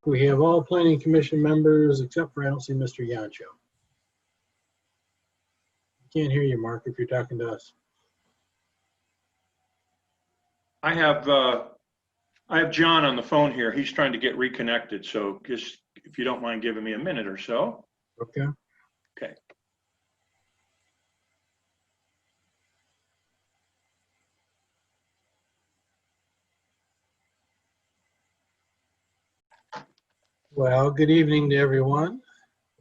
We have all planning commission members except for I don't see Mr. Yancho. Can't hear you, Mark, if you're talking to us. I have John on the phone here. He's trying to get reconnected. So just if you don't mind giving me a minute or so. Okay. Okay. Well, good evening to everyone.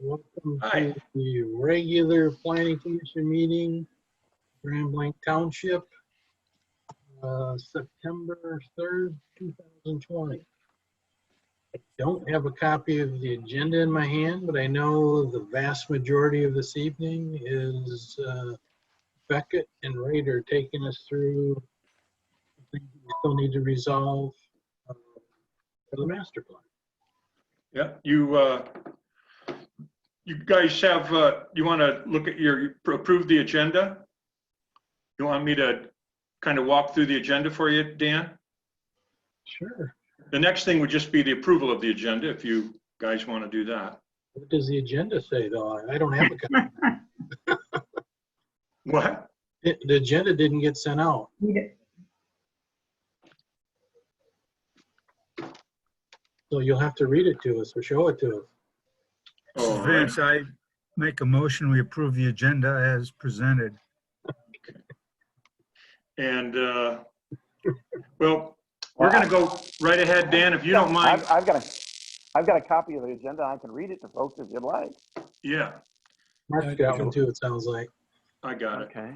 Welcome Hi. to the regular planning commission meeting, Blanc Township, September 3rd, 2020. I don't have a copy of the agenda in my hand, but I know the vast majority of this evening is Beckett and Rader taking us through things we still need to resolve for the master plan. Yeah, you guys have, you want to look at approve the agenda? You want me to kind of walk through the agenda for you, Dan? Sure. The next thing would just be the approval of the agenda, if you guys want to do that. What does the agenda say, though? I don't have a copy. What? The agenda didn't get sent out. So you'll have to read it to us or show it to us. All right. Vince, I make a motion, we approve the agenda as presented. And, well, we're going to go right ahead, Dan, if you don't mind. I've got a copy of the agenda. I can read it to folks if you'd like. Yeah, Mark's got one too, it sounds like. I got it. Okay.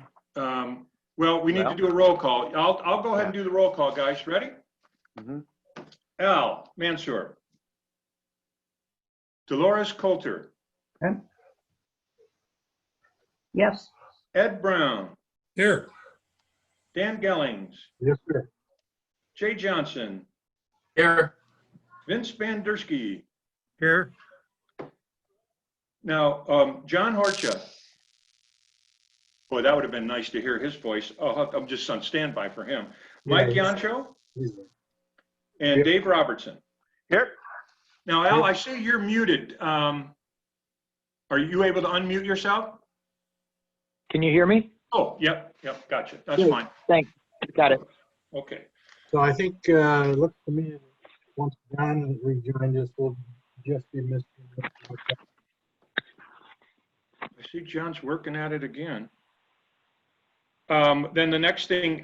Well, we need to do a roll call. I'll go ahead and do the roll call, guys. Ready? Mm-hmm. Al Mansour. Dolores Coulter. Yes. Ed Brown. Here. Dan Gellings. Yes, sir. Jay Johnson. Here. Vince Bandersky. Here, Now, John Horcha. Boy, that would have been nice to hear his voice. Oh, I'm just on standby for him. Mike Yeah, Yancho he's- and Yep. Dave Robertson. Here. Now, Al, Yep. I see you're muted. Are you able to unmute yourself? Can you hear me? Oh, yep, gotcha. That's Good. fine. Thanks. Got it. Okay. So I think, it looks to me, once John rejoins us, we'll just be missing. I see John's working at it again. Then the next thing,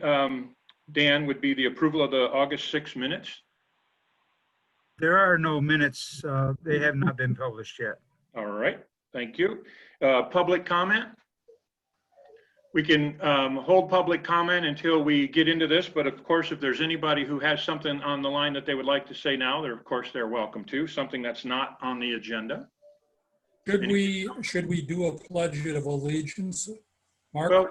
Dan, would be the approval of the August 6 minutes. there are no minutes, they have not been published yet. All right, thank you. Public comment. We can hold public comment until we get into this, but of course, if there's anybody who has something on the line that they would like to say now, they're welcome to, something that's not on the agenda. Should we do a pledge of allegiance, Mark? Well,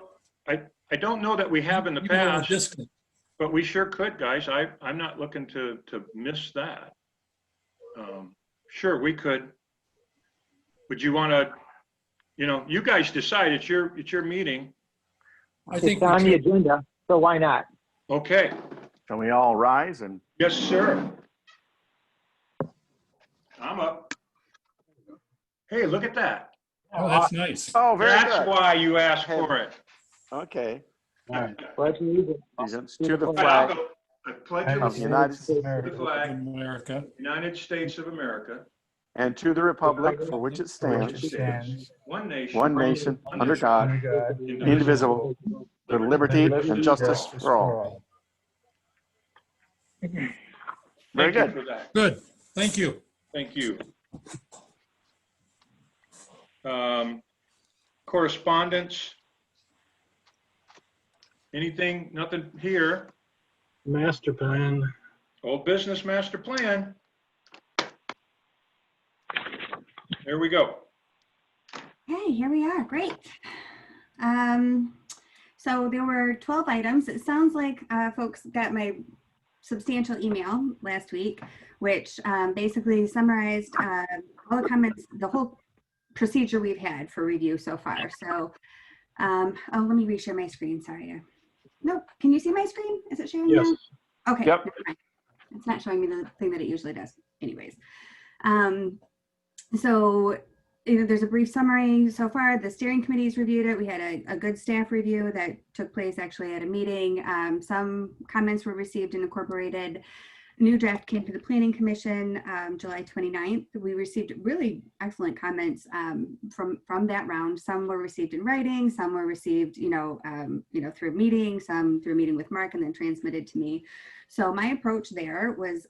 I don't know that we have in the Even on a past, distant. but we sure could, guys. I'm not looking to miss that. Sure, we could. Would you want to, you guys decide, it's your meeting. I think It's on the we should. agenda, so why not? Okay, Shall we all rise and yes, sir. I'm up. Hey, look at that. Oh, that's nice. oh, very That's good. why you asked for it. Okay. Pledge allegiance Allegiance to the I'll flag go. I pledge of allegiance the United to States the flag, America. United States of America, and to the republic for which it which stands, stands one nation, one nation, under God, indivisible. indivisible, with liberty and justice for all. Very Thank you good. for that. Good. Thank you. Thank you. Correspondence. Anything? Nothing here. Master plan. Old business master plan. There we go. Hey, here we are. Great. So there were 12 items. It sounds like folks got my substantial email last week, which basically summarized all the comments, the whole procedure we've had for review so far. So, oh, let me reshare my screen. Sorry. Nope. Can you see my screen? Is it sharing Yes. now? Okay. Yep. It's not showing me the thing that it usually does. anyways. So there's a brief summary so far. The steering committee's reviewed it. We had a good staff review that took place actually at a meeting. Some comments were received and incorporated. New draft came to the Planning Commission July 29th. We received really excellent comments from that round. Some were received in writing, some were received, through a meeting, some through a meeting with Mark and then transmitted to me. So my approach there was,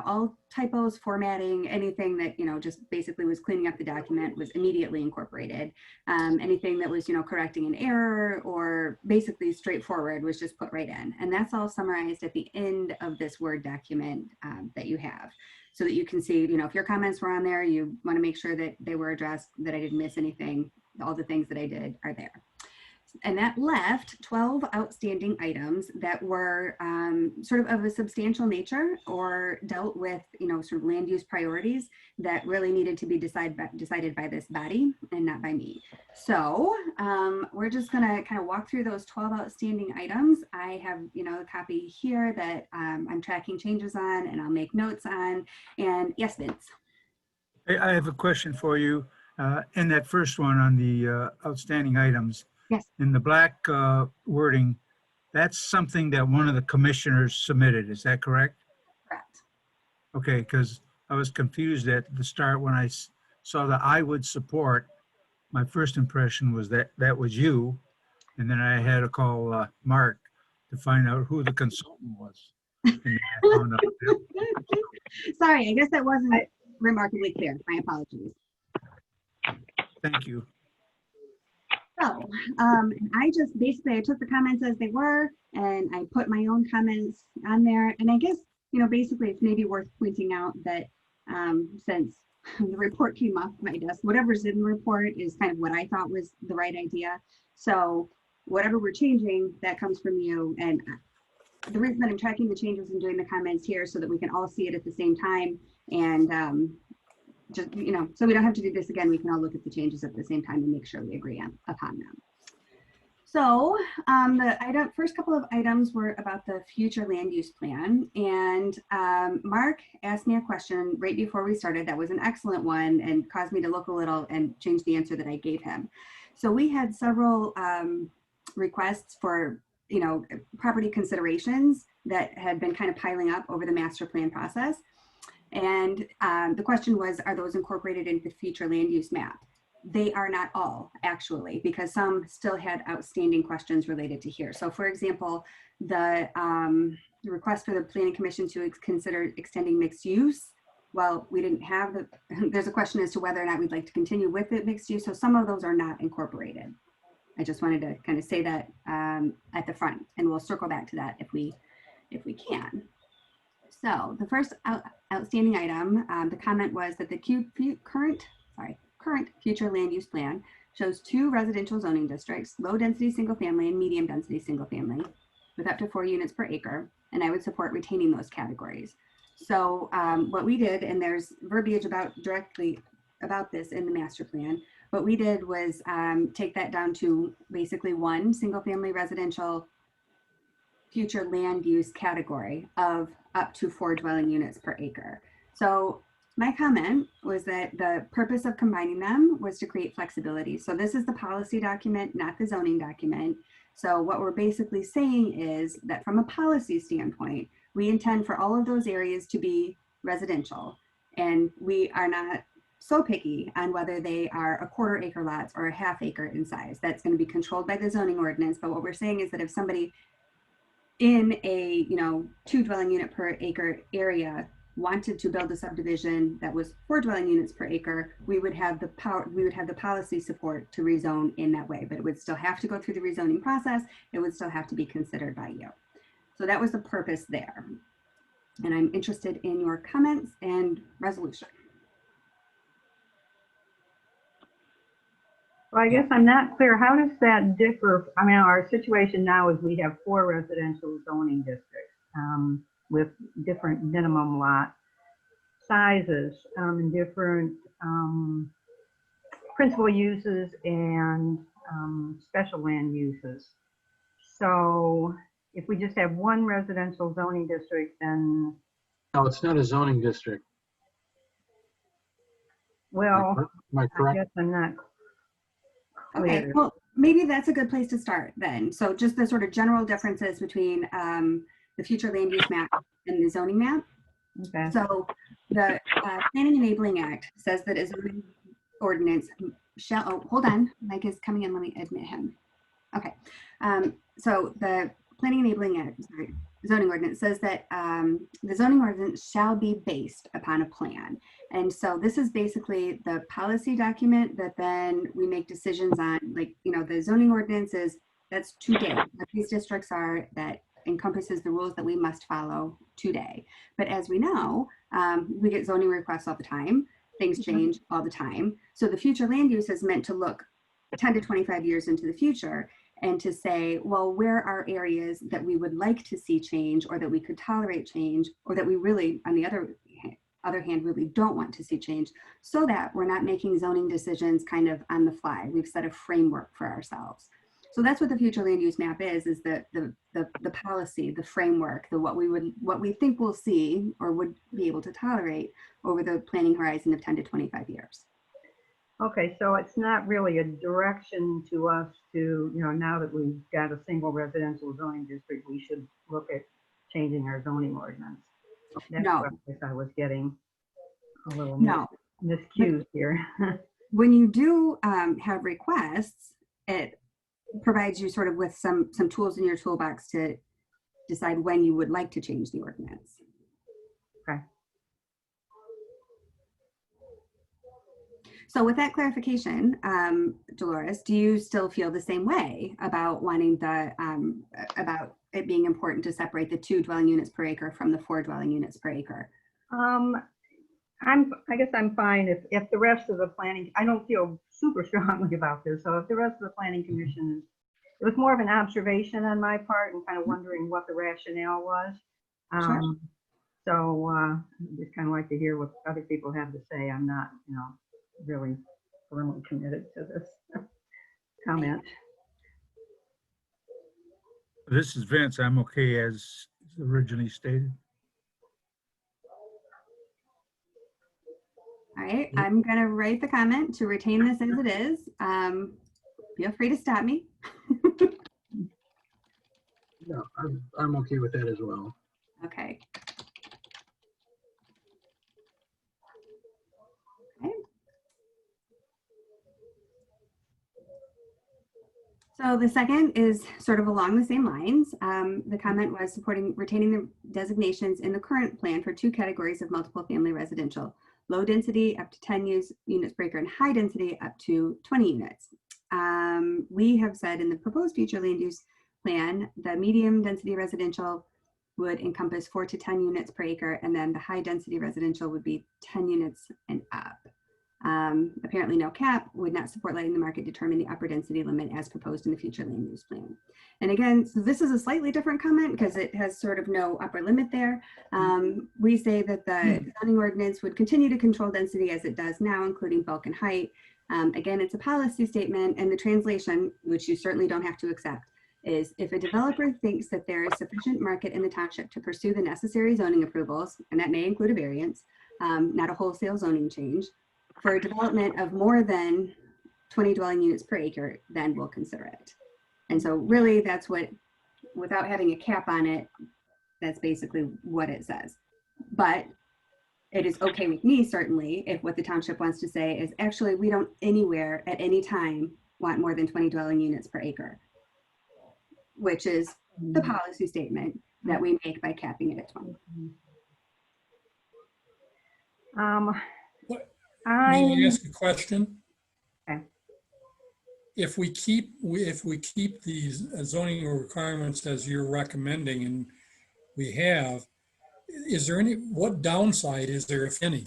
all typos, formatting, anything that, just basically was cleaning up the document was immediately incorporated. Anything that was, correcting an error or basically straightforward was just put right in. And that's all summarized at the end of this Word document that you have, so that you can see, if your comments were on there, you want to make sure that they were addressed, that I didn't miss anything. All the things that I did are there. And that left 12 outstanding items that were sort of a substantial nature or dealt with, sort of land use priorities that really needed to be decided by this body and not by me. So we're just going to kind of walk through those 12 outstanding items. I have, a copy here that I'm tracking changes on and I'll make notes on. And yes, Vince. I have a question for you. In that first one on the outstanding items. Yes. In the black wording, that's something that one of the commissioners submitted. Is that correct? Correct. Okay, because I was confused at the start when I saw the I would support. My first impression was that that was you. And then I had to call Mark to find out who the consultant was. And then I found out that- Sorry, I guess that wasn't remarkably clear. My apologies. Thank you. So I just basically, I took the comments as they were and I put my own comments on there. And I guess, basically it's maybe worth pointing out that since the report came off my desk, whatever's in the report is kind of what I thought was the right idea. So whatever we're changing, that comes from you. And the reason that I'm tracking the changes and doing the comments here so that we can all see it at the same time. And just, so we don't have to do this again, we can all look at the changes at the same time and make sure we agree upon them. So the first couple of items were about the future land use plan. And Mark asked me a question right before we started. That was an excellent one and caused me to look a little and change the answer that I gave him. So we had several requests for, property considerations that had been kind of piling up over the master plan process. And the question was, are those incorporated into the future land use map? They are not all, actually, because some still had outstanding questions related to here. So for example, the request for the Planning Commission to consider extending mixed use. Well, we didn't have there's a question as to whether or not we'd like to continue with it mixed use. So some of those are not incorporated. I just wanted to kind of say that at the front, and we'll circle back to that if we can. So the first outstanding item, the comment was that the current future land use plan shows 2 residential zoning districts, low density single family and medium density single family with up to 4 units per acre. And I would support retaining those categories. So what we did, and there's verbiage directly about this in the master plan, what we did was take that down to basically 1 single family residential future land use category of up to 4 dwelling units per acre. So my comment was that the purpose of combining them was to create flexibility. So this is the policy document, not the zoning document. So what we're basically saying is that from a policy standpoint, we intend for all of those areas to be residential. And we are not so picky on whether they are a 1/4 acre lots or a 1/2 acre in size. That's going to be controlled by the zoning ordinance. But what we're saying is that if somebody in a 2 dwelling unit per acre area wanted to build a subdivision that was 4 dwelling units per acre, we would have the power, we would have the policy support to rezone in that way, but it would still have to go through the rezoning process. It would still have to be considered by you. So that was the purpose there. And I'm interested in your comments and resolution. Well, I guess I'm not clear. How does that differ? I mean, our situation now is we have 4 residential zoning districts with different minimum lot sizes and different principal uses and special land uses. So if we just have 1 residential zoning district, then No, it's not a zoning district. Well, Am I I correct? guess I'm not Okay, clear. well, maybe that's a good place to start then. So just the sort of general differences between the future land use map and the zoning map. Okay. So the Planning Enabling Act says that a zoning ordinance shall, oh, hold on, Mike is coming in, let me admit him. Okay, so the Planning Enabling Act, sorry, zoning ordinance says that the zoning ordinance shall be based upon a plan. And so this is basically the policy document that then we make decisions on, like, you know, the zoning ordinance is, that's today, what these districts are, that encompasses the rules that we must follow today. But as we know, we get zoning requests all the time, things change all the time. So the future land use is meant to look 10 to 25 years into the future and to say, well, where are areas that we would like to see change, or that we could tolerate change, or that we really, on the other hand, really don't want to see change, so that we're not making zoning decisions kind of on the fly. We've set a framework for ourselves. So that's what the future land use map is the policy, the framework, what we think we'll see or would be able to tolerate over the planning horizon of 10 to 25 years. Okay, so it's not really a direction to us to, you know, now that we've got a single residential zoning district, we should look at changing our zoning ordinance. That's No. what I guess I was getting a little No. miscued here. When you do have requests, it provides you sort of with some tools in your toolbox to decide when you would like to change the ordinance. Okay. So with that clarification, Dolores, do you still feel the same way about wanting about it being important to separate the 2 dwelling units per acre from the 4 dwelling units per acre? I guess I'm fine if the rest of the planning, I don't feel super strongly about this. So if the rest of the planning commission, it was more of an observation on my part and kind of wondering what the rationale was. Sure. So I just kind of like to hear what other people have to say. I'm not, you know, really firmly committed to this comment. This is Vince. I'm okay as originally stated. All right, I'm gonna write the comment to retain this as it is. Feel free to stop me. Yeah, I'm okay with that as well. Okay. Okay. So the second is sort of along the same lines. The comment was supporting retaining the designations in the current plan for 2 categories of multiple family residential: low density up to 10 units per acre and high density up to 20 units. We have said in the proposed future land use plan, the medium density residential would encompass 4 to 10 units per acre, and then the high density residential would be 10 units and up. Apparently no cap would not support letting the market determine the upper density limit as proposed in the future land use plan. And again, so this is a slightly different comment because it has sort of no upper limit there. We say that the zoning ordinance would continue to control density as it does now, including bulk and height. Again, it's a policy statement, and the translation, which you certainly don't have to accept, is if a developer thinks that there is sufficient market in the township to pursue the necessary zoning approvals, and that may include a variance, not a wholesale zoning change, for development of more than 20 dwelling units per acre, then we'll consider it. And so really that's what, without having a cap on it, that's basically what it says. But it is okay with me, certainly, if what the township wants to say is actually we don't anywhere at any time want more than 20 dwelling units per acre, which is the policy statement that we make by capping it at 20. May I ask a question? Okay. If we keep these zoning requirements as you're recommending, and we have, is there what downside is there, if any,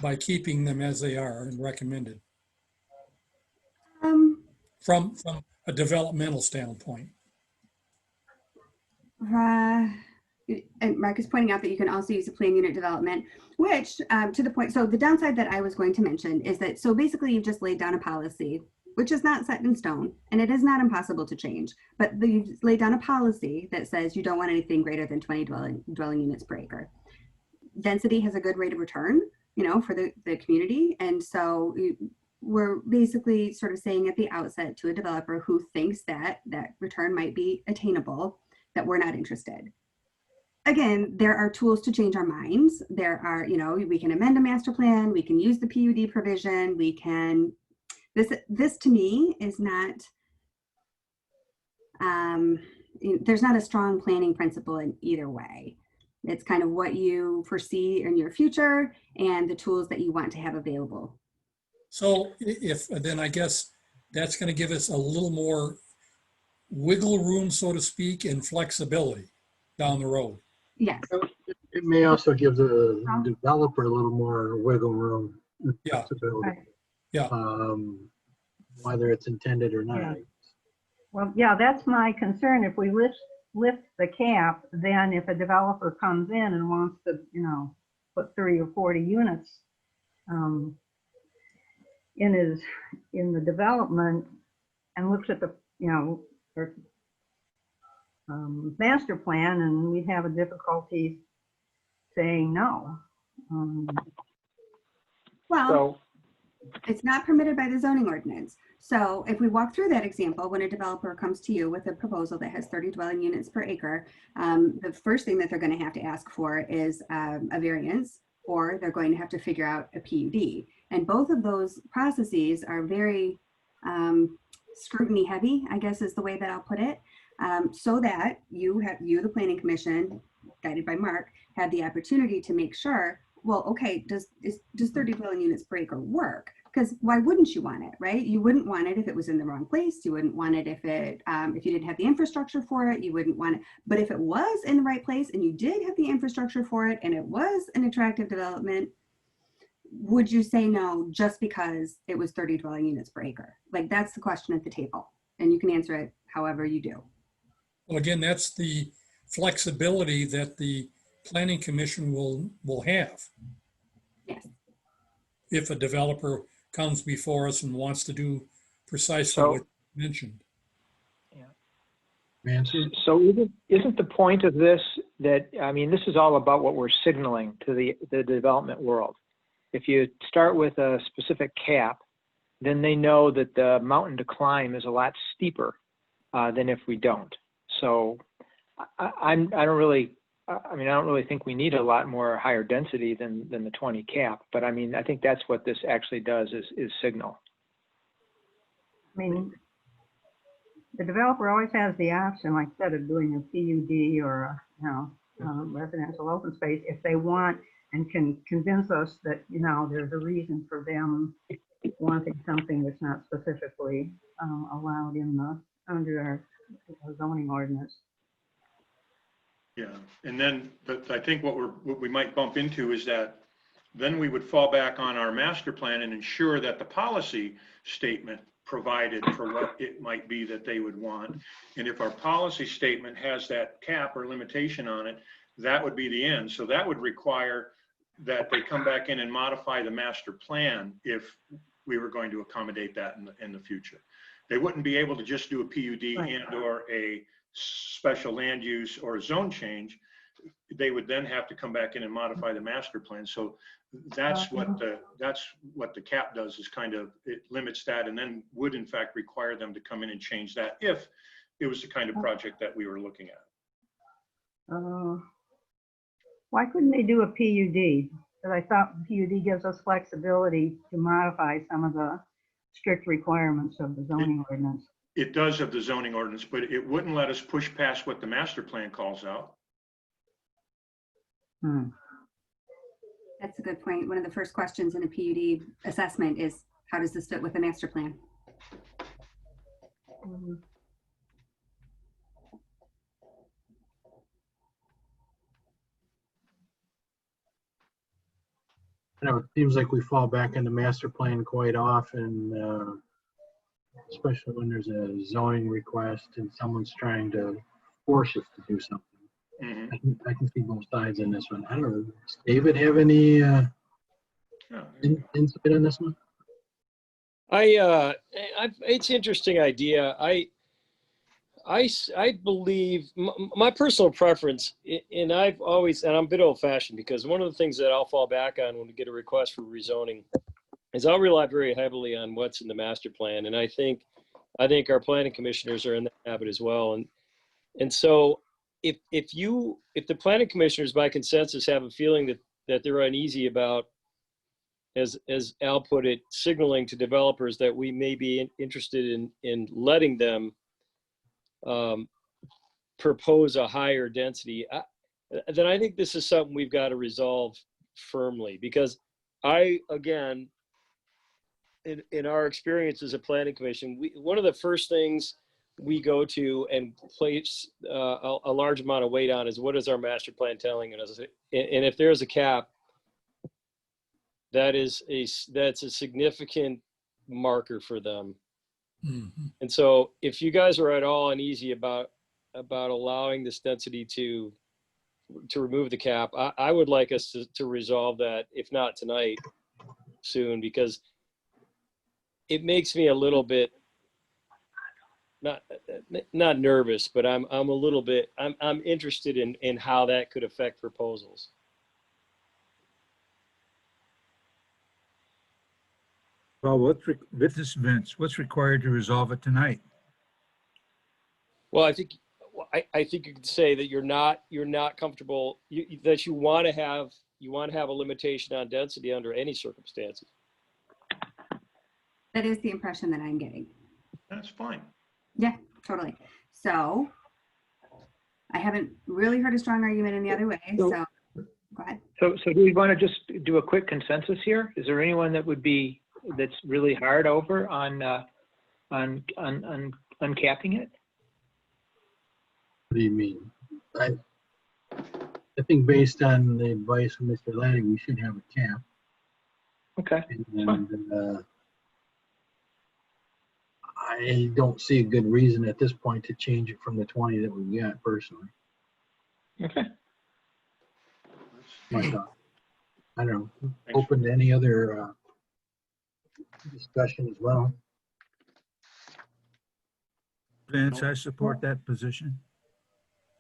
by keeping them as they are and recommended from a developmental standpoint? And Mark is pointing out that you can also use a plan unit development, which to the point, so the downside that I was going to mention is that, so basically you've just laid down a policy, which is not set in stone, and it is not impossible to change, but you've laid down a policy that says you don't want anything greater than 20 dwelling units per acre. Density has a good rate of return. for the community. And so we're basically sort of saying at the outset to a developer who thinks that that return might be attainable, that we're not interested. Again, there are tools to change our minds. There are, we can amend a master plan, we can use the PUD provision, we can, this to me is not, there's not a strong planning principle in either way. It's kind of what you foresee in your future and the tools that you want to have available. So then I guess that's going to give us a little more wiggle room, so to speak, and flexibility down the road. Yes. It may also give the developer a little more wiggle room. And Yeah. flexibility, Right. Yeah. whether it's intended or not. Yeah. Well, yeah, that's my concern. If we lift the cap, then if a developer comes in and wants to, put 30 or 40 units in the development and looks at the, master plan, and we'd have a difficulty saying no. Well, So, it's not permitted by the zoning ordinance. So if we walk through that example, when a developer comes to you with a proposal that has 30 dwelling units per acre, the first thing that they're going to have to ask for is a variance, or they're going to have to figure out a PUD. And both of those processes are very scrutiny heavy, I guess is the way that I'll put it, so that you, the Planning Commission, guided by Mark, have the opportunity to make sure, well, okay, does 30 dwelling units per acre work? Because why wouldn't you want it, right? You wouldn't want it if it was in the wrong place. You wouldn't want it if you didn't have the infrastructure for it. You wouldn't want it. But if it was in the right place and you did have the infrastructure for it and it was an attractive development, would you say no just because it was 30 dwelling units per acre? Like, that's the question at the table, and you can answer it however you do. Well, again, that's the flexibility that the Planning Commission will have. Yes. If a developer comes before us and wants to do precisely So- what you mentioned. Nancy? so isn't the point of this that, this is all about what we're signaling to the development world. If you start with a specific cap, then they know that the mountain to climb is a lot steeper than if we don't. So I don't really think we need a lot more higher density than the 20 cap. But I think that's what this actually does is signal. The developer always has the option, like I said, of doing a PUD or residential open space if they want and can convince us that there's a reason for them wanting something that's not specifically allowed under our zoning ordinance. Yeah, and then I think what we might bump into is that then we would fall back on our master plan and ensure that the policy statement provided for what it might be that they would want. And if our policy statement has that cap or limitation on it, that would be the end. So that would require that they come back in and modify the master plan if we were going to accommodate that in the future. They wouldn't be able to just do a PUD Right. and or a special land use or a zone change. They would then have to come back in and modify the master plan. So that's what the cap does, is kind of, it limits that, and then would in fact require them to come in and change that if it was the kind of project that we were looking at. Why couldn't they do a PUD? Because I thought PUD gives us flexibility to modify some of the strict requirements of the zoning ordinance. It does of the zoning ordinance, but it wouldn't let us push past what the master plan calls out. That's a good point. One of the first questions in a PUD assessment is, how does this fit with the master plan? It seems like we fall back into master plan quite often, especially when there's a zoning request and someone's trying to force us to do something. Mhm. I can see both sides in this one. I don't know. Does David have any insight on this one? It's an interesting idea. I believe my personal preference, and I've always, and I'm a bit old fashioned because one of the things that I'll fall back on when we get a request for rezoning is I'll rely very heavily on what's in the master plan. And I think our planning commissioners are in that habit as well. And so if the planning commissioners by consensus have a feeling that they're uneasy about, as Al put it, signaling to developers that we may be interested in letting them propose a higher density, then I think this is something we've got to resolve firmly, because again, in our experience as a planning commission, one of the first things we go to and place a large amount of weight on is what is our master plan telling us, and if there's a cap, that's a significant marker for them. Mhm. And so if you guys are at all uneasy about allowing this density to remove the cap, I would like us to resolve that, if not tonight, soon, because it makes me a little bit not nervous, but I'm a little bit, I'm interested in how that could affect proposals. Well, with this, Vince, what's required to resolve it tonight? Well, I think you could say that you're not comfortable, that you want to have a limitation on density under any circumstances. That is the impression that I'm getting. That's fine. Yeah, totally. So I haven't really heard a strong argument in the other way. So go ahead. So do we want to just do a quick consensus here? Is there anyone that's really hard over on uncapping it? What do you mean? I think based on the advice of Mr. Lanning, we should have a cap. Okay. And I don't see a good reason at this point to change it from the 20 that we got personally. Okay. My thought. I don't know. Thanks. Open to any other discussion as well. Vince, I support that position.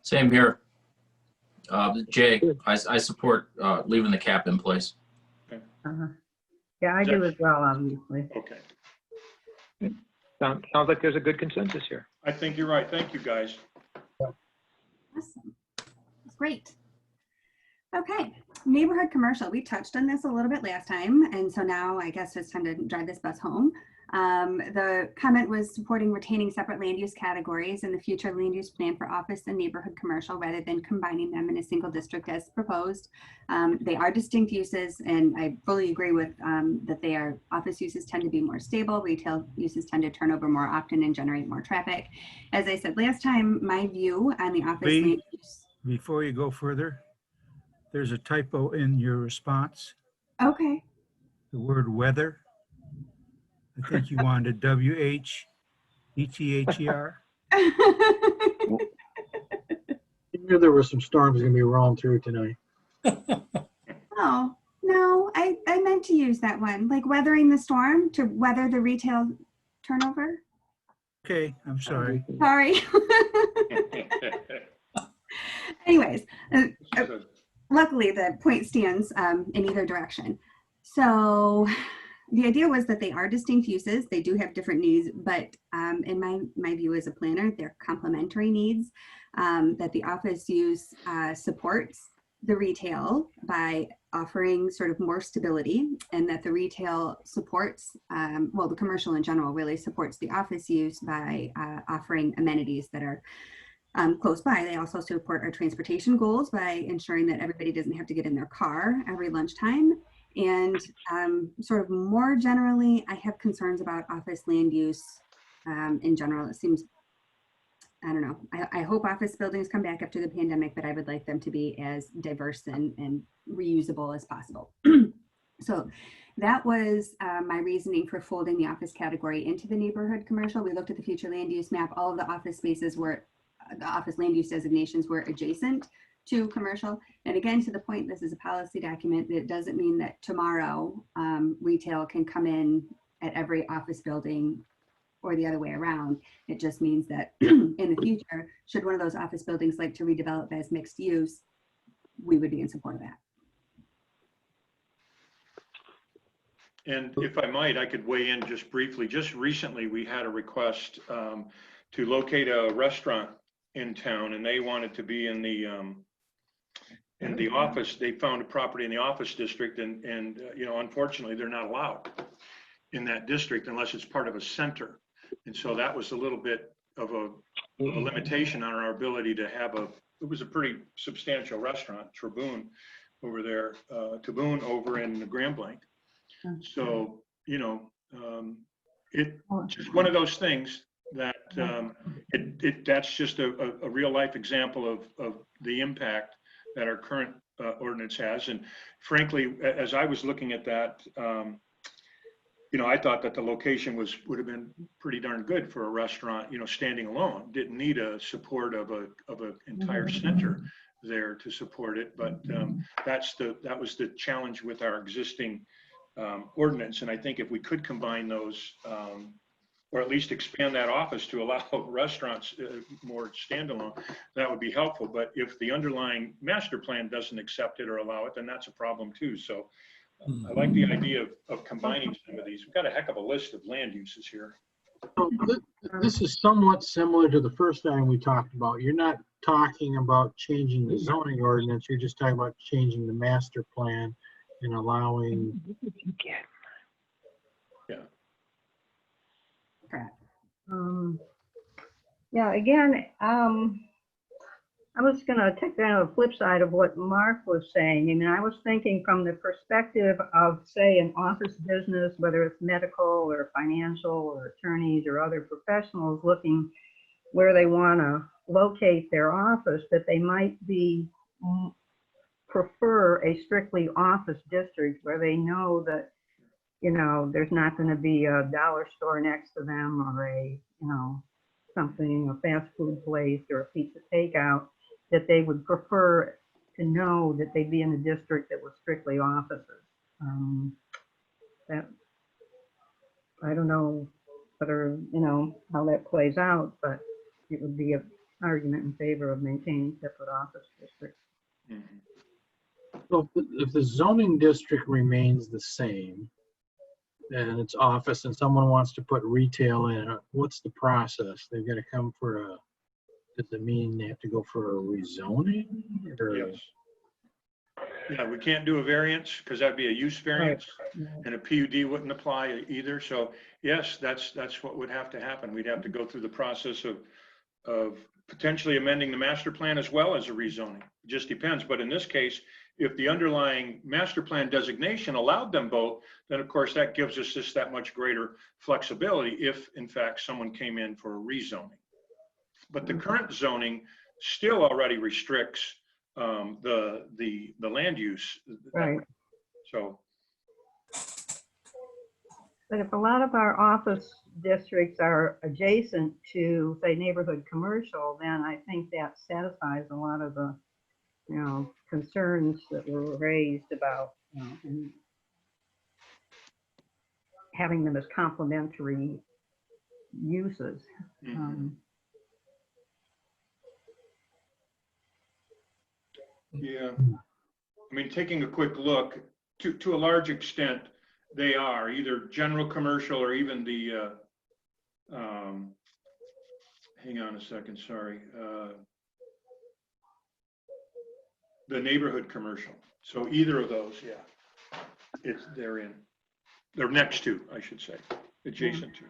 Same here. Jay, I support leaving the cap in place. Uh-huh. Yeah, I do as well, obviously. Okay. Sounds like there's a good consensus here. I think you're right. Thank you, guys. Awesome. That's great. Okay, neighborhood commercial. We touched on this a little bit last time, and so now I guess it's time to drive this bus home. The comment was supporting retaining separate land use categories in the future land use plan for office and neighborhood commercial rather than combining them in a single district as proposed. They are distinct uses, and I fully agree with that they are. Office uses tend to be more stable, retail uses tend to turn over more often and generate more traffic. As I said last time, my view on the office land use. Before you go further, there's a typo in your response. Okay. The word weather. I think you wanted W-H-E-T-H-E-R. I knew there were some storms going to be rolling through tonight. Oh, no, I meant to use that one, like weathering the storm to weather the retail turnover. Okay, I'm sorry. Sorry. Anyways, luckily the point stands in either direction. So the idea was that they are distinct uses. They do have different needs, but in my view as a planner, they're complementary needs, that the office use supports the retail by offering sort of more stability, and that the retail supports, well, the commercial in general really supports the office use by offering amenities that are close by. They also support our transportation goals by ensuring that everybody doesn't have to get in their car every lunchtime. And sort of more generally, I have concerns about office land use in general. It seems, I don't know, I hope office buildings come back after the pandemic, but I would like them to be as diverse and reusable as possible. So that was my reasoning for folding the office category into the neighborhood commercial. We looked at the future land use map. All of the office spaces were, the office land use designations were adjacent to commercial. And again, to the point, this is a policy document. That doesn't mean that tomorrow retail can come in at every office building or the other way around. It just means that in the future, should one of those office buildings like to redevelop as mixed use, we would be in support of that. And if I might, I could weigh in just briefly. Just recently, we had a request to locate a restaurant in town, and they wanted to be in the office. They found a property in the office district, and you know, unfortunately, they're not allowed in that district unless it's part of a center. And so that was a little bit of a limitation on our ability to have it was a pretty substantial restaurant, Tribune over there, Taboon over in Grand Blanc. So, you know, it's just one of those things that that's just a real life example of the impact that our current ordinance has. And frankly, as I was looking at that, you know, I thought that the location would have been pretty darn good for a restaurant, you know, standing alone. Didn't need a support of an entire center there to support it. But that was the challenge with our existing ordinance. And I think if we could combine those, or at least expand that office to allow restaurants more standalone, that would be helpful. But if the underlying master plan doesn't accept it or allow it, then that's a problem too. So I like the idea of combining some of these. We've got a heck of a list of land uses here. So this is somewhat similar to the first time we talked about. You're not talking about changing the zoning ordinance. You're just talking about changing the master plan and allowing. Yeah. Correct. Yeah, again, I was going to take kind of the flip side of what Mark was saying. I mean, I was thinking from the perspective of, say, an office business, whether it's medical or financial or attorneys or other professionals looking where they want to locate their office, that they might prefer a strictly office district where they know that, you know, there's not going to be a dollar store next to them or a, you know, something, a fast food place or a pizza takeout, that they would prefer to know that they'd be in a district that was strictly offices. That, I don't know whether, you know, how that plays out, but it would be an argument in favor of maintaining separate office districts. Mm-hmm. So if the zoning district remains the same and it's office and someone wants to put retail in, what's the process? They've got to come for a, does it mean they have to go for a rezoning? Or? Yes. Yeah, we can't do a variance because that'd be a use variance, and a PUD wouldn't apply either. So yes, that's what would have to happen. We'd have to go through the process of potentially amending the master plan as well as a rezoning. It just depends. But in this case, if the underlying master plan designation allowed them both, then of course that gives us just that much greater flexibility if in fact someone came in for a rezoning. But the current zoning still already restricts the land use. Right. So. But if a lot of our office districts are adjacent to, say, neighborhood commercial, then I think that satisfies a lot of the, you know, concerns that were raised about, you know, and having them as complementary uses. Mm-hmm. Yeah, I mean, taking a quick look, to a large extent, they are either general commercial or even the, hang on a second, sorry. The neighborhood commercial. So either of those, yeah, they're next to, I should say, adjacent to.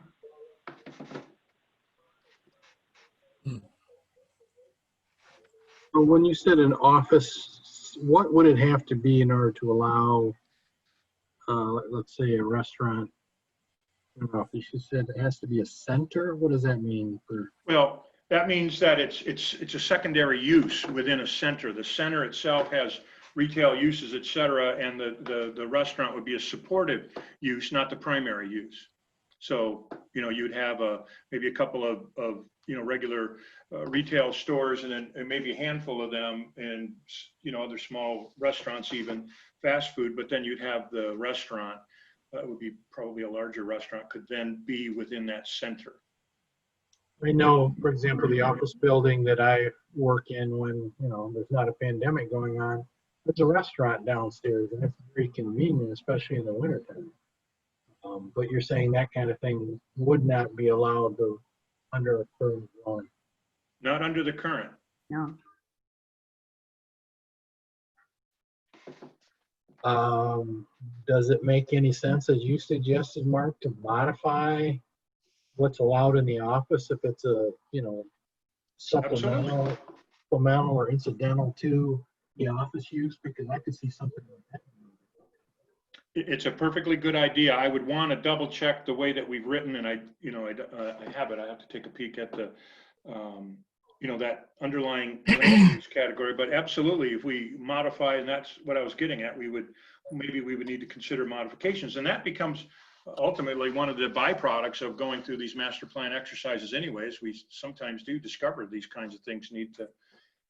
So when you said an office, what would it have to be in order to allow, let's say, a restaurant? I don't know if you said it has to be a center. What does that mean for? Well, that means that it's a secondary use within a center. The center itself has retail uses, et cetera, and the restaurant would be a supportive use, not the primary use. So, you know, you'd have maybe a couple of you know, regular retail stores, and then maybe a handful of them, and, you know, other small restaurants, even fast food, but then you'd have the restaurant that would be probably a larger restaurant, could then be within that center. I know, for example, the office building that I work in when, there's not a pandemic going on, there's a restaurant downstairs and it's very convenient, especially in the wintertime. But you're saying that kind of thing would not be allowed under a current zoning. Not under the current. No. Does it make any sense, as you suggested, Mark, to modify what's allowed in the office if it's a, supplemental or incidental to the office use? Because I could see something like that. It's a perfectly good idea. I would want to double check the way that we've written, and I have it. I have to take a peek at the, that underlying land use category. But absolutely, if we modify, and that's what I was getting at, maybe we would need to consider modifications, and that becomes ultimately one of the byproducts of going through these master plan exercises. Anyways, we sometimes do discover these kinds of things need to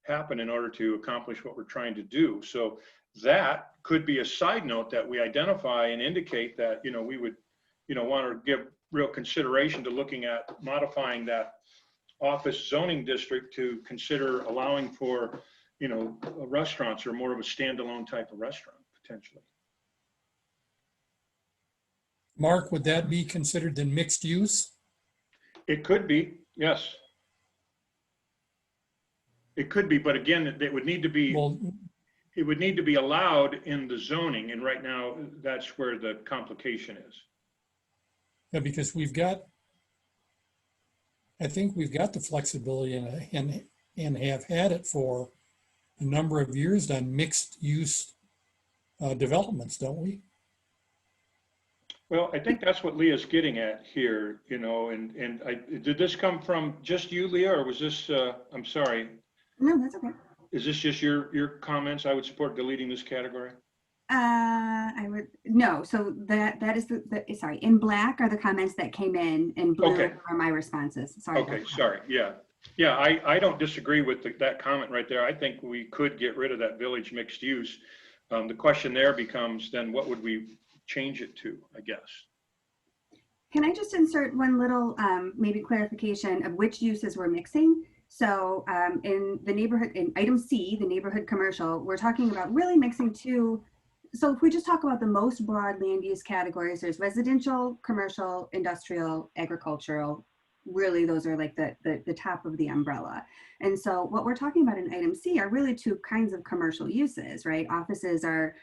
happen in order to accomplish what we're trying to do. So that could be a side note that we identify and indicate that, we would, want to give real consideration to looking at modifying that office zoning district to consider allowing for, restaurants or more of a standalone type of restaurant potentially. Mark, would that be considered then mixed use? It could be, yes. It could be, but again, it would need to be, Well, it would need to be allowed in the zoning, and right now, that's where the complication is. yeah, because I think we've got the flexibility and have had it for a number of years on mixed use developments, don't we? Well, I think that's what Leah's getting at here, did this come from just you, Leah, or was this, I'm sorry, No, that's okay. is this just your comments? I would support deleting this category. No, so that is sorry, in black are the comments that came in blue Okay. are my responses. Sorry. Okay, sorry, yeah. Yeah, I don't disagree with that comment right there. I think we could get rid of that village mixed use. The question there becomes then what would we change it to, I guess? Can I just insert one little maybe clarification of which uses we're mixing? So in the neighborhood, in item C, the neighborhood commercial, we're talking about really mixing two. So if we just talk about the most broad land use categories, there's residential, commercial, industrial, agricultural. Really, those are like the top of the umbrella. And so what we're talking about in item C are really two kinds of commercial uses, right? Offices are,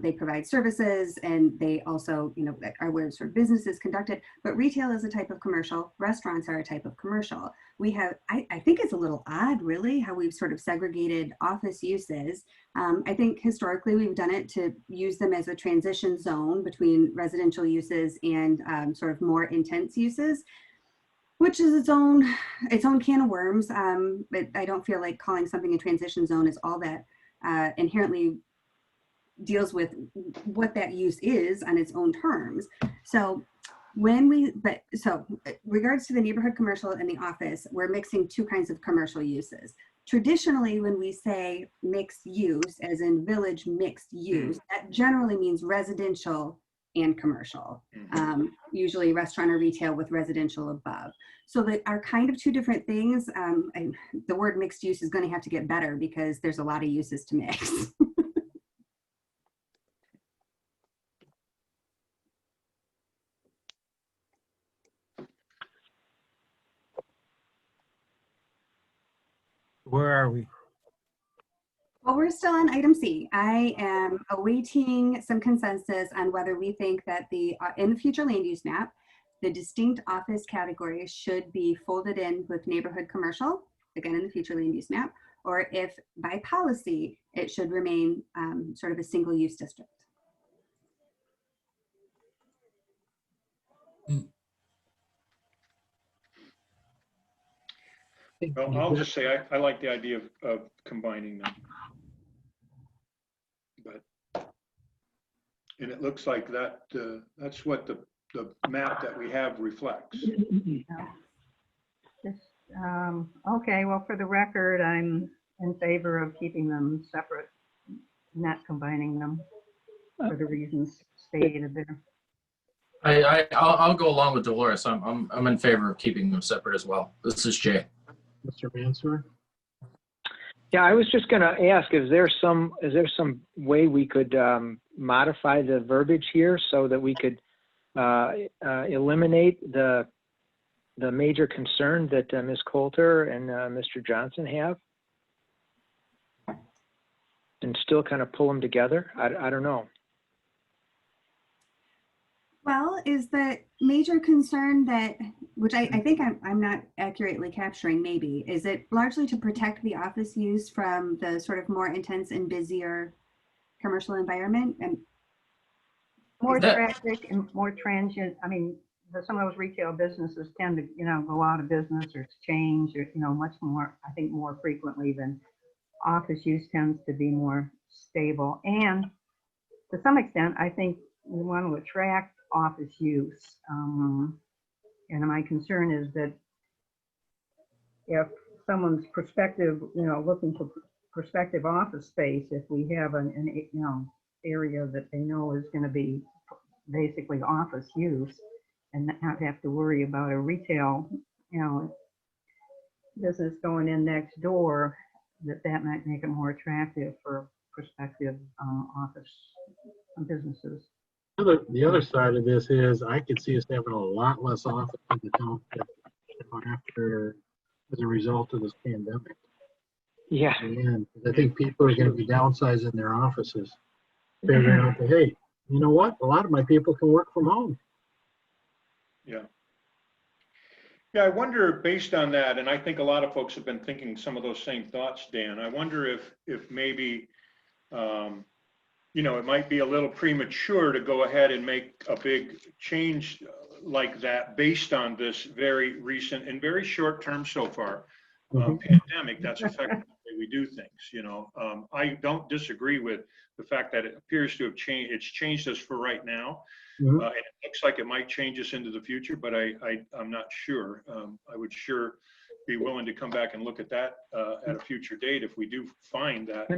they provide services and they also, are where sort of business is conducted, but retail is a type of commercial, restaurants are a type of commercial. We have, I think it's a little odd really how we've sort of segregated office uses. I think historically we've done it to use them as a transition zone between residential uses and sort of more intense uses, which is its own can of worms. But I don't feel like calling something a transition zone is all that inherently deals with what that use is on its own terms. So regards to the neighborhood commercial and the office, we're mixing two kinds of commercial uses. Traditionally, when we say mixed use, as in village mixed use, that generally means residential and commercial, usually restaurant or retail with residential above. So they are kind of two different things. And the word mixed use is going to have to get better because there's a lot of uses to mix. Where are we? Well, we're still on item C. I am awaiting some consensus on whether we think that in the future land use map, the distinct office categories should be folded in with neighborhood commercial, again in the future land use map, or if by policy, it should remain sort of a single use district. Well, I'll just say I like the idea of combining them. And it looks like that's what the map that we have reflects. Okay, well, for the record, I'm in favor of keeping them separate, not combining them for the reasons stated there. I'll go along with Dolores. I'm in favor of keeping them separate as well. This is Jay. Mr. Mansur? Yeah, I was just going to ask, is there some way we could modify the verbiage here so that we could eliminate the major concern that Ms. Coulter and Mr. Johnson have, and still kind of pull them together? I don't know. Well, is the major concern that, which I think I'm not accurately capturing maybe, is it largely to protect the office use from the sort of more intense and busier commercial environment? And More That- traffic and more transient. I mean, some of those retail businesses tend to, go out of business or change or, much more, I think more frequently than office use tends to be more stable. And to some extent, I think we want to attract office use. And my concern is that if someone's prospective, looking for prospective office space, if we have an area that they know is going to be basically office use and not have to worry about a retail, business going in next door, that might make it more attractive for prospective office businesses. The other side of this is I could see us having a lot less office in the township after, as a result of this pandemic. Yeah. And I think people are going to be downsizing their offices, figuring out that, hey, you know what? A lot of my people can work from home. Yeah. Yeah, I wonder, based on that, and I think a lot of folks have been thinking some of those same thoughts, Dan. I wonder if maybe, it might be a little premature to go ahead and make a big change like that based on this very recent and very short term so far pandemic that's affected the way we do things. I don't disagree with the fact that it appears to have changed. It's changed us for right now. And it looks like it might change us into the future, but I'm not sure. I would sure be willing to come back and look at that at a future date if we do find that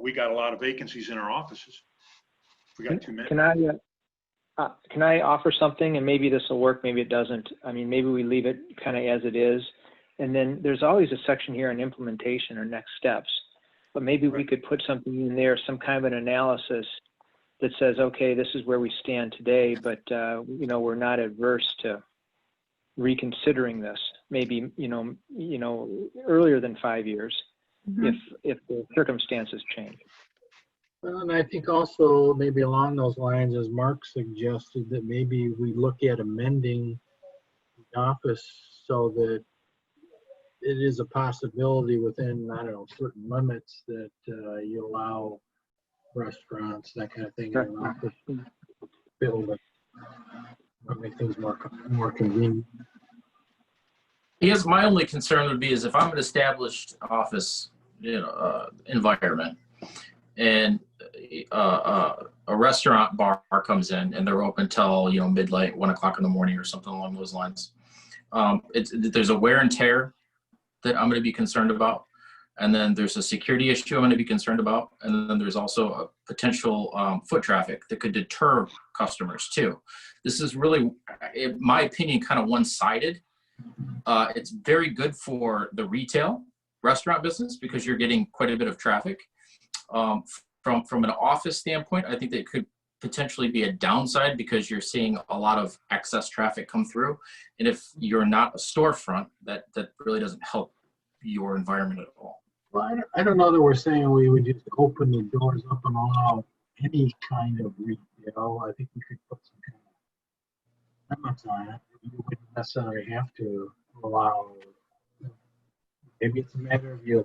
we got a lot of vacancies in our offices. We got too many. Can I offer something, and maybe this will work, maybe it doesn't. I mean, maybe we leave it kind of as it is, and then there's always a section here on implementation or next steps. But maybe we could put something in there, some kind of an analysis that says, okay, this is where we stand today, but we're not adverse to reconsidering this. Maybe earlier than 5 years, if the circumstances change. Well, and I think also maybe along those lines, as Mark suggested, that maybe we look at amending the office so that it is a possibility within, I don't know, certain limits that you allow restaurants, that kind of thing, in an office building. Make things more convenient. Yes, my only concern would be is if I'm an established office, environment, and a restaurant bar comes in and they're open till midnight, 1 o'clock in the morning or something along those lines. There's a wear and tear that I'm going to be concerned about, and then there's a security issue I'm going to be concerned about, and then there's also a potential foot traffic that could deter customers too. This is really, in my opinion, kind of one-sided. It's very good for the retail restaurant business because you're getting quite a bit of traffic. From an office standpoint, I think that could potentially be a downside because you're seeing a lot of excess traffic come through. And if you're not a storefront, that really doesn't help your environment at all. Well, I don't know that we're saying we would just open the doors up and allow any kind of retail. I think we could put some kind of limits on it. You wouldn't necessarily have to allow. Maybe it's a matter of you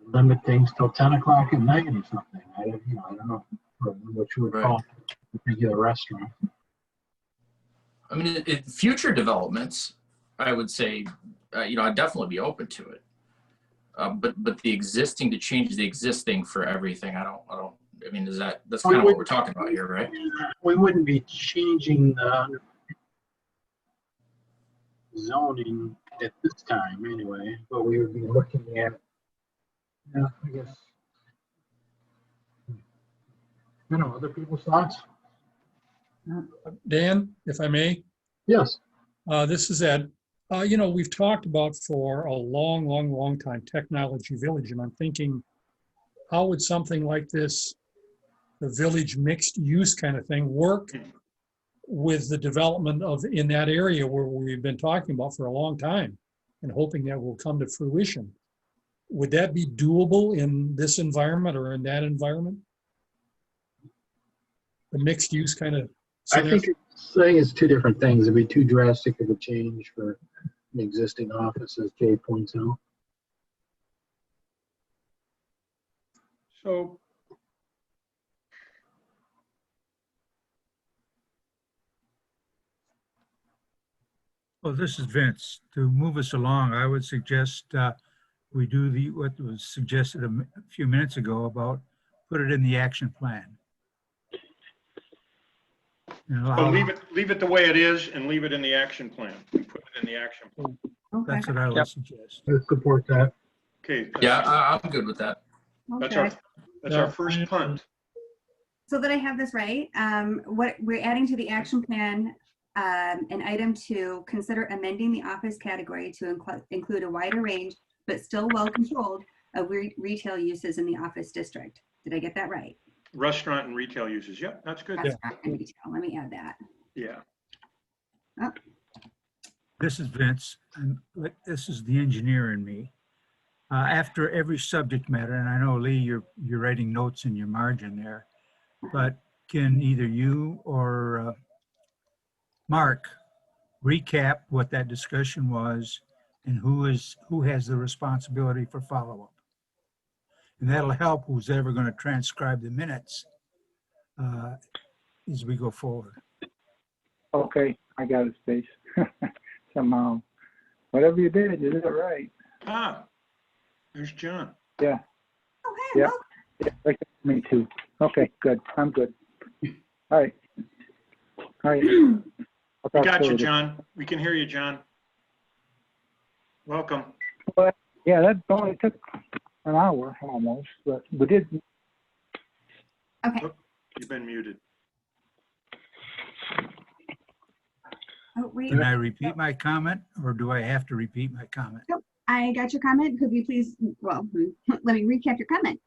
limit things till 10 o'clock at night or something. I don't know what you would call a regular restaurant. I mean, in future developments, I would say, I'd definitely be open to it. But the existing, to change the existing for everything, I mean, that's kind of what we're talking about here, right? We wouldn't be changing the zoning at this time anyway, but we would be looking at, I guess, other people's thoughts. Dan, if I may, Yes. this is Ed. You know, we've talked about for a long, long, long time, Technology Village, and I'm thinking, how would something like this, the village mixed use kind of thing, work with the development of, in that area where we've been talking about for a long time and hoping that will come to fruition? Would that be doable in this environment or in that environment? The mixed use kind of I scenario? think you're saying it's two different things. It'd be too drastic of a change for an existing office, as Jay points out. So Well, this is Vince. To move us along, I would suggest we do what was suggested a few minutes ago about put it in the action plan. You know, so leave it the way it is and leave it in the action plan. We put it in the action plan. Okay. That's what I would suggest. I support that. Okay. Yeah, I'm good with that. That's Okay. our first punt. So that I have this right, what we're adding to the action plan, an item to consider amending the office category to include a wider range, but still well controlled, of retail uses in the office district. Did I get that right? Restaurant and retail uses. Yep, that's good. Restaurant and retail. Let me add that. Yeah. Oh, This is Vince, and this is the engineer in me. After every subject matter, and I know, Lee, you're writing notes in your margin there, but can either you or Mark recap what that discussion was and who has the responsibility for follow-up? And that'll help who's ever going to transcribe the minutes as we go forward. Okay, I got it, Space. Somehow. Whatever you did it right. Ah, there's John. Yeah, oh, hey, Yeah. well, yeah, right there, me too. Okay, good. I'm good. All right. All right. I'll We talk got you, later. John. We can hear you, John. Welcome. Yeah, that only took an hour almost, but we did. okay. You've been muted. Oh, wait. Can I repeat my comment, or do I have to repeat my comment? I got your comment. Could we please, well, let me recap your comment.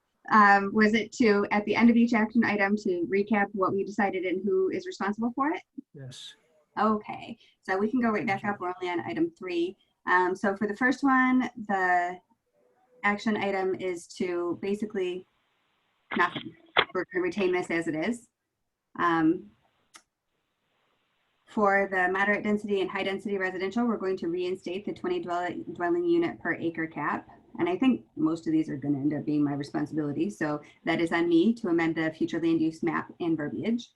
Was it to, at the end of each action item, to recap what we decided and who is responsible for it? Yes. Okay, so we can go right back up. We're only on item 3. So for the first one, the action item is to basically nothing. We're going to retain this as it is. For the moderate density and high density residential, we're going to reinstate the 20 dwelling unit per acre cap. And I think most of these are going to end up being my responsibility. So that is on me to amend the future land use map and verbiage.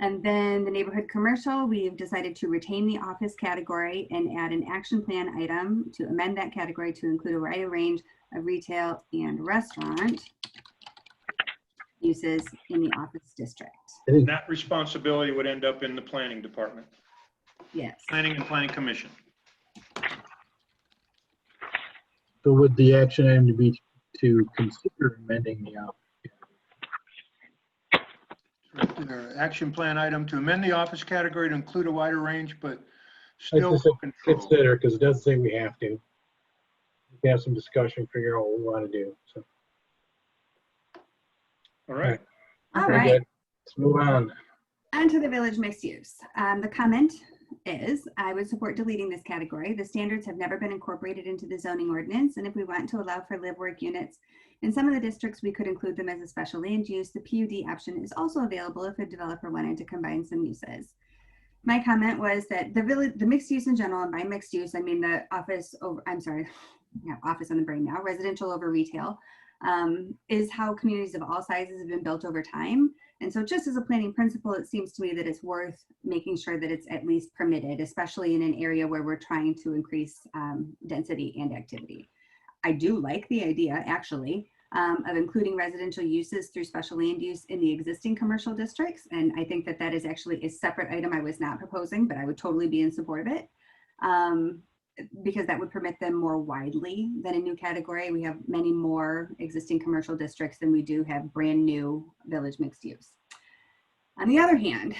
And then the neighborhood commercial, we've decided to retain the office category and add an action plan item to amend that category to include a wider range of retail and restaurant uses in the office district. And that responsibility would end up in the planning department, Yes. planning and planning commission. So would the action item be to consider amending the office? Action plan item to amend the office category to include a wider range, but I still just said control. consider, because it doesn't say we have to. We can have some discussion, figure out what we want to do. So, All right. All very right. good. Let's move on. Onto the village mixed use. The comment is, I would support deleting this category. The standards have never been incorporated into the zoning ordinance, and if we want to allow for live work units in some of the districts, we could include them as a special land use. The PUD option is also available if a developer wanted to combine some uses. My comment was that the mixed use in general, and by mixed use, I mean the office over, I'm sorry, yeah, office on the brain now, residential over retail, is how communities of all sizes have been built over time. And so just as a planning principle, it seems to me that it's worth making sure that it's at least permitted, especially in an area where we're trying to increase density and activity. I do like the idea, actually, of including residential uses through special land use in the existing commercial districts. And I think that that is actually a separate item I was not proposing, but I would totally be in support of it. Because that would permit them more widely than a new category. We have many more existing commercial districts than we do have brand new village mixed use. On the other hand,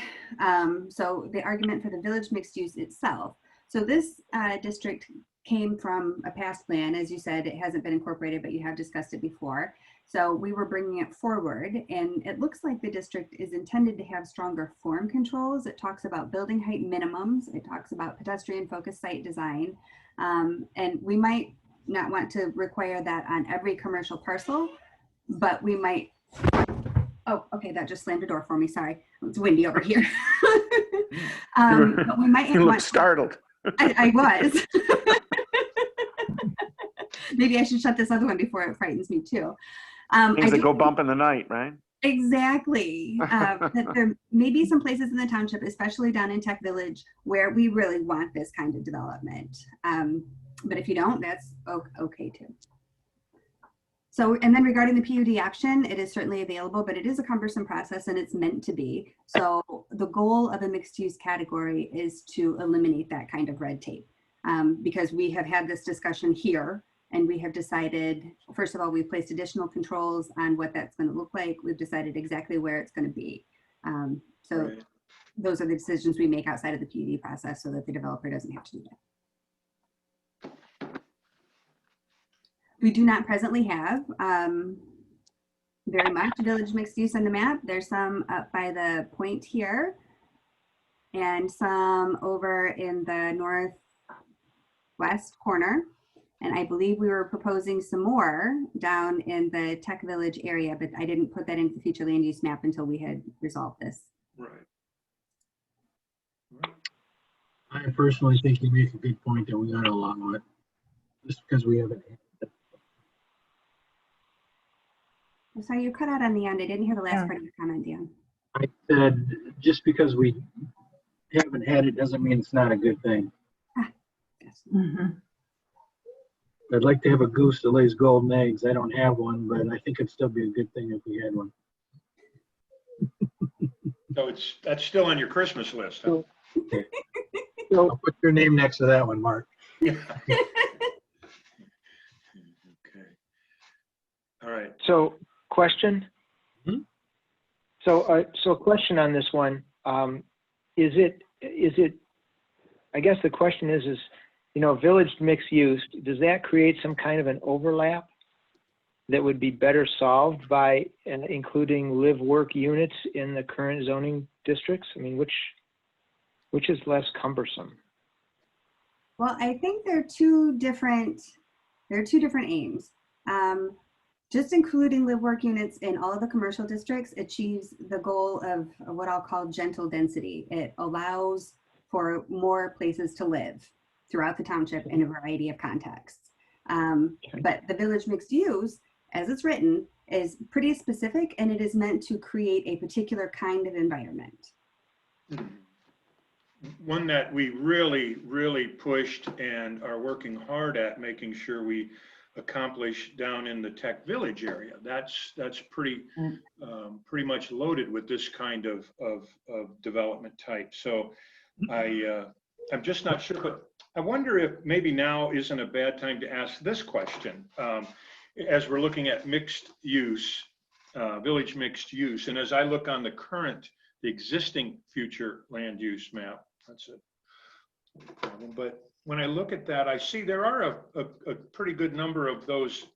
so the argument for the village mixed use itself. So this district came from a past plan. As you said, it hasn't been incorporated, but you have discussed it before. So we were bringing it forward, and it looks like the district is intended to have stronger form controls. It talks about building height minimums. It talks about pedestrian focused site design. And we might not want to require that on every commercial parcel, but we might, oh, okay, that just slammed the door for me, sorry. It's windy over here. But we might You look want, startled. I was. Maybe I should shut this other one before it frightens me too. Things that go bump in the night, right? Exactly. That there may be some places in the township, especially down in Tech Village, where we really want this kind of development. But if you don't, that's okay too. So, and then regarding the PUD option, it is certainly available, but it is a cumbersome process and it's meant to be. So the goal of a mixed use category is to eliminate that kind of red tape. Because we have had this discussion here and we have decided, first of all, we've placed additional controls on what that's going to look like. We've decided exactly where it's going to be. So Right. Those are the decisions we make outside of the PUD process so that the developer doesn't have to do that. We do not presently have very much village mixed use on the map. There's some up by the point here and some over in the northwest corner. And I believe we were proposing some more down in the Tech Village area, but I didn't put that into the future land use map until we had resolved this. Right. I personally think you make a good point that we ought to allow it, just because we haven't. I'm sorry, you cut out on the end. I didn't hear the last part of your comment, Dan. I said, just because we haven't had it doesn't mean it's not a good thing. Yes. I'd like to have a goose that lays golden eggs. I don't have one, but I think it'd still be a good thing if we had one. So that's still on your Christmas list, huh? I'll put your name next to that one, Mark. Yeah. Okay. All right. So question? Hmm? So question on this one, is it, I guess the question is, you know, village mixed use, does that create some kind of an overlap that would be better solved by including live work units in the current zoning districts? I mean, which is less cumbersome? Well, I think there are two different aims. Just including live work units in all of the commercial districts achieves the goal of what I'll call gentle density. It allows for more places to live throughout the township in a variety of contexts. But the village mixed use, as it's written, is pretty specific and it is meant to create a particular kind of environment. One that we really, really pushed and are working hard at making sure we accomplish down in the Tech Village area. That's pretty much loaded with this kind of development type. So I'm just not sure, but I wonder if maybe now isn't a bad time to ask this question. As we're looking at mixed use, village mixed use, and as I look on the existing future land use map, that's it. But when I look at that, I see there are a pretty good number of those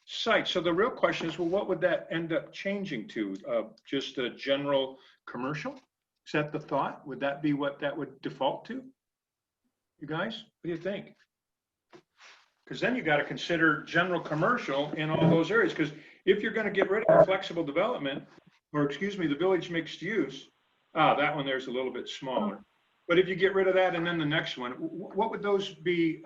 sites. So the real question is, well, what would that end up changing to? Just a general commercial? Is that the thought? Would that be what that would default to? You guys, what do you think? Because then you got to consider general commercial in all those areas. Because if you're going to get rid of the flexible development, or excuse me, the village mixed use, that one there's a little bit smaller. But if you get rid of that and then the next one, what would those be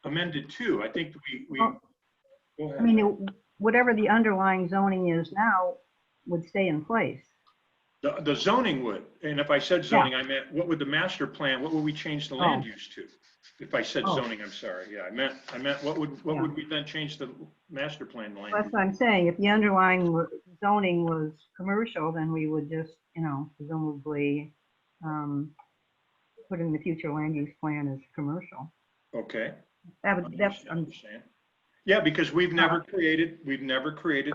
amended to? I think we I mean, whatever the underlying zoning is now would stay in place. The zoning would, and if I said zoning, I meant what would the master plan? What would we change the land use to? If I said zoning, I'm sorry. Yeah, I meant what would we then change the master plan land? That's what I'm saying. If the underlying zoning was commercial, then we would just, you know, presumably put in the future land use plan as commercial. Okay. That's understand. Yeah, because we've never created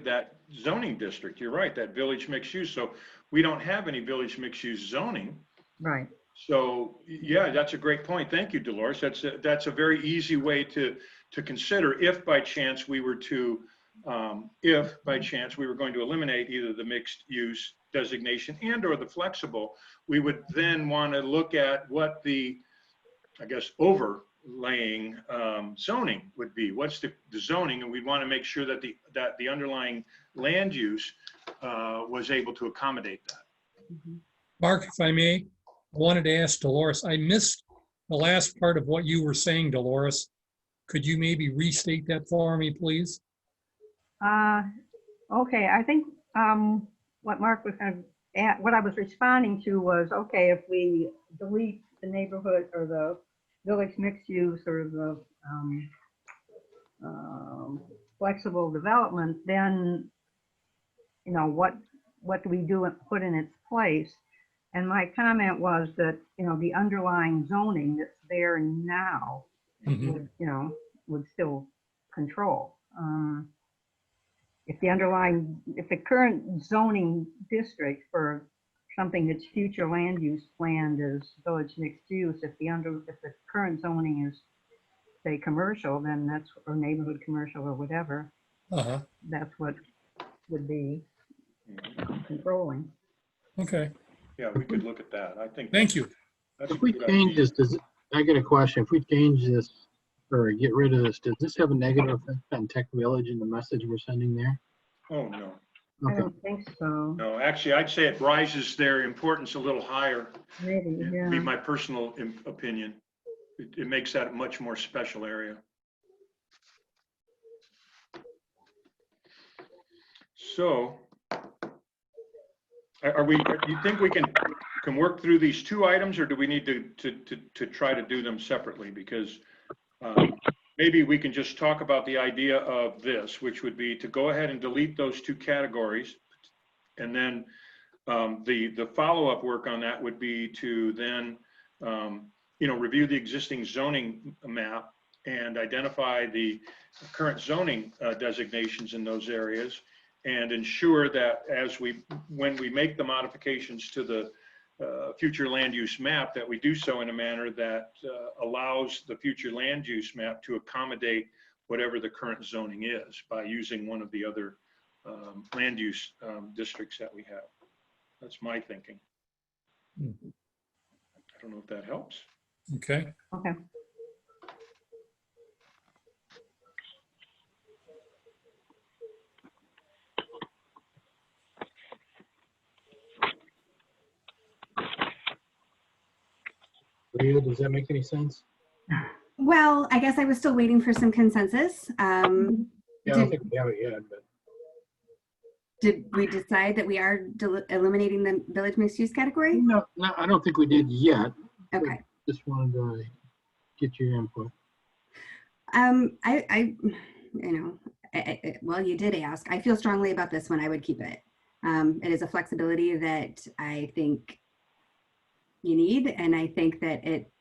that zoning district. You're right, that village mixed use. So we don't have any village mixed use zoning. Right. So yeah, that's a great point. Thank you, Dolores. That's a very easy way to consider if by chance we were to, if by chance we were going to eliminate either the mixed use designation and or the flexible, we would then want to look at what the, I guess, overlaying zoning would be. What's the zoning? And we'd want to make sure that the underlying land use was able to accommodate that. Mark, if I may, I wanted to ask Dolores, I missed the last part of what you were saying, Dolores. Could you maybe restate that for me, please? Okay, I think what Mark was kind of what I was responding to was, okay, if we delete the neighborhood or the village mixed use or the flexible development, then, you know, what do we do and put in its place? And my comment was that, you know, the underlying zoning that's there now, would, you know, would still control. If the current zoning district for something that's future land use planned is village mixed use, if the current zoning is, say, commercial, then that's, or neighborhood commercial or whatever, that's what would be controlling. Okay. Yeah, we could look at that. I think. Thank you. That's a If we good change idea. this, I got a question. If we change this or get rid of this, does this have a negative effect on Tech Village and the message we're sending there? Oh, no. I Okay. don't think so. No, actually, I'd say it rises their importance a little higher. Maybe, It'd yeah. be my personal opinion. It makes that a much more special area. So, do you think we can work through these two items, or do we need to try to do them separately? Because maybe we can just talk about the idea of this, which would be to go ahead and delete those two categories. And then the follow-up work on that would be to then, review the existing zoning map and identify the current zoning designations in those areas, and ensure that when we make the modifications to the future land use map, that we do so in a manner that allows the future land use map to accommodate whatever the current zoning is by using one of the other land use districts that we have. That's my thinking. I don't know if that helps. Okay. Okay. Leah, does that make any sense? Well, I guess I was still waiting for some consensus. Yeah, I don't think we have it yet, but Did we decide that we are eliminating the village mixed use category? no, I don't think we did yet. Okay. Just wanted to get your input. Well, you did ask. I feel strongly about this one. I would keep it. It is a flexibility that I think you need, and I think that it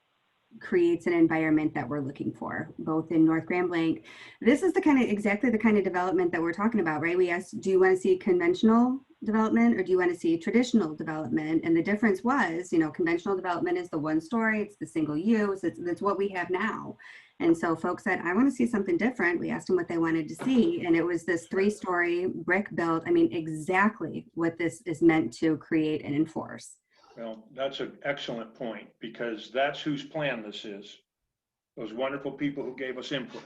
creates an environment that we're looking for, both in North Grand Blanc. This is exactly the kind of development that we're talking about, right? We asked, do you want to see conventional development or do you want to see traditional development? And the difference was, conventional development is the one story, it's the single use, it's what we have now. And so folks said, I want to see something different. We asked them what they wanted to see. And it was this 3-story brick built. I mean, exactly what this is meant to create and enforce. Well, that's an excellent point, because that's whose plan this is. Those wonderful people who gave us input.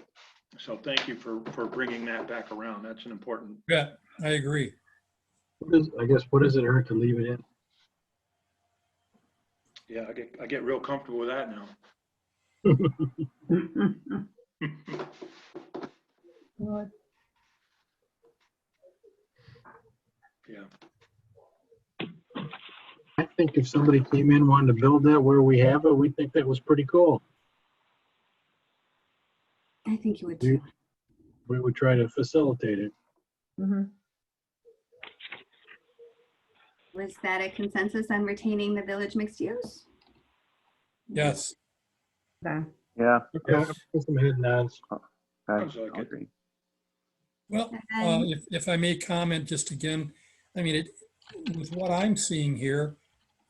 So thank you for bringing that back around. That's an important. Yeah, I agree. What does it hurt to leave it in? Yeah, I get real comfortable with that now. Yeah. I think if somebody came in and wanted to build that where we have it, we think that was pretty cool. I think you would too. We would try to facilitate it. Was that a consensus on retaining the village mixed use? Yes. Okay. Yeah. Okay, put some head nods. Sounds like I'll it. agree. Well, if I may comment just again, I mean, with what I'm seeing here,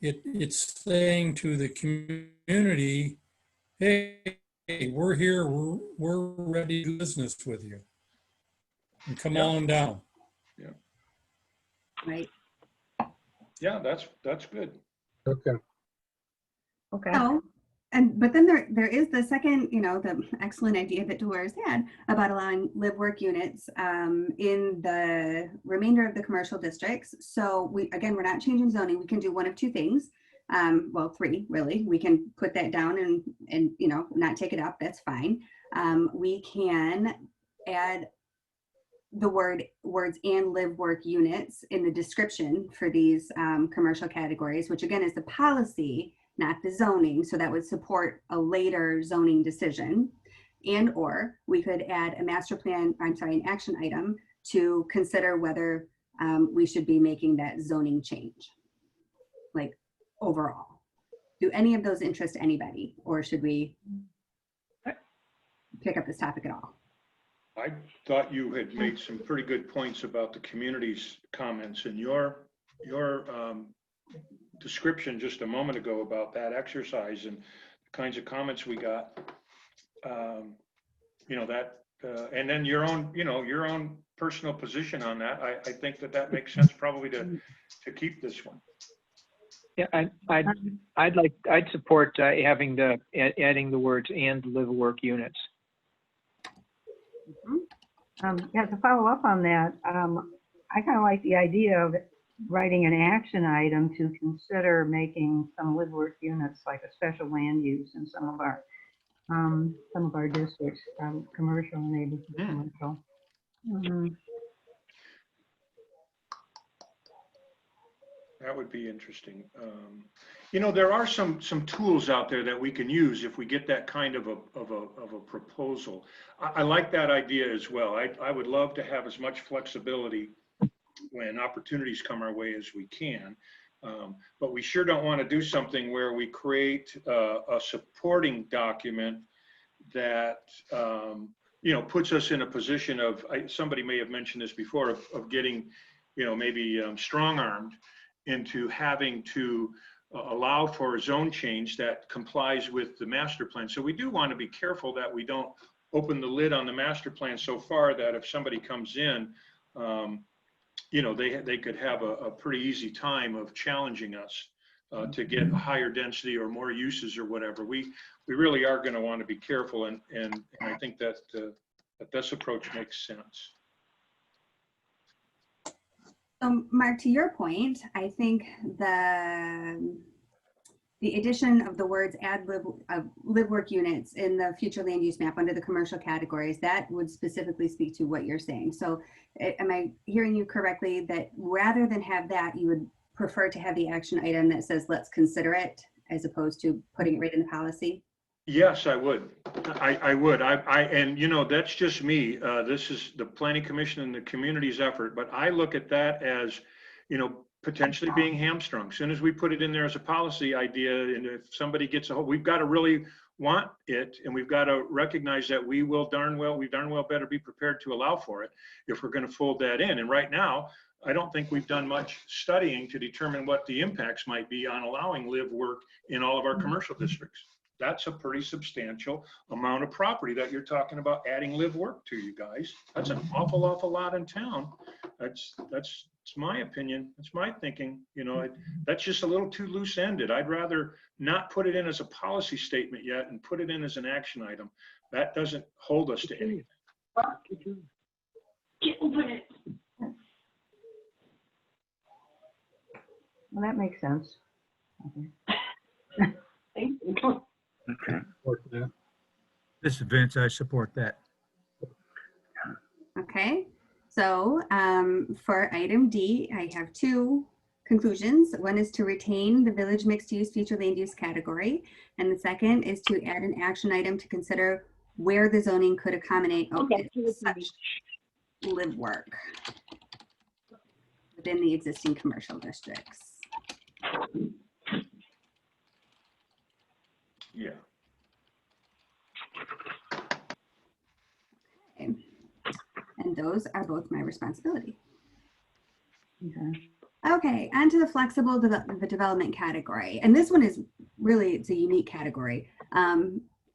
it's saying to the community, hey, we're here, we're ready to do business with you. And come Yeah. on down. Right. Yeah, that's good. Okay. Okay. So, but then there is the second, the excellent idea that Dolores had about allowing live work units in the remainder of the commercial districts. So we're not changing zoning. We can do one of two things. Well, three really. We can put that down and not take it up. That's fine. We can add the words and live work units in the description for these commercial categories, which again is the policy, not the zoning. So that would support a later zoning decision. And or we could add an action item to consider whether we should be making that zoning change, like overall. Do any of those interest anybody, or should we pick up this topic at all? I thought you had made some pretty good points about the community's comments and your description just a moment ago about that exercise and the kinds of comments we got. And then your own personal position on that. I think that makes sense probably to keep this one. Yeah, I'd support adding the words and live work units. Yeah, to follow up on that, I kind of like the idea of writing an action item to consider making some live work units like a special land use in some of our districts, commercial and neighborhood commercial. That would be interesting. There are some tools out there that we can use if we get that kind of a proposal. I like that idea as well. I would love to have as much flexibility when opportunities come our way as we can. But we sure don't want to do something where we create a supporting document that puts us in a position of, somebody may have mentioned this before, of getting maybe strong-armed into having to allow for a zone change that complies with the master plan. So we do want to be careful that we don't open the lid on the master plan so far that if somebody comes in, they could have a pretty easy time of challenging us to get higher density or more uses or whatever. We really are going to want to be careful, and I think that this approach makes sense. Mark, to your point, I think the addition of the words add live work units in the future land use map under the commercial categories, that would specifically speak to what you're saying. So am I hearing you correctly that rather than have that, you would prefer to have the action item that says, let's consider it, as opposed to putting it right in the policy? Yes, I would. I would. And that's just me. This is the Planning Commission and the community's effort, but I look at that as, potentially being hamstrung. As soon as we put it in there as a policy idea, and if somebody gets a hold, we've got to really want it, and we've got to recognize that we darn well better be prepared to allow for it if we're going to fold that in. And right now, I don't think we've done much studying to determine what the impacts might be on allowing live work in all of our commercial districts. That's a pretty substantial amount of property that you're talking about adding live work to, you guys. That's an awful lot in town. That's my opinion. That's my thinking. That's just a little too loose ended. I'd rather not put it in as a policy statement yet and put it in as an action item. That doesn't hold us to anything. Well, that makes sense. Okay. Thank you. Okay. This is Vince, I support that. Okay, so for item D, I have two conclusions. One is to retain the village mixed use future land use category. And the second is to add an action item to consider where the zoning could accommodate such live work within the existing commercial districts. Yeah. Okay. And those are both my responsibility. Okay. Okay, onto the flexible development category. And this one is really, it's a unique category.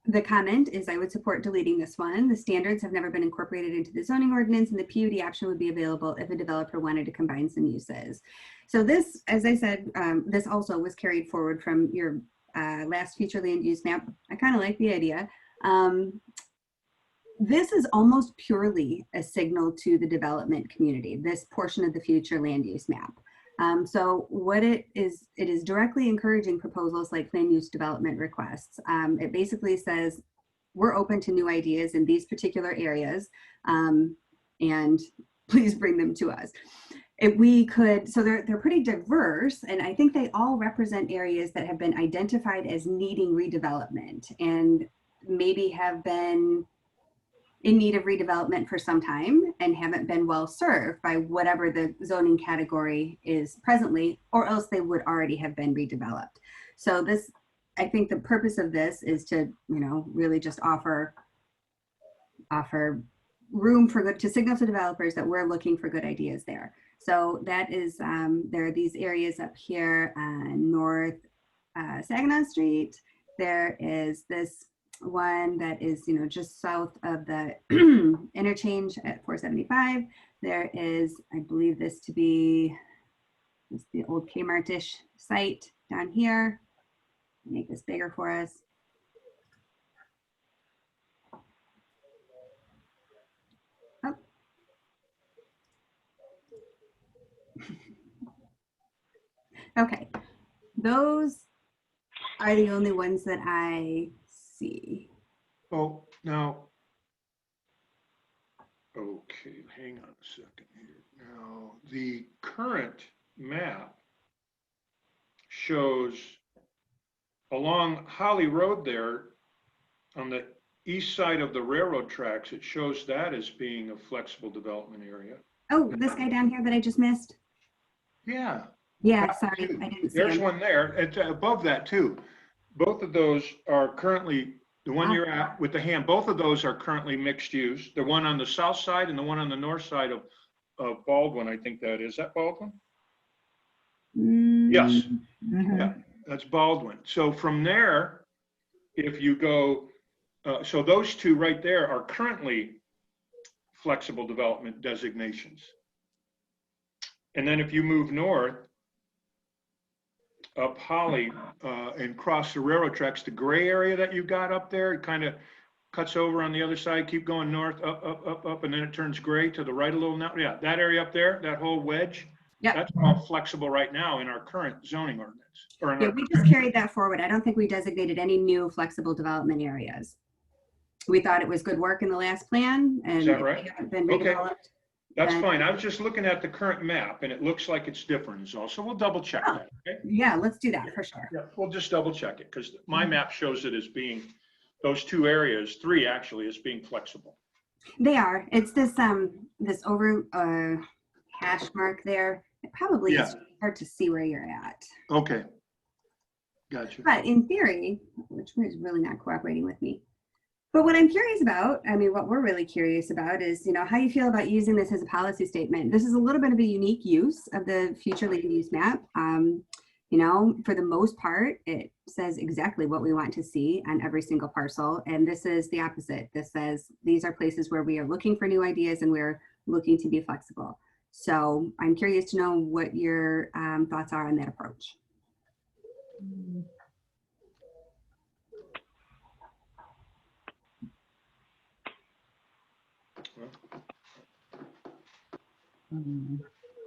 The comment is I would support deleting this one. The standards have never been incorporated into the zoning ordinance, and the PUD option would be available if a developer wanted to combine some uses. So this, as I said, this also was carried forward from your last future land use map. I kind of like the idea. This is almost purely a signal to the development community, this portion of the future land use map. So what it is directly encouraging proposals like plan use development requests. It basically says, we're open to new ideas in these particular areas, and please bring them to us. If we could, so they're pretty diverse, and I think they all represent areas that have been identified as needing redevelopment and maybe have been in need of redevelopment for some time and haven't been well served by whatever the zoning category is presently, or else they would already have been redeveloped. So this, I think the purpose of this is to, you know, really just offer room for good, to signal to developers that we're looking for good ideas there. So that is, there are these areas up here on North Saginaw Street. There is this one that is, you know, just south of the interchange at 475. There is, I believe this to be, it's the old Kmart-ish site down here. Make this bigger for us. Oh. Okay, those are the only ones that I see. Oh, now, okay, hang on a second here. Now, the current map shows along Holly Road there on the east side of the railroad tracks, it shows that as being a flexible development area. Oh, this guy down here that I just missed? Yeah. Yeah, sorry, I didn't see There's him. one there. It's above that too. Both of those are currently, the one you're at with the hand, both of those are currently mixed use. The one on the south side and the one on the north side of Baldwin, I think that is. That Baldwin? Yes. Mm-hmm. Yeah, that's Baldwin. So from there, if you go, so those two right there are currently flexible development designations. And then if you move north, up Holly and cross the railroad tracks, the gray area that you got up there, it kind of cuts over on the other side, keep going north, up, and then it turns gray to the right a little now. Yeah, that area up there, that whole wedge, that's all flexible right now in our current zoning ordinance. Or in Yeah, our we just carried that forward. I don't think we designated any new flexible development areas. We thought it was good work in the last plan, and Is that if right? they haven't been Okay. redeveloped. That's then- fine. I was just looking at the current map and it looks like it's different is all. So we'll double check Oh. that, okay? Yeah, let's do that for sure. Yeah, we'll just double check it because my map shows it as being, those two areas, three actually, as being flexible. They are. It's this this over hash mark there. It probably is hard to see where you're at. Okay. Gotcha. But in theory, which is really not cooperating with me. But what I'm curious about, I mean, what we're really curious about is, you know, how you feel about using this as a policy statement. This is a little bit of a unique use of the future land use map. You know, for the most part, it says exactly what we want to see on every single parcel. And this is the opposite. This says these are places where we are looking for new ideas and we're looking to be flexible. So I'm curious to know what your thoughts are on that approach.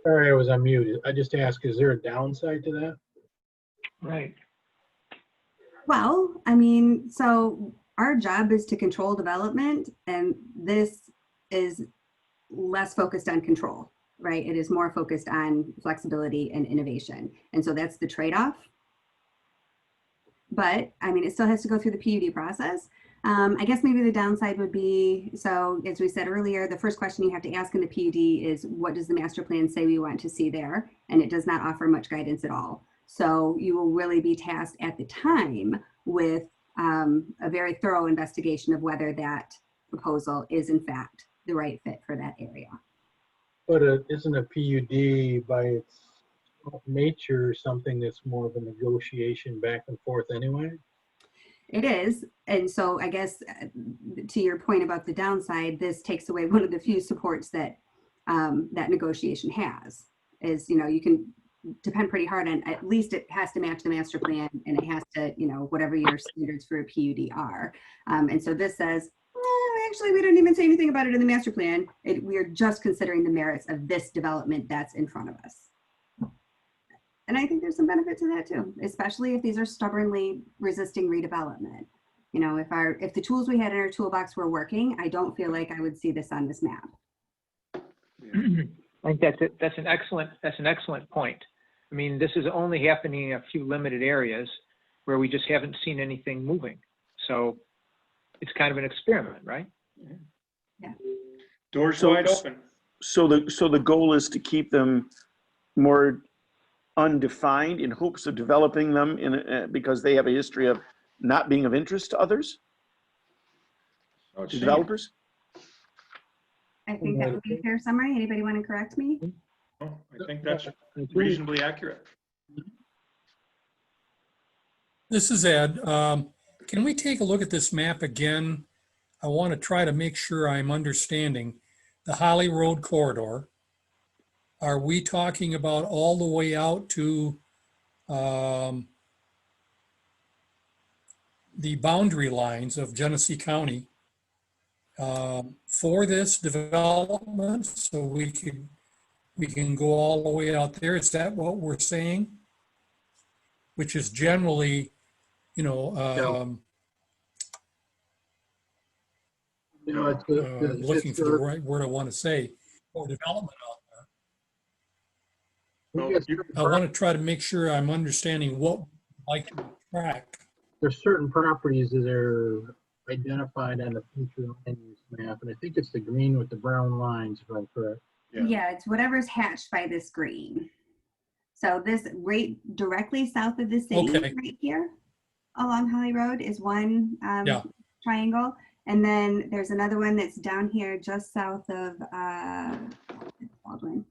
Sorry, I was unmuted. I just asked, is there a downside to that? Right. Well, I mean, so our job is to control development, and this is less focused on control, right? It is more focused on flexibility and innovation. And so that's the trade-off. But I mean, it still has to go through the PUD process. I guess maybe the downside would be, so as we said earlier, the first question you have to ask in the PUD is, what does the master plan say we want to see there? And it does not offer much guidance at all. So you will really be tasked at the time with a very thorough investigation of whether that proposal is in fact the right fit for that area. But isn't a PUD by its nature something that's more of a negotiation back and forth anyway? It is. And so I guess to your point about the downside, this takes away one of the few supports that that negotiation has is, you can depend pretty hard on, at least it has to match the master plan and it has to, whatever your standards for a PUD are. And so this says, actually, we don't even say anything about it in the master plan. We are just considering the merits of this development that's in front of us. And I think there's some benefit to that too, especially if these are stubbornly resisting redevelopment. If the tools we had in our toolbox were working, I don't feel like I would see this on this map. I think that's an excellent point. I mean, this is only happening in a few limited areas where we just haven't seen anything moving. So it's kind of an experiment, right? Yeah. Doors wide open. So the goal is to keep them more undefined in hopes of developing them because they have a history of not being of interest to others, to developers? I think that would be a fair summary. Anybody want to correct me? I think that's reasonably accurate. This is Ed. Can we take a look at this map again? I want to try to make sure I'm understanding the Holly Road corridor. Are we talking about all the way out to the boundary lines of Genesee County for this development? So we can go all the way out there. Is that what we're saying? Which is generally, looking for the right word I want to say, for development out there. I want to try to make sure I'm understanding what we'd like to track. There's certain properties that are identified on the future land use map, and I think it's the green with the brown lines, if I'm correct. Yeah, it's whatever's hatched by this green. So this right directly south of the city, right here along Holly Road is one triangle. And then there's another one that's down here just south of Baldwin.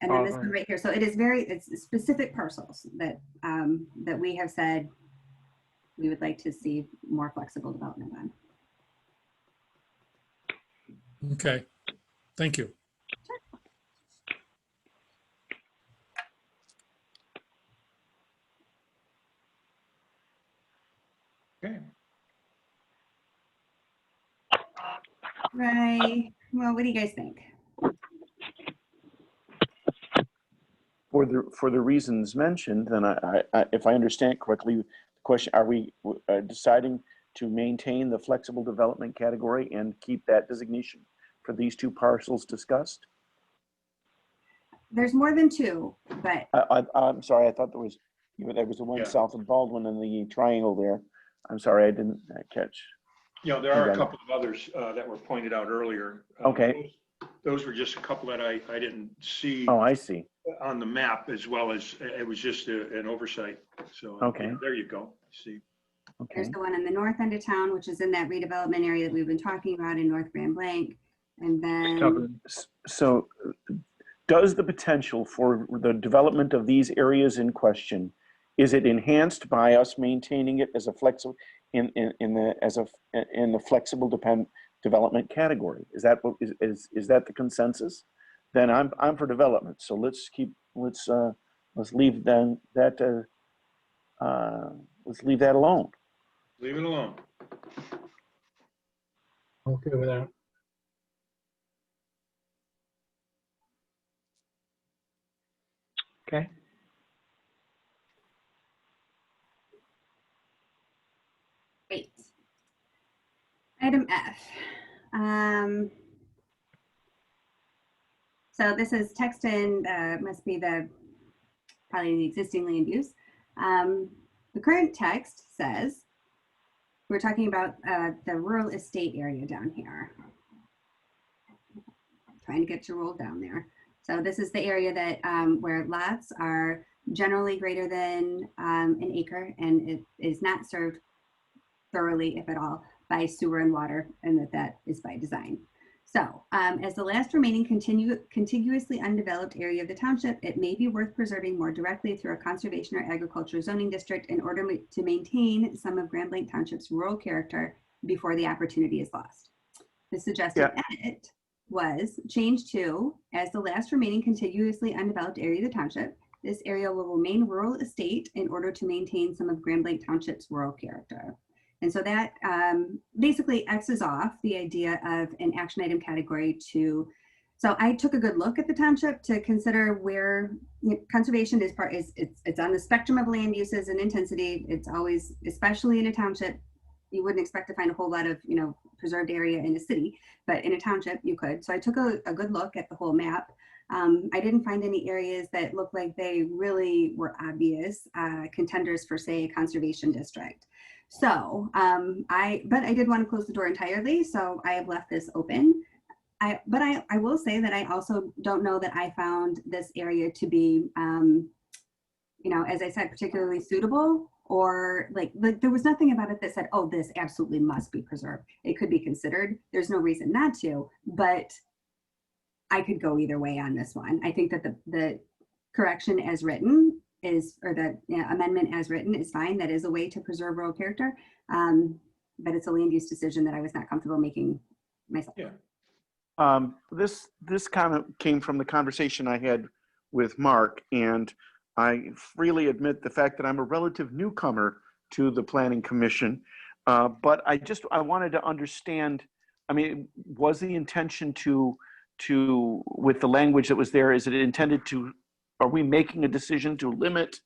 And then this one right here. So it is it's specific parcels that that we have said we would like to see more flexible development on. Okay, thank you. Okay. Right. Well, what do you guys think? For the reasons mentioned, then I if I understand correctly, the question, are we deciding to maintain the flexible development category and keep that designation for these two parcels discussed? There's more than two, but I'm sorry, I thought there was the one south of Baldwin and the triangle there. I'm sorry, I didn't catch. There are a couple of others that were pointed out earlier. Okay. Those were just a couple that I didn't see. Oh, I see. On the map, as well as it was just an oversight. So okay, there you go. See. Okay. There's the one in the north end of town, which is in that redevelopment area that we've been talking about in North Grand Blanc. And then so does the potential for the development of these areas in question, is it enhanced by us maintaining it as a flexible in the flexible development category? Is that what is that the consensus? Then I'm for development. So let's leave that alone. Leave it alone. Okay with that. Okay. Great. Item F. So this is text and must be probably the existing land use. The current text says, we're talking about the rural estate area down here. Trying to get you rolled down there. So this is the area that where lots are generally greater than an acre, and it is not served thoroughly, if at all, by sewer and water, and that is by design. So, as the last remaining contiguously undeveloped area of the township, it may be worth preserving more directly through a conservation or agriculture zoning district in order to maintain some of Grand Blanc Township's rural character before the opportunity is lost. The suggested edit was changed to, as the last remaining contiguously undeveloped area of the township, this area will remain rural estate in order to maintain some of Grand Blanc Township's rural character. And so that basically X's off the idea of an action item category to, so I took a good look at the township to consider where conservation is it's on the spectrum of land uses and intensity. It's always, especially in a township, you wouldn't expect to find a whole lot of, preserved area in a city, but in a township you could. So I took a good look at the whole map. I didn't find any areas that looked like they really were obvious contenders for, say, a conservation district. So I did want to close the door entirely, so I have left this open. But I will say that I also don't know that I found this area to be, as I said, particularly suitable, or like there was nothing about it that said, oh, this absolutely must be preserved. It could be considered. There's no reason not to, but I could go either way on this one. I think that the correction as written or the amendment as written is fine. That is a way to preserve rural character, but it's a land use decision that I was not comfortable making myself. Yeah. This comment came from the conversation I had with Mark, and I freely admit the fact that I'm a relative newcomer to the Planning Commission, but I wanted to understand, was the intention to with the language that was there, is it intended to, are we making a decision to limit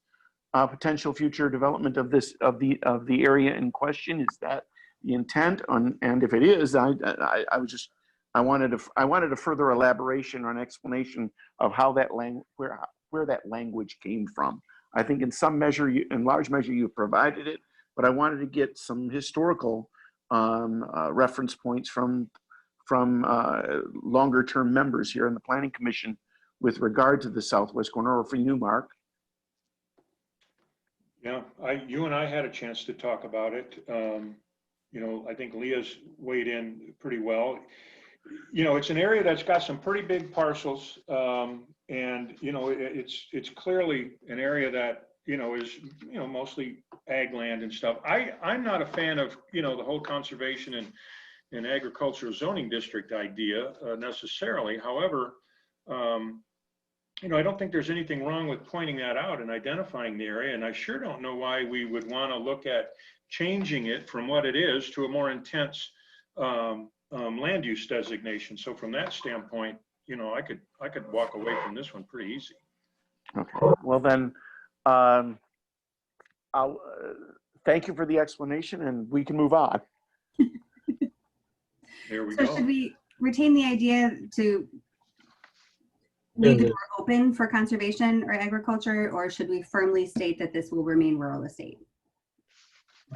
potential future development of the area in question? Is that the intent? And if it is, I wanted a further elaboration or an explanation of how that where that language came from. I think in large measure, you provided it, but I wanted to get some historical reference points from longer term members here in the Planning Commission with regard to the southwest corner, or for you, Mark. Yeah, you and I had a chance to talk about it. I think Leah's weighed in pretty well. It's an area that's got some pretty big parcels, and it's clearly an area that is mostly ag land and stuff. I'm not a fan of the whole conservation and agricultural zoning district idea necessarily. However, I don't think there's anything wrong with pointing that out and identifying the area, and I sure don't know why we would want to look at changing it from what it is to a more intense land use designation. So from that standpoint, I could walk away from this one pretty easy. Okay. Well then, I'll thank you for the explanation, and we can move on. There we So go. should we retain the idea to leave the door open for conservation or agriculture, or should we firmly state that this will remain rural estate?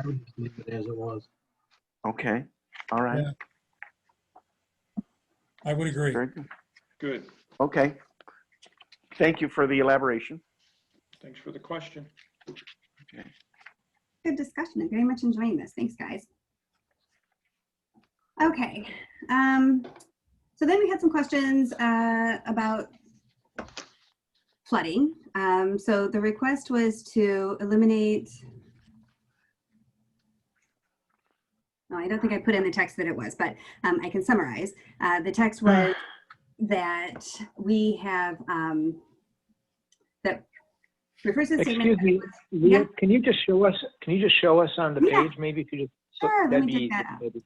I would just leave it as it was. Okay. All right. Yeah. I would agree. Very good. Good. Okay. Thank you for the elaboration. Thanks for the question. Okay. Good discussion. I'm very much enjoying this. Thanks, guys. Okay. So then we had some questions about flooding. So the request was to eliminate. No, I don't think I put in the text that it was, but I can summarize. The text was that we have that refers to the statement. Excuse me, Leah, can you just show us? Can you just show us on the Yeah. page? Maybe if you just. Sure, let that'd me be dig that up. maybe.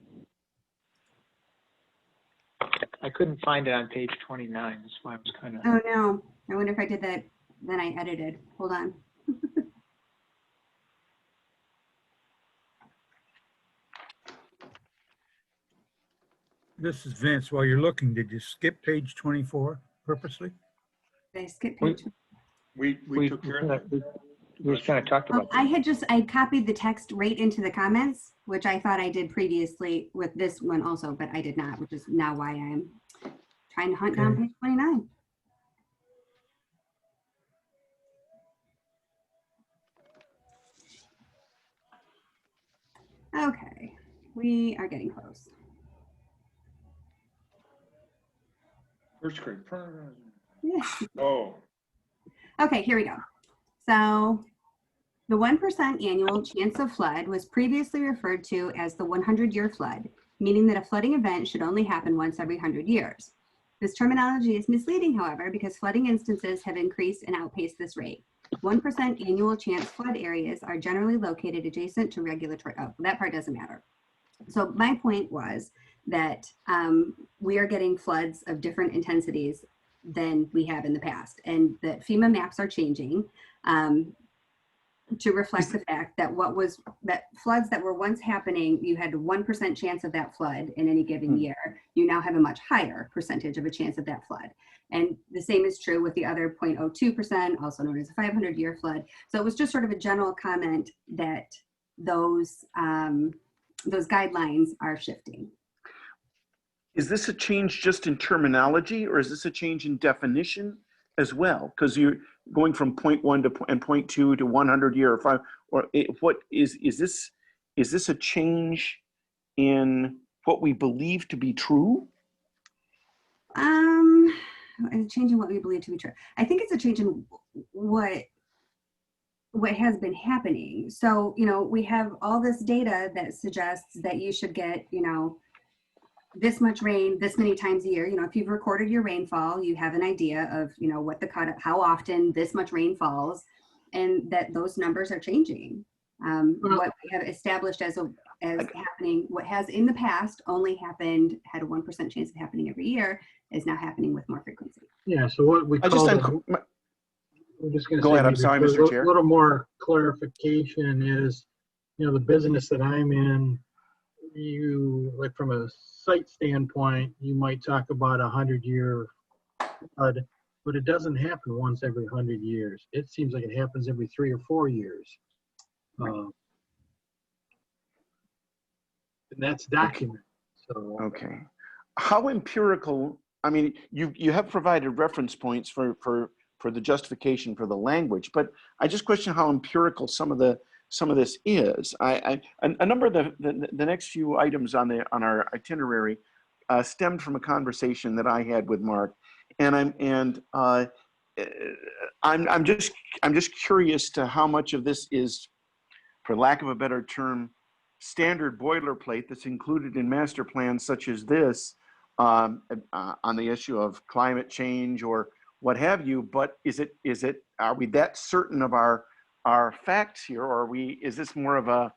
I couldn't find it on page 29. That's why I was kind of. Oh no, I wonder if I did that. Then I edited. Hold on. This is Vince. While you're looking, did you skip page 24 purposely? Did I skip page? We took care of that. We just kind of talked about that. I copied the text right into the comments, which I thought I did previously with this one also, but I did not, which is now why I'm trying to hunt down page 29. Okay, we are getting close. First grade. Yeah. Oh, Okay, here we go. So the 1% annual chance of flood was previously referred to as the 100-year flood, meaning that a flooding event should only happen once every 100 years. This terminology is misleading, however, because flooding instances have increased and outpaced this rate. 1% annual chance flood areas are generally located adjacent to regulatory, oh, that part doesn't matter. So my point was that we are getting floods of different intensities than we have in the past, and that FEMA maps are changing to reflect the fact that that floods that were once happening, you had a 1% chance of that flood in any given year. You now have a much higher percentage of a chance of that flood. And the same is true with the other 0.02%, also known as a 500-year flood. So it was just sort of a general comment that those guidelines are shifting. Is this a change just in terminology, or is this a change in definition as well? Because you're going from 0.1 to and 0.2 to 100 year or 5, or what is this a change in what we believe to be true? Changing what we believe to be true. I think it's a change in what has been happening. So, you know, we have all this data that suggests that you should get, you know, this much rain this many times a year. You know, if you've recorded your rainfall, you have an idea of, you know, what the cut, how often this much rain falls, and that those numbers are changing. What we have established as happening, what has in the past only had a 1% chance of happening every year, is now happening with more frequency. Yeah, so what we call I'm just going to go say, ahead. I'm sorry, Mr. Chair. A little more clarification is, you know, the business that I'm in, you, like from a site standpoint, you might talk about 100-year flood, but it doesn't happen once every 100 years. It seems like it happens every 3 or 4 years. And that's documented. So Okay. How empirical, I mean, you have provided reference points for the justification for the language, but I just question how empirical some of this is. A number of the next few items on our itinerary stemmed from a conversation that I had with Mark, and I'm just curious to how much of this is, for lack of a better term, standard boilerplate that's included in master plans such as this on the issue of climate change or what have you. But are we that certain of our facts here, or is this more of a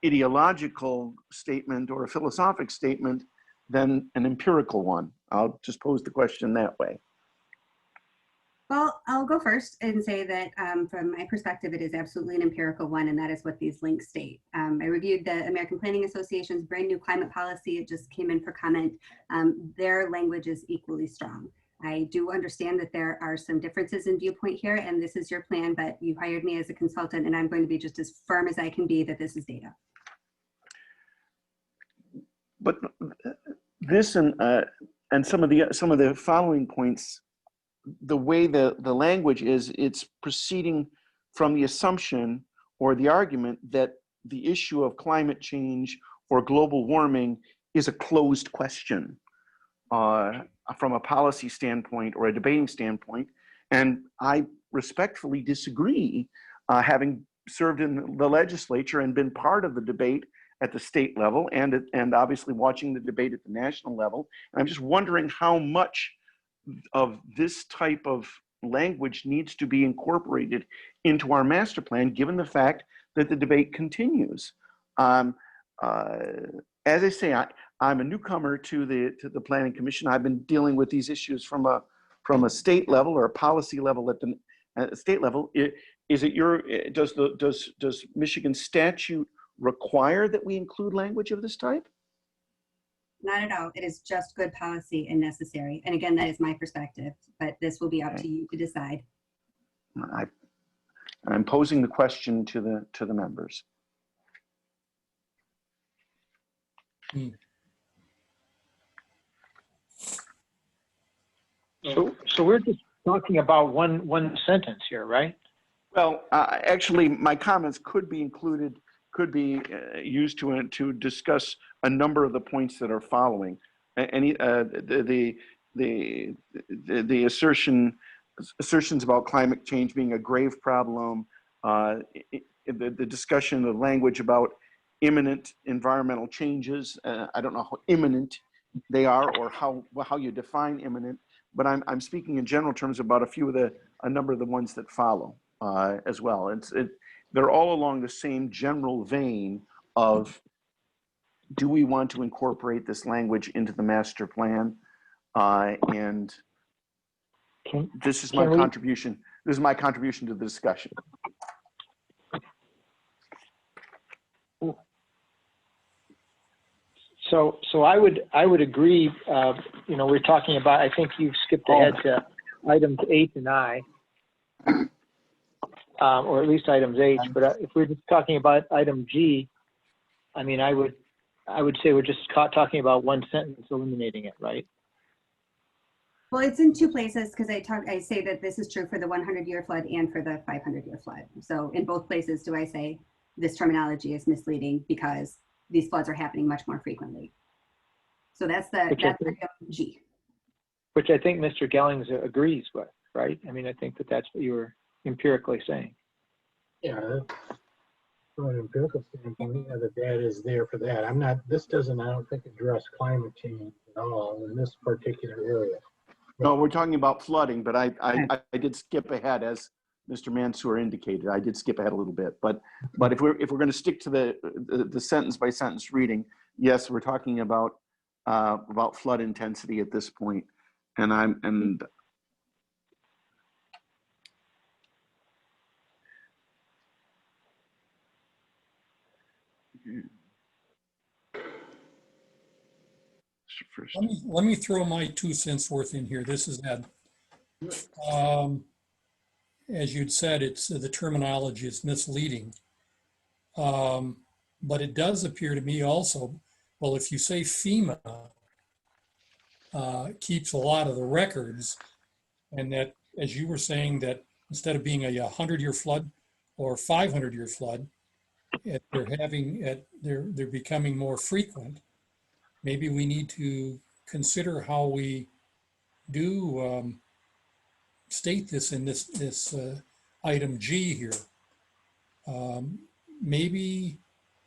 ideological statement or a philosophic statement than an empirical one? I'll just pose the question that way. Well, I'll go first and say that from my perspective, it is absolutely an empirical one, and that is what these links state. I reviewed the American Planning Association's brand new climate policy. It just came in for comment. Their language is equally strong. I do understand that there are some differences in viewpoint here, and this is your plan, but you hired me as a consultant, and I'm going to be just as firm as I can be that this is data. But this and some of the following points, the way the language is, it's proceeding from the assumption or the argument that the issue of climate change or global warming is a closed question from a policy standpoint or a debating standpoint. And I respectfully disagree, having served in the legislature and been part of the debate at the state level and obviously watching the debate at the national level. And I'm just wondering how much of this type of language needs to be incorporated into our master plan, given the fact that the debate continues. As I say, I'm a newcomer to the Planning Commission. I've been dealing with these issues from a state level or a policy level at the state level. Does Michigan statute require that we include language of this type? Not at all. It is just good policy and necessary. And again, that is my perspective, but this will be up to you to decide. I'm posing the question to the members. So we're just talking about one sentence here, right? Well, actually, my comments could be included, could be used to discuss a number of the points that are following. The the assertions about climate change being a grave problem, the discussion of language about imminent environmental changes. I don't know how imminent they are or how you define imminent, but I'm speaking in general terms about a number of the ones that follow as well. They're all along the same general vein of, do we want to incorporate this language into the master plan? And this is my contribution. This is my contribution to the discussion. So I would agree. We're talking about, I think you've skipped ahead to items H and I, or at least items H. But if we're just talking about item G, I mean, I would say we're just talking about one sentence, eliminating it, right? Well, it's in two places because I say that this is true for the 100-year flood and for the 500-year flood. So in both places, do I say this terminology is misleading because these floods are happening much more frequently. So that's the G. Which I think Mr. Gellings agrees with, right? I mean, I think that's what you were empirically saying. Yeah, from an empirical standpoint, yeah, that is there for that. This doesn't, I don't think, address climate change at all in this particular area. No, we're talking about flooding, but I did skip ahead, as Mr. Mansour indicated. I did skip ahead a little bit, but if we're going to stick to the sentence by sentence reading, yes, we're talking about flood intensity at this point, and Let me throw my 2 cents worth in here. This is Ed. As you'd said, it's the terminology is misleading. But it does appear to me also, well, if you say FEMA keeps a lot of the records, and that, as you were saying, that instead of being a 100-year flood or 500-year flood, they're becoming more frequent. Maybe we need to consider how we do state this in this item G here. Maybe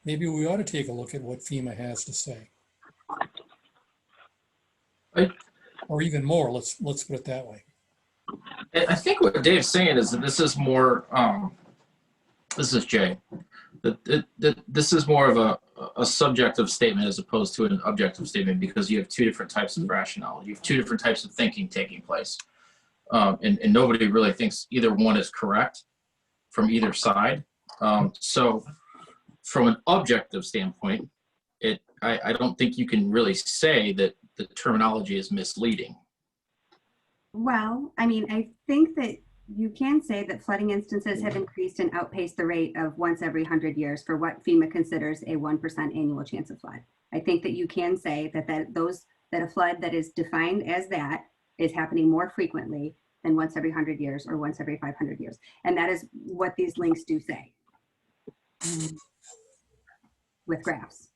we ought to take a look at what FEMA has to say, or even more. Let's put it that way. I think what Dave's saying is that this is more. This is Jay. That this is more of a subjective statement as opposed to an objective statement, because you have two different types of rationale. You have two different types of thinking taking place, and nobody really thinks either one is correct from either side. So from an objective standpoint, I don't think you can really say that the terminology is misleading. Well, I mean, I think that you can say that flooding instances have increased and outpaced the rate of once every 100 years for what FEMA considers a 1% annual chance of flood. I think that you can say that a flood that is defined as that is happening more frequently than once every 100 years or once every 500 years. And that is what these links do say with graphs.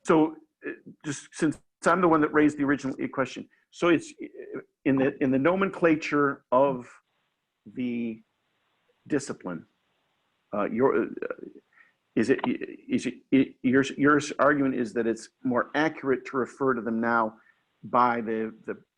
So just since I'm the one that raised the original question, so it's in the nomenclature of the discipline. Your argument is that it's more accurate to refer to them now by the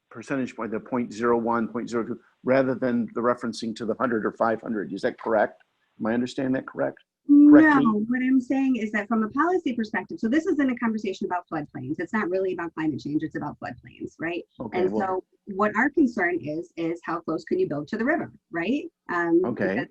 percentage point, the 0.01, 0.02, rather than the referencing to the 100 or 500. Is that correct? Am I understanding that correctly? No, what I'm saying is that from a policy perspective, so this isn't a conversation about floodplains. It's not really about climate change. It's about floodplains, right? Okay, and so what our concern is how close can you build to the river, right? Okay.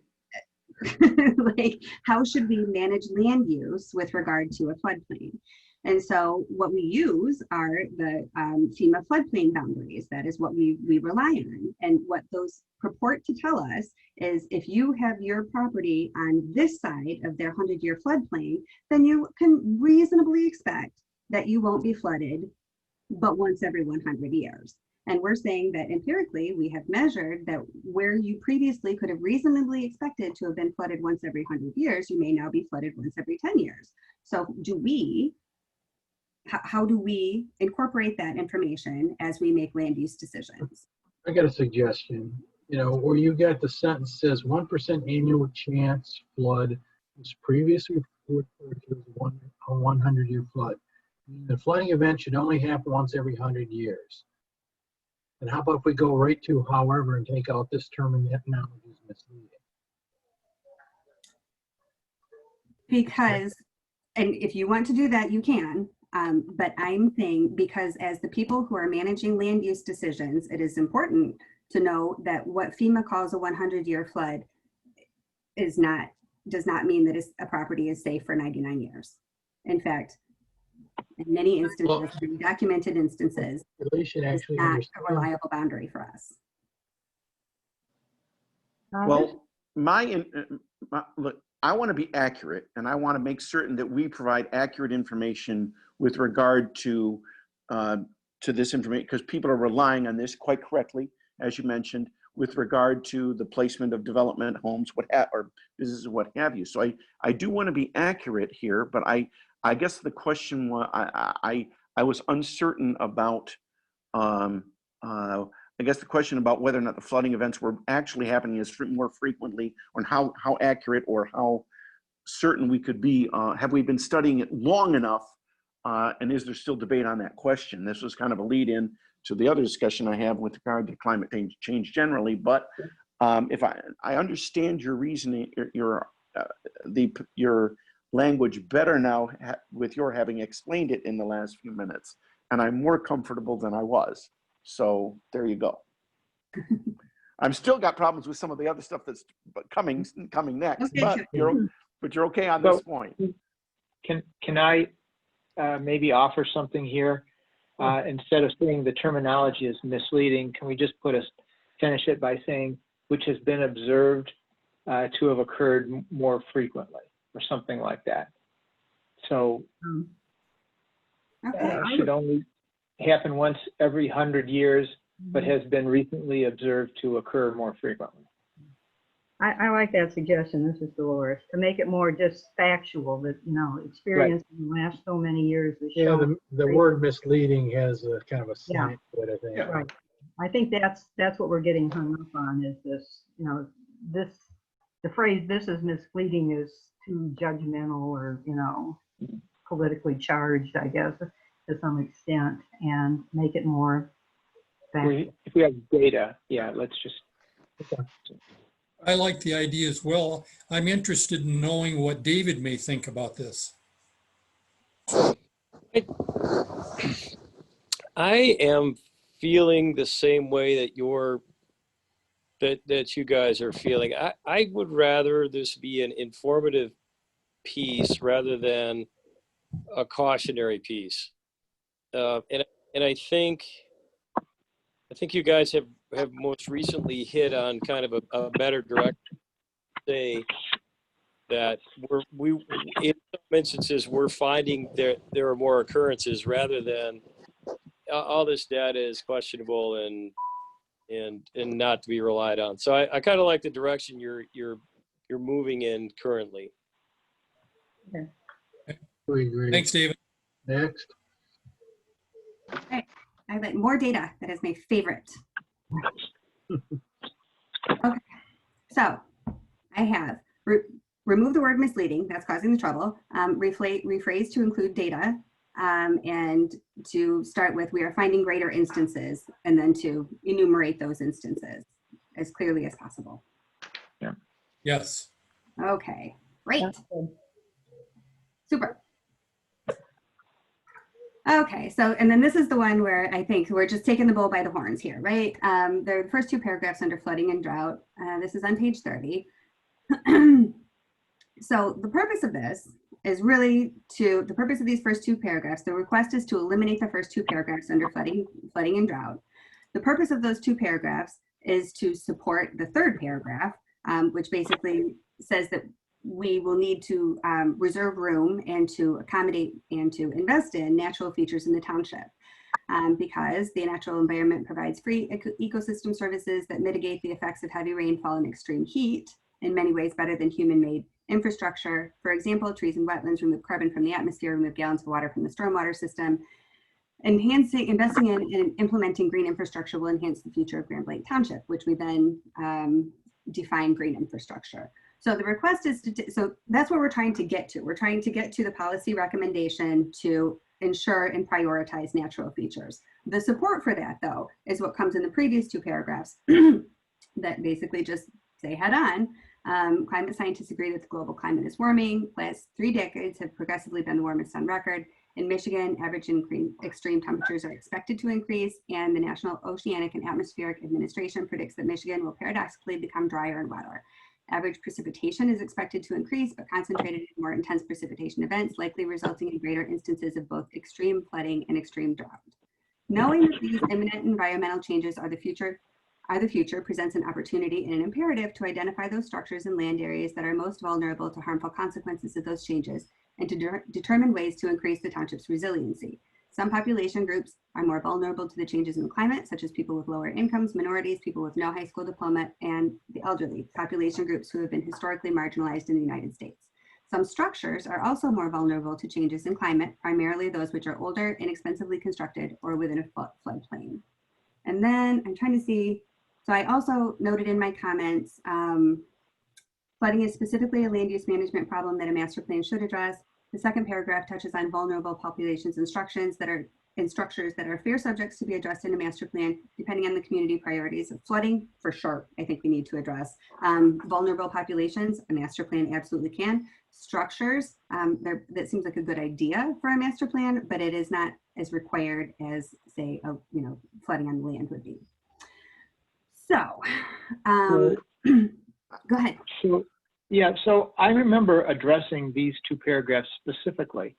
Like, how should we manage land use with regard to a floodplain? And so what we use are the FEMA floodplain boundaries. That is what we rely on. And what those purport to tell us is if you have your property on this side of their 100-year floodplain, then you can reasonably expect that you won't be flooded but once every 100 years. And we're saying that empirically, we have measured that where you previously could have reasonably expected to have been flooded once every 100 years, you may now be flooded once every 10 years. So do we how do we incorporate that information as we make land use decisions? I got a suggestion, you know, where you got the sentence says 1% annual chance flood was previously referred to as a 100-year flood. The flooding event should only happen once every 100 years. And how about if we go right to however and take out this terminology is misleading? Because, and if you want to do that, you can. But I'm saying, because as the people who are managing land use decisions, it is important to know that what FEMA calls a 100-year flood does not mean that a property is safe for 99 years. In fact, in many instances, documented instances, Should it's actually not understand. a reliable boundary for us. Well, look, I want to be accurate, and I want to make certain that we provide accurate information with regard to this information, because people are relying on this quite correctly, as you mentioned, with regard to the placement of development homes, or businesses, what have you. So I do want to be accurate here, but I guess the question was, I was uncertain about, I guess the question about whether or not the flooding events were actually happening more frequently, or how accurate or how certain we could be. Have we been studying it long enough? And is there still debate on that question? This was kind of a lead in to the other discussion I have with regard to climate change generally. But if I understand your reasoning, your language better now with your having explained it in the last few minutes, and I'm more comfortable than I was. So there you go. I've still got problems with some of the other stuff that's coming next, Okay, but you're okay on this point. Can I maybe offer something here? Instead of saying the terminology is misleading, can we just finish it by saying, which has been observed to have occurred more frequently, or something like that? So Okay. should only happen once every 100 years, but has been recently observed to occur more frequently. I like that suggestion. This is Dolores, to make it more just factual, that, experience in the last so many years has Yeah, shown. the word misleading has a kind of a slant to it, I think. Yeah. Right. I think that's what we're getting hung up on, is this, the phrase "this is misleading" is too judgmental, or, politically charged, I guess, to some extent, and make it more factual. If we have data, yeah, let's just. I like the idea as well. I'm interested in knowing what David may think about this. I am feeling the same way that you guys are feeling. I would rather this be an informative piece rather than a cautionary piece. And I think you guys have most recently hit on kind of a better direction. Say that in some instances we're finding there are more occurrences, rather than all this data is questionable and not to be relied on. So I kind of like the direction you're moving in currently. Okay. We agree. Thanks, David. Next. Okay. I like more data. That is my favorite. Okay. So I have remove the word misleading. That's causing the trouble. Rephrase to include data. And to start with, we are finding greater instances, and then to enumerate those instances as clearly as possible. Yeah. Yes. Okay, great. That's good. Super. Okay, so, and then this is the one where I think we're just taking the bull by the horns here, right? The first two paragraphs under flooding and drought. This is on page 30. So the purpose of this is really the purpose of these first two paragraphs, the request is to eliminate the first two paragraphs under flooding and drought. The purpose of those two paragraphs is to support the third paragraph, which basically says that we will need to reserve room and to accommodate and to invest in natural features in the township, because the natural environment provides free ecosystem services that mitigate the effects of heavy rainfall and extreme heat in many ways better than human-made infrastructure. For example, trees and wetlands remove carbon from the atmosphere, remove gallons of water from the stormwater system. Investing in and implementing green infrastructure will enhance the future of Blanc Township, which we then define green infrastructure. So the request is so that's what we're trying to get to. We're trying to get to the policy recommendation to ensure and prioritize natural features. The support for that, though, is what comes in the previous two paragraphs that basically just say head on. Climate scientists agree that the global climate is warming. Last 3 decades have progressively been the warmest on record. In Michigan, average and extreme temperatures are expected to increase, and the National Oceanic and Atmospheric Administration predicts that Michigan will paradoxically become drier and wetter. Average precipitation is expected to increase, but concentrated in more intense precipitation events, likely resulting in greater instances of both extreme flooding and extreme drought. Knowing that these imminent environmental changes are the future presents an opportunity and an imperative to identify those structures and land areas that are most vulnerable to harmful consequences of those changes and to determine ways to increase the township's resiliency. Some population groups are more vulnerable to the changes in the climate, such as people with lower incomes, minorities, people with no high school diploma, and the elderly, population groups who have been historically marginalized in the United States. Some structures are also more vulnerable to changes in climate, primarily those which are older, inexpensively constructed, or within a floodplain. And then I'm trying to see, so I also noted in my comments, flooding is specifically a land use management problem that a master plan should address. The second paragraph touches on vulnerable populations and structures that are fair subjects to be addressed in a master plan, depending on the community priorities. Flooding, for sure, I think we need to address. Vulnerable populations, a master plan absolutely can. Structures, that seems like a good idea for a master plan, but it is not as required as, say, flooding on the land would be. So, go ahead. So I remember addressing these two paragraphs specifically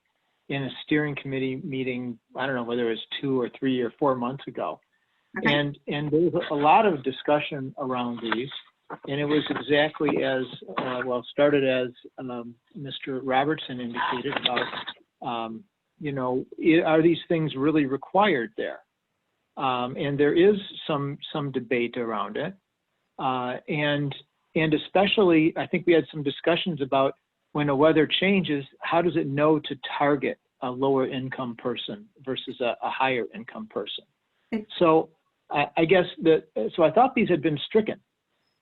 in a steering committee meeting. I don't know whether it was 2 or 3 or 4 months ago. Okay. And there was a lot of discussion around these, and it was exactly as, started as Mr. Robertson indicated about, are these things really required there? And there is some debate around it. And especially, I think we had some discussions about when the weather changes, how does it know to target a lower income person versus a higher income person? So I guess so I thought these had been stricken.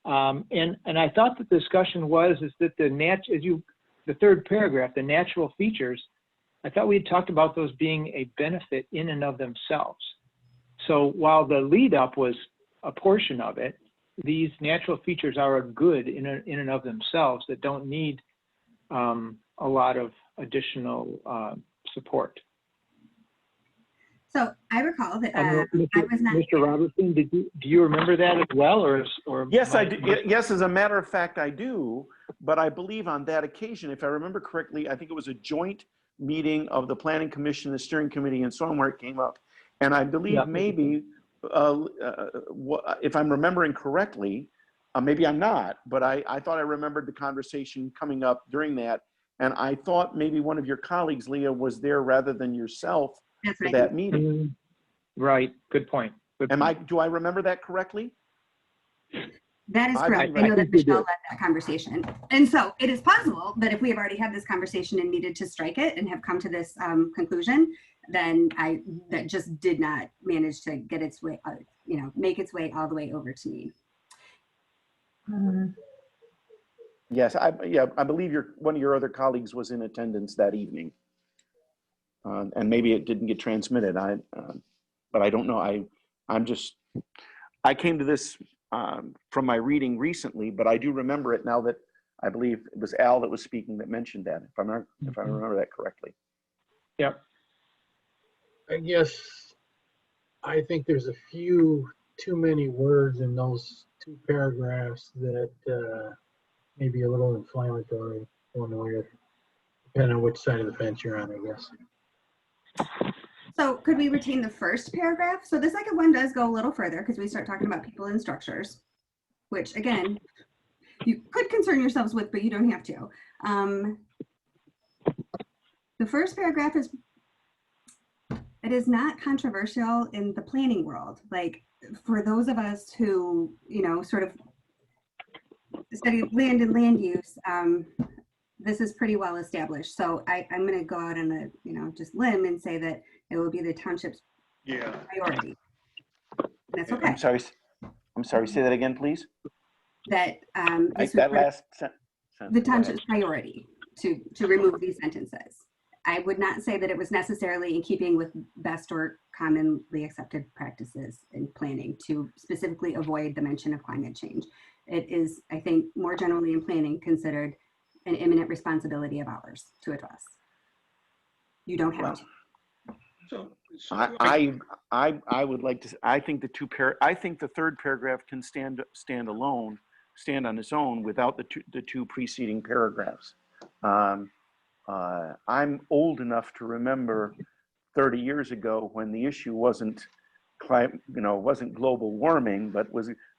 And I thought the discussion is that the third paragraph, the natural features, I thought we had talked about those being a benefit in and of themselves. So while the lead up was a portion of it, these natural features are a good in and of themselves that don't need a lot of additional support. So I recall that I was not. Mr. Robertson, do you remember that as well, or yes, I do. Yes, as a matter of fact, I do. But I believe on that occasion, if I remember correctly, I think it was a joint meeting of the Planning Commission, the Steering Committee, and so on, where it came up. And I believe maybe. If I'm remembering correctly, maybe I'm not, but I thought I remembered the conversation coming up during that. And I thought maybe one of your colleagues, Leah, was there rather than yourself for that meeting. Right. Good point. Do I remember that correctly? That is correct. I know that Michelle led that conversation. And so it is possible that if we have already had this conversation and needed to strike it and have come to this conclusion, then that just did not manage to get its way, make its way all the way over to me. Yes, I believe one of your other colleagues was in attendance that evening, and maybe it didn't get transmitted. But I don't know. I came to this from my reading recently, but I do remember it now that I believe it was Al that was speaking that mentioned that. If I remember that correctly. Yep. I guess I think there's a few too many words in those 2 paragraphs that may be a little inflammatory one way, depending on which side of the fence you're on, I guess. So could we retain the first paragraph? So the second one does go a little further because we start talking about people and structures, which again, you could concern yourselves with, but you don't have to. The first paragraph it is not controversial in the planning world. Like for those of us who, sort of study land and land use, this is pretty well established. So I'm going to go out on a, just limb and say that it will be the township's priority. That's okay. I'm sorry, say that again, please. That That last sentence. the township's priority to remove these sentences. I would not say that it was necessarily in keeping with best or commonly accepted practices in planning to specifically avoid the mention of climate change. It is, I think, more generally in planning considered an imminent responsibility of ours to address. You don't have to. I would like to. I think the third paragraph can stand on its own without the two preceding paragraphs. I'm old enough to remember 30 years ago when the issue wasn't global warming, but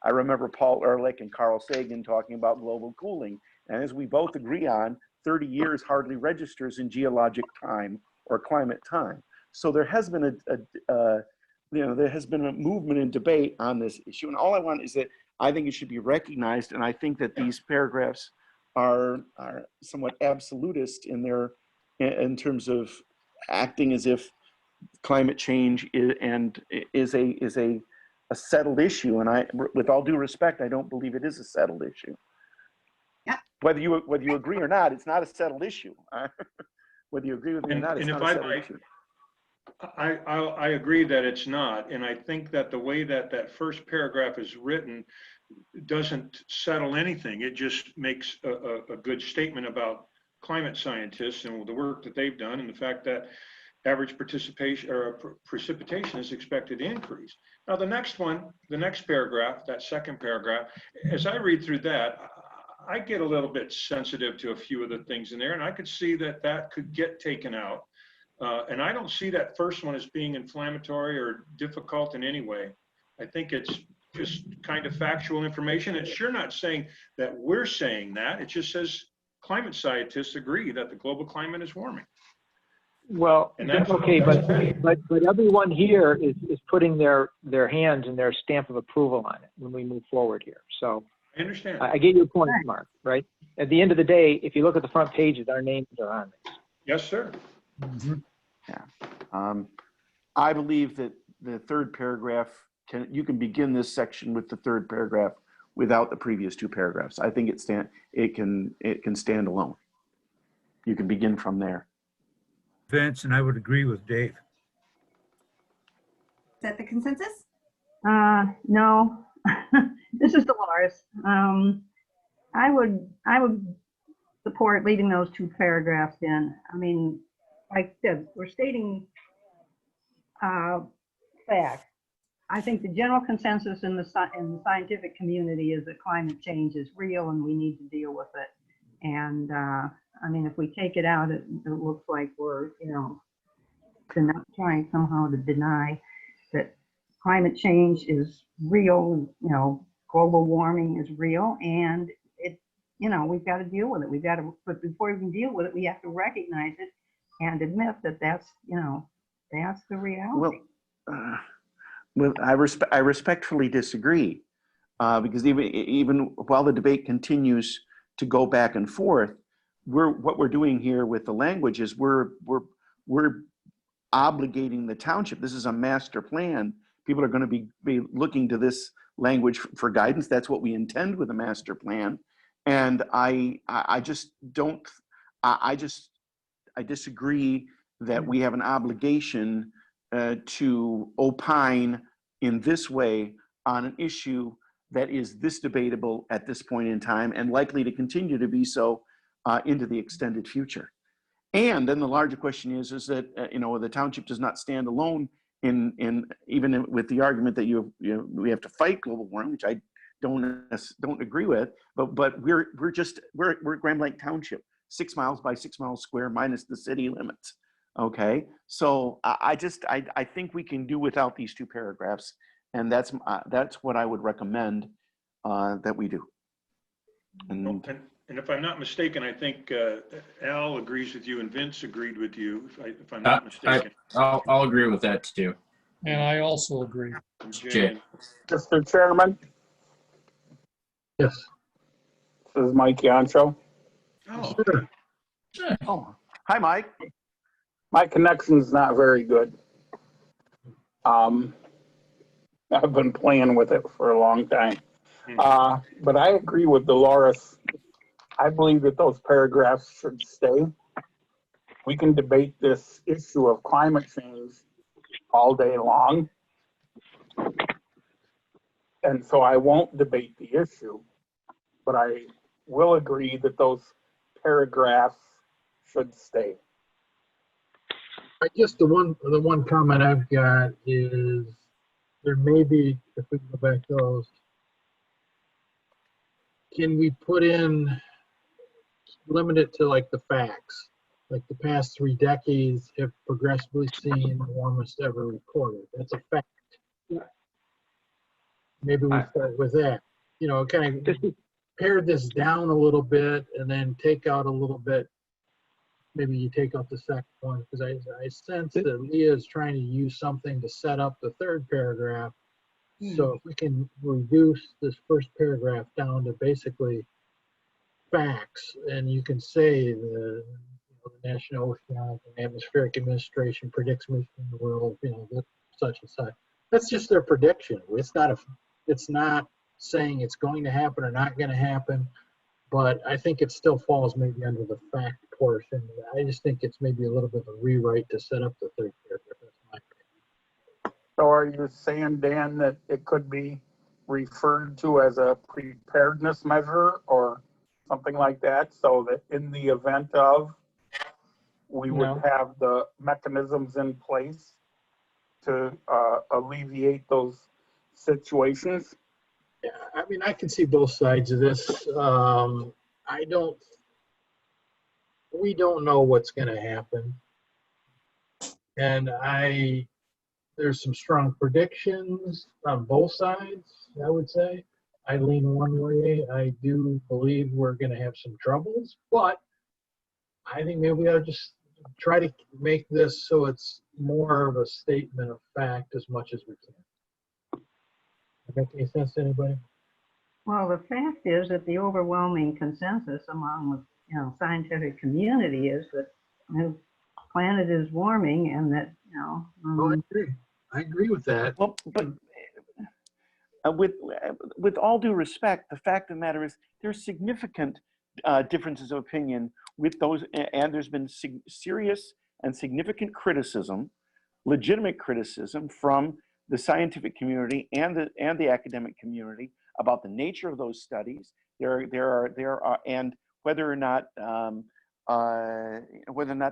I remember Paul Ehrlich and Carl Sagan talking about global cooling. And as we both agree on, 30 years hardly registers in geologic time or climate time. So there has been a movement and debate on this issue. And all I want is that I think it should be recognized. And I think that these paragraphs are somewhat absolutist in terms of acting as if climate change is a settled issue. And with all due respect, I don't believe it is a settled issue. Yeah. Whether you agree or not, it's not a settled issue. Whether you agree with me or not, it's not a settled issue. I agree that it's not. And I think that the way that first paragraph is written doesn't settle anything. It just makes a good statement about climate scientists and the work that they've done and the fact that average precipitation is expected to increase. Now, the next paragraph, that second paragraph, as I read through that, I get a little bit sensitive to a few of the things in there, and I could see that could get taken out. And I don't see that first one as being inflammatory or difficult in any way. I think it's just kind of factual information. It's sure not saying that we're saying that. It just says climate scientists agree that the global climate is warming. Well, okay, but everyone here is putting their hand and their stamp of approval on it when we move forward here. So I understand. I get your point, Mark, right? At the end of the day, if you look at the front pages, our names are on it. Yes, sir. Mm-hmm. Yeah. I believe that the third paragraph, you can begin this section with the third paragraph without the previous two paragraphs. I think it can stand alone. You can begin from there. Vince, and I would agree with Dave. Is that the consensus? No, this is Dolores. I would support leaving those two paragraphs in. I mean, like I said, we're stating facts. I think the general consensus in the scientific community is that climate change is real and we need to deal with it. And I mean, if we take it out, it looks like we're, trying somehow to deny that climate change is real, global warming is real, and we've got to deal with it. But before we can deal with it, we have to recognize it and admit that that's the reality. Well, I respectfully disagree, because even while the debate continues to go back and forth, what we're doing here with the language is we're obligating the township. This is a master plan. People are going to be looking to this language for guidance. That's what we intend with a master plan. And I disagree that we have an obligation to opine in this way on an issue that is this debatable at this point in time and likely to continue to be so into the extended future. And then the larger question is that the township does not stand alone even with the argument that we have to fight global warming, which I don't agree with. But we're Grand Blanc Township, 6 miles by 6 miles square minus the city limits. Okay, so I think we can do without these two paragraphs, and that's what I would recommend that we do. And if I'm not mistaken, I think Al agrees with you and Vince agreed with you, if I'm not mistaken. I'll agree with that too. And I also agree. Jay. Mr. Chairman, Yes. this is Mike Yancho. Oh, Sure. Oh, hi, Mike. My connection's not very good. I've been playing with it for a long time. But I agree with Dolores. I believe that those paragraphs should stay. We can debate this issue of climate change all day long. And so I won't debate the issue, but I will agree that those paragraphs should stay. I guess the one comment I've got is there may be, if we can go back to those, can we put in, limit it to like the facts? Like the past 3 decades have progressively seen the warmest ever recorded. That's a fact. Maybe we start with that. You know, kind of pare this down a little bit and then take out a little bit. Maybe you take out the second one, because I sense that Leah is trying to use something to set up the third paragraph. So if we can reduce this first paragraph down to basically facts, and you can say the National Oceanic and Atmospheric Administration predicts most in the world, such and such. That's just their prediction. It's not saying it's going to happen or not going to happen, but I think it still falls maybe under the fact portion. I just think it's maybe a little bit of a rewrite to set up the third paragraph. That's my opinion. So are you saying, Dan, that it could be referred to as a preparedness measure or something like that, so that in the event of, we would have the mechanisms in place to alleviate those situations? Yeah, I mean, I can see both sides of this. We don't know what's going to happen. And there's some strong predictions on both sides, I would say. I lean one way. I do believe we're going to have some troubles, but I think maybe we ought to just try to make this so it's more of a statement of fact as much as we can. Does that make any sense to anybody? Well, the fact is that the overwhelming consensus among the scientific community is that the planet is warming, and that I agree. I agree with that. Well, but with all due respect, the fact of the matter is there's significant differences of opinion with those, and there's been serious and significant criticism, legitimate criticism from the scientific community and the academic community about the nature of those studies. There are, and whether or not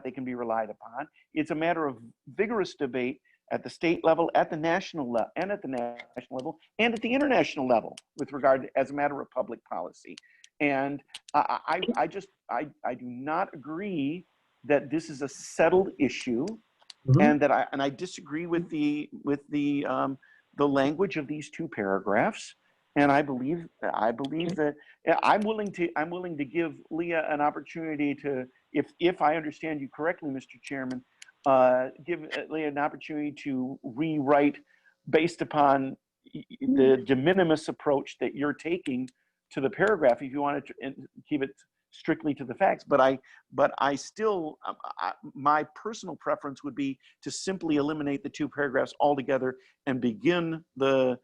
they can be relied upon. It's a matter of vigorous debate at the state level, at the national level, and at the national level, and at the international level, with regard to, as a matter of public policy. And I do not agree that this is a settled issue, and that I disagree with the language of these 2 paragraphs. And I believe that I'm willing to give Leah an opportunity to, if I understand you correctly, Mr. Chairman, give Leah an opportunity to rewrite based upon the de minimis approach that you're taking to the paragraph, if you want to keep it strictly to the facts. But I still, my personal preference would be to simply eliminate the 2 paragraphs altogether and begin the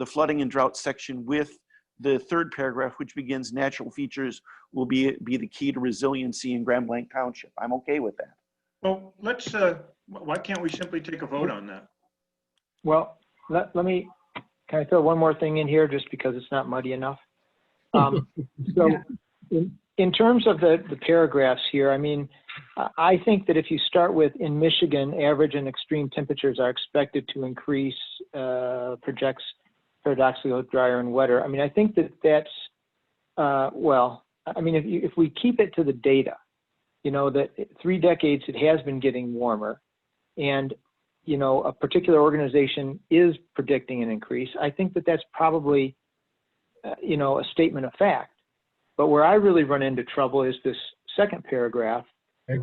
flooding and drought section with the 3rd paragraph, which begins, natural features will be the key to resiliency in Grand Blanc Township. I'm okay with that. Well, let's, why can't we simply take a vote on that? Well, can I throw one more thing in here just because it's not muddy enough? So in terms of the paragraphs here, I mean, I think that if you start with, in Michigan, average and extreme temperatures are expected to increase, projects paradoxically drier and wetter. I mean, I think that's, well, I mean, if we keep it to the data, that 3 decades it has been getting warmer, and, a particular organization is predicting an increase, I think that that's probably, a statement of fact. But where I really run into trouble is this second paragraph,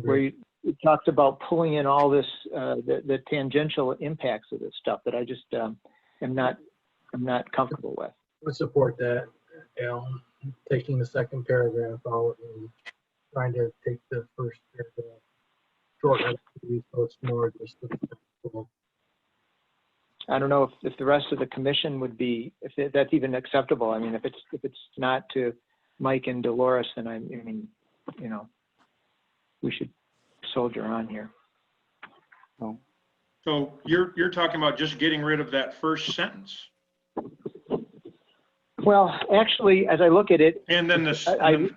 where it talks about pulling in all this, the tangential impacts of this stuff that I just am not comfortable with. I support that, Al, taking the second paragraph out trying to take the first paragraph, shorten it, so it's more just the. I don't know if the rest of the commission would be, if that's even acceptable. I mean, if it's not to Mike and Dolores, then I mean, you know, we should soldier on here. So you're talking about just getting rid of that first sentence. Well, actually, as I look at it, And then this, yeah,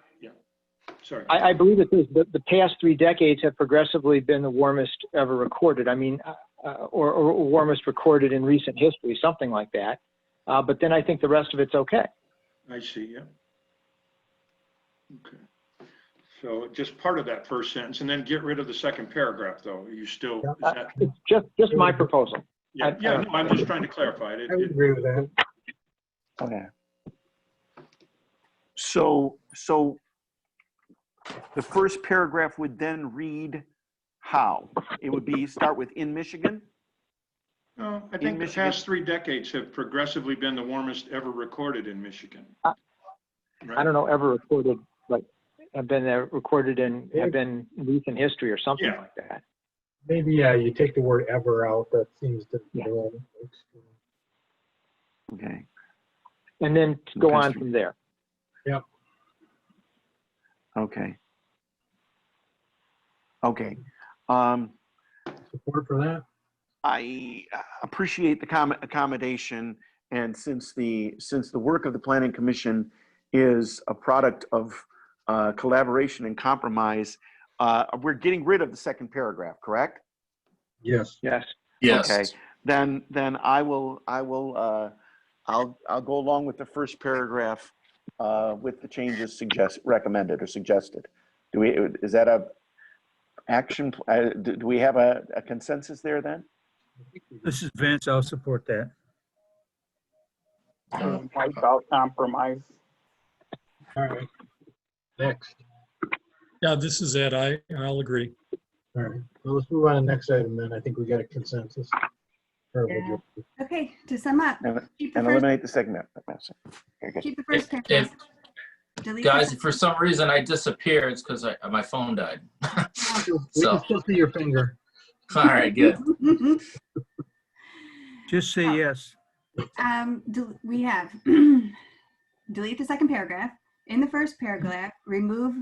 sorry. I believe it is the past 3 decades have progressively been the warmest ever recorded. I mean, or warmest recorded in recent history, something like that. But then I think the rest of it's okay. I see, yeah. Okay. So just part of that first sentence and then get rid of the second paragraph though. You still, is that? It's just my proposal. Yeah, no, I'm just trying to clarify it. I would agree with that. Okay. So the first paragraph would then read how? It would be, start with in Michigan? No, I think the past 3 decades have progressively been the warmest ever recorded in Michigan. I don't know, ever recorded, but have been recorded in, have been recent history or something like that. Maybe, yeah, you take the word ever out, that seems to. Okay. And then go on from there. Yep. Okay. Okay. Support for that? I appreciate the accommodation, and since the work of the Planning Commission is a product of collaboration and compromise, we're getting rid of the second paragraph, correct? Yes. Yes. Yes. Okay. Then I'll go along with the first paragraph with the changes recommended or suggested. Is that a action? Do we have a consensus there then? This is Vince. I'll support that. Mike, I'll compromise. All right. Next. Yeah, this is Ed. I'll agree. All right. Well, let's move on to the next item then. I think we got a consensus. Okay, to sum up, And keep the first, eliminate the second. Very good. keep the first If, paragraph. Delete guys, the if for some reason I disappear, it's because my phone died. We So, can still see your finger. all right, good. Just say yes. We have delete the second paragraph. In the first paragraph, remove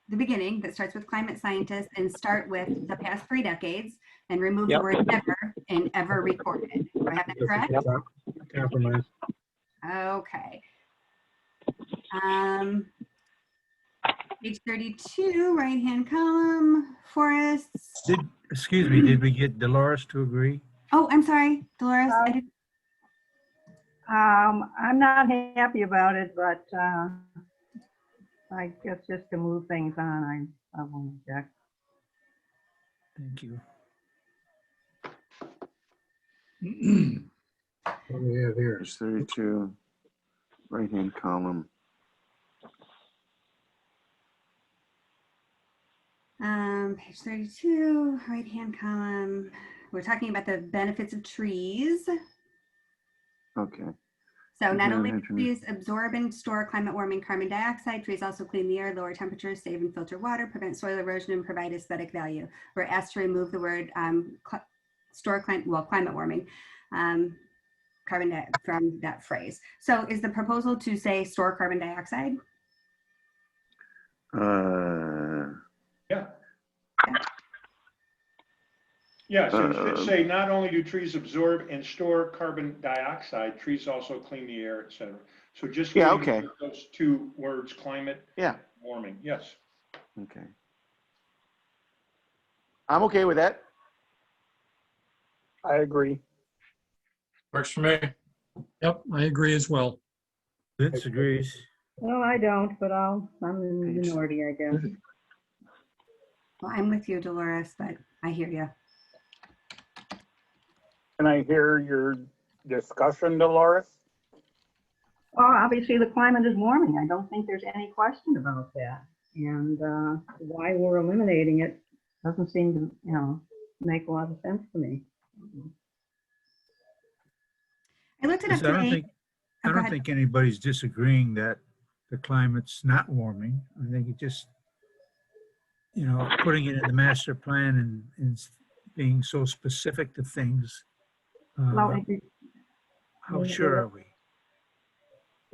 the beginning that starts with climate scientists and start with the past 3 decades, and remove the word ever and ever recorded. Do I have that correct? Compromise. Okay. Page 32, right-hand column, forests. Excuse me, did we get Dolores to agree? Oh, I'm sorry, Dolores. I didn't. I'm not happy about it, but I guess just to move things on, I won't object. Thank you. What do we have here? Page 32, right-hand column. Page 32, right-hand column. We're talking about the benefits of trees. Okay. So not only do trees absorb and store climate warming carbon dioxide, trees also clean the air, lower temperatures, save and filter water, prevent soil erosion, and provide aesthetic value. We're asked to remove the word climate warming from that phrase. So is the proposal to say store carbon dioxide? Yeah. Yeah, so it should say not only do trees absorb and store carbon dioxide, trees also clean the air, et cetera. So just those 2 words, climate warming. Yes. Okay. I'm okay with that. I agree. Works for me. Yep, I agree as well. Vince agrees. Well, I don't, but I'm in the minority, I guess. Well, I'm with you, Dolores, but I hear you. Can I hear your discussion, Dolores? Well, obviously the climate is warming. I don't think there's any question about that. And why we're eliminating it doesn't seem to, make a lot of sense to me. I looked it up today. I don't think anybody's disagreeing that the climate's not warming. I think it just you know, putting it in the master plan and being so specific to things. Well, How sure are we?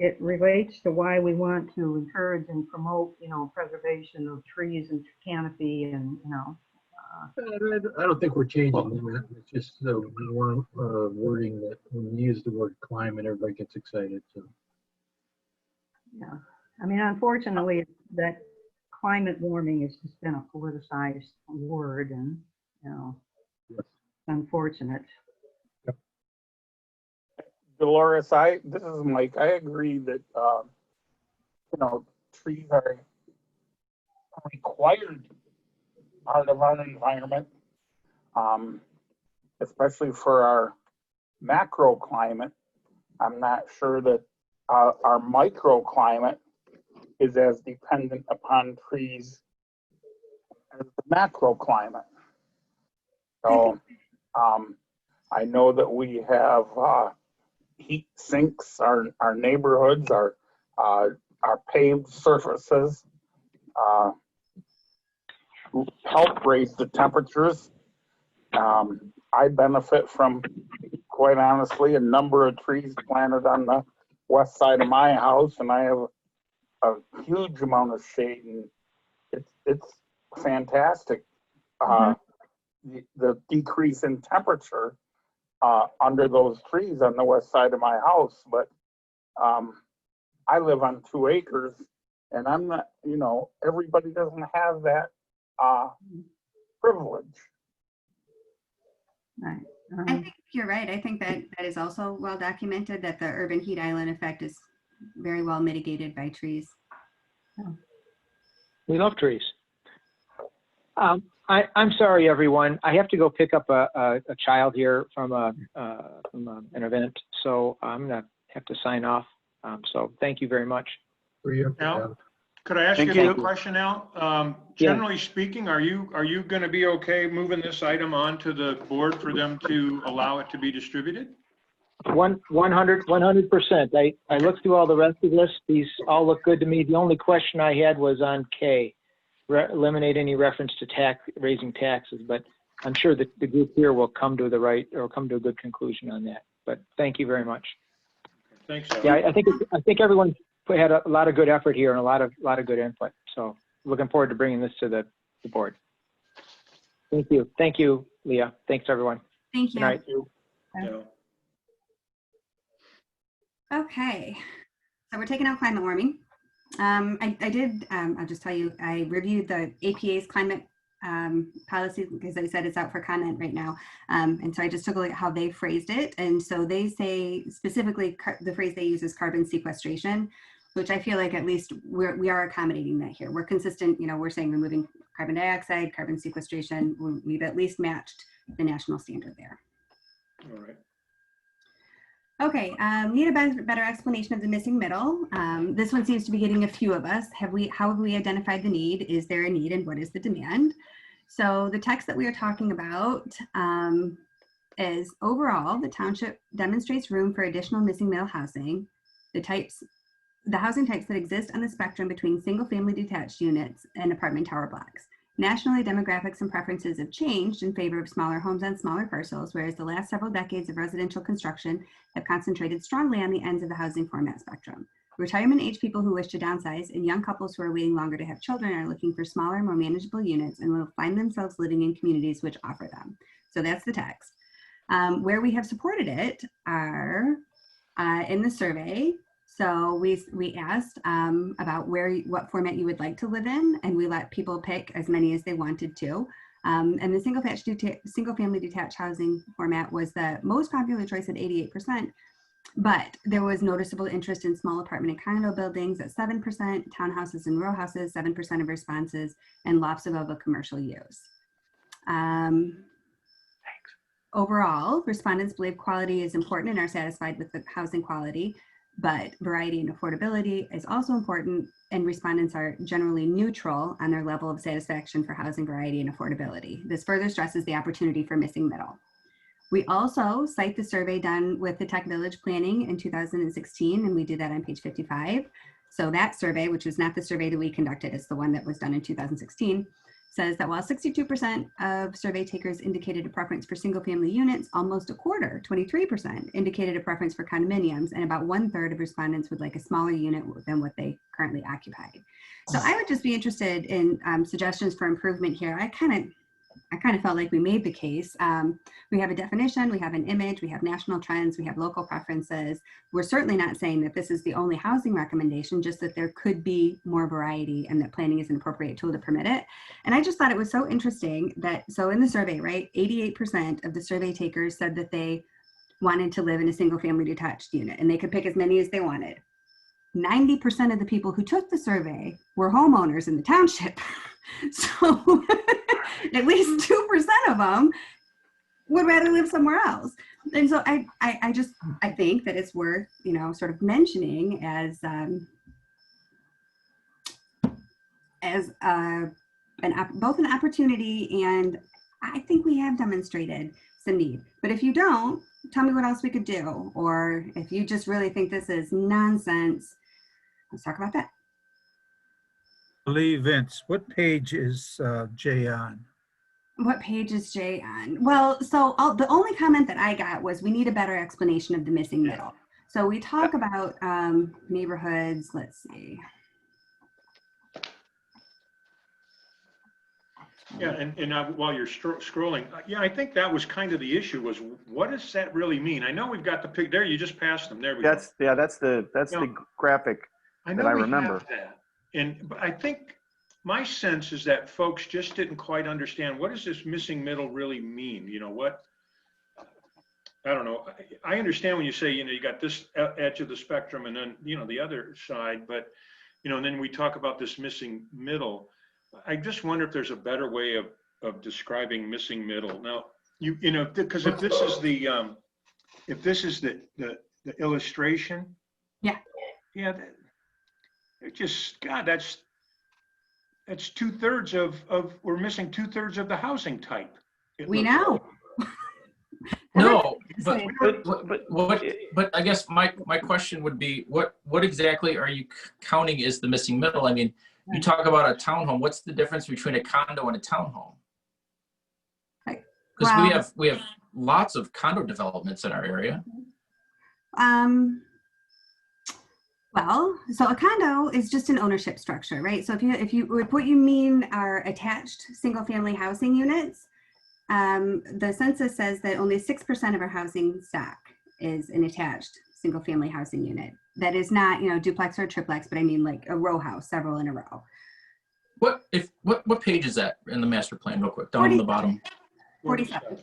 it relates to why we want to encourage and promote, you know, preservation of trees and canopy and, you know. I don't think we're changing that. It's just the wording that when you use the word climate, everybody gets excited. So Yeah, I mean, unfortunately, that climate warming has just been a politicized word, and you know, it's unfortunate. Dolores, this is Mike. I agree that, you know, trees are a required part of our environment, especially for our macroclimate. I'm not sure that our microclimate is as dependent upon trees as the macroclimate. So I know that we have heat sinks, our neighborhoods, our paved surfaces help raise the temperatures. I benefit from, quite honestly, a number of trees planted on the west side of my house, and I have a huge amount of shade, and it's fantastic. The decrease in temperature under those trees on the west side of my house, but I live on 2 acres, and I'm not, you know, everybody doesn't have that privilege. Right. I think you're right. I think that is also well documented, that the urban heat island effect is very well mitigated by trees. We love trees. I'm sorry, everyone. I have to go pick up a child here from an event, so I'm gonna have to sign off. So thank you very much. Al, could I ask Thank you a you. question, Al? Generally speaking, are you going to be okay moving this item on to the board for them to allow it to be distributed? 100%. I looked through all the rest of this. These all look good to me. The only question I had was on K, eliminate any reference to raising taxes, but I'm sure that the group here will come to a good conclusion on that. But thank you very much. Thanks, Al. Yeah, I think everyone had a lot of good effort here and a lot of good input. So looking forward to bringing this to the board. Thank you. Thank you, Leah. Thanks, everyone. Thank you. Good night. Yeah. Okay, so we're taking out climate warming. I'll just tell you, I reviewed the APA's climate policy, because I said it's out for comment right now. And so I just took a look at how they phrased it. And so they say specifically the phrase they use is carbon sequestration, which I feel like at least we are accommodating that here. We're consistent, you know, we're saying removing carbon dioxide, carbon sequestration. We've at least matched the national standard there. All right. Okay, need a better explanation of the missing middle. This one seems to be getting a few of us. How have we identified the need? Is there a need, and what is the demand? So the text that we are talking about is overall, the township demonstrates room for additional missing middle housing. The housing types that exist on the spectrum between single-family detached units and apartment tower blocks. Nationally, demographics and preferences have changed in favor of smaller homes on smaller parcels, whereas the last several decades of residential construction have concentrated strongly on the ends of the housing format spectrum. Retirement age people who wish to downsize and young couples who are waiting longer to have children are looking for smaller, more manageable units and will find themselves living in communities which offer them. So that's the text. Where we have supported it are in the survey. So we asked about what format you would like to live in, and we let people pick as many as they wanted to. And the single family detached housing format was the most popular choice at 88%, but there was noticeable interest in small apartment and condo buildings at 7%, townhouses and row houses, 7% of responses, and lofts above a commercial use. Overall, respondents believe quality is important and are satisfied with the housing quality, but variety and affordability is also important, and respondents are generally neutral on their level of satisfaction for housing variety and affordability. This further stresses the opportunity for missing middle. We also cite the survey done with the Tech Village planning in 2016, and we did that on page 55. So that survey, which was not the survey that we conducted, it's the one that was done in 2016, says that while 62% of survey takers indicated a preference for single family units, almost a quarter, 23%, indicated a preference for condominiums, and about 1/3 of respondents would like a smaller unit than what they currently occupy. So I would just be interested in suggestions for improvement here. I kind of felt like we made the case. We have a definition, we have an image, we have national trends, we have local preferences. We're certainly not saying that this is the only housing recommendation, just that there could be more variety and that planning is an appropriate tool to permit it. And I just thought it was so interesting that, so in the survey, right, 88% of the survey takers said that they wanted to live in a single family detached unit and they could pick as many as they wanted. 90% of the people who took the survey were homeowners in the township. So at least 2% of them would rather live somewhere else. And so I think that it's worth, you know, sort of mentioning as both an opportunity, and I think we have demonstrated some need. But if you don't, tell me what else we could do. Or if you just really think this is nonsense, let's talk about that. Lee, Vince, what page is Jay on? What page is Jay on? Well, so the only comment that I got was we need a better explanation of the missing middle. So we talk about neighborhoods, let's see. Yeah, and while you're scrolling, yeah, I think that was kind of the issue, was what does that really mean? I know we've got the pic there, you just passed them, there we go. That's the graphic I know that I we remember. have that. But I think my sense is that folks just didn't quite understand, what does this missing middle really mean? You know, what, I don't know. I understand when you say, you know, you got this edge of the spectrum and then, you know, the other side, but, you know, and then we talk about this missing middle. I just wonder if there's a better way of describing missing middle. Now, you know, because if this is the illustration. Yeah. Yeah. It just, God, that's 2/3 of we're missing 2/3 of the housing type. We know. No, but I guess my question would be, what exactly are you counting is the missing middle? I mean, you talk about a townhome. What's the difference between a condo and a townhome? Because we have lots of condo developments in our area. Well, so a condo is just an ownership structure, right? So if what you mean are attached single family housing units, the census says that only 6% of our housing stock is an attached single family housing unit. That is not, you know, duplex or triplex, but I mean like a row house, several in a row. What page is that in the master plan, real quick, down on the bottom? 47.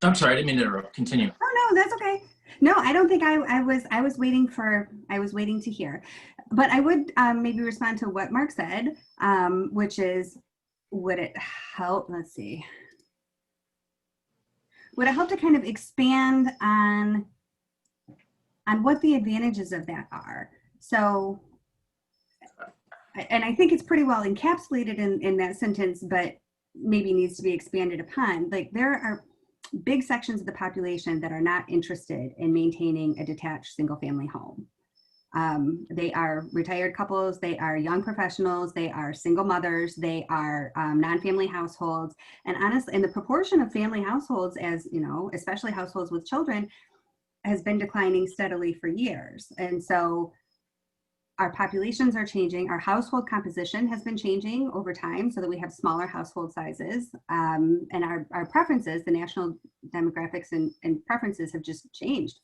I'm sorry, I didn't mean to interrupt. Continue. Oh no, that's okay. No, I don't think I was waiting to hear, but I would maybe respond to what Mark said, which is, would it help? Let's see. Would it help to kind of expand on what the advantages of that are? So, and I think it's pretty well encapsulated in that sentence, but maybe needs to be expanded upon. Like, there are big sections of the population that are not interested in maintaining a detached single family home. They are retired couples, they are young professionals, they are single mothers, they are non-family households. And honestly, in the proportion of family households, as you know, especially households with children, has been declining steadily for years. And so our populations are changing. Our household composition has been changing over time so that we have smaller household sizes. And our preferences, the national demographics and preferences have just changed.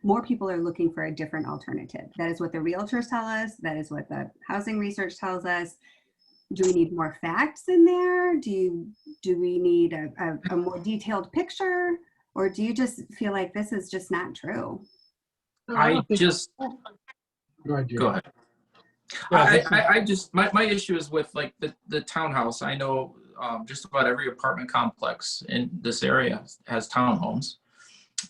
More people are looking for a different alternative. That is what the realtors tell us. That is what the housing research tells us. Do we need more facts in there? Do we need a more detailed picture? Or do you just feel like this is just not true? Go ahead. I just, my issue is with like the townhouse. I know just about every apartment complex in this area has townhomes.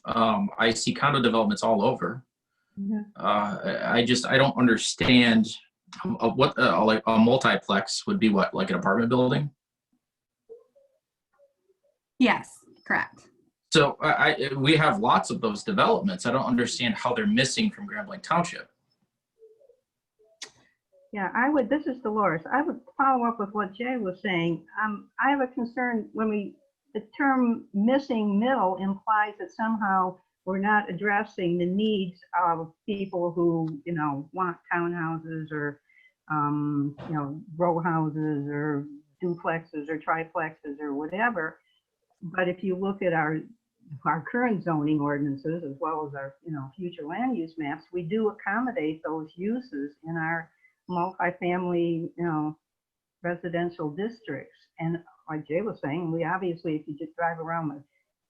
I see condo developments all over. I don't understand what like a multiplex would be. What, like an apartment building? Yes, correct. So we have lots of those developments. I don't understand how they're missing from Blanc Township. Yeah, this is Dolores. I would follow up with what Jay was saying. I have a concern the term missing middle implies that somehow we're not addressing the needs of people who, want townhouses or, row houses or duplexes or triplexes or whatever. But if you look at our current zoning ordinances as well as our, future land use maps, we do accommodate those uses in our multifamily, residential districts. And like Jay was saying, we obviously, if you just drive around the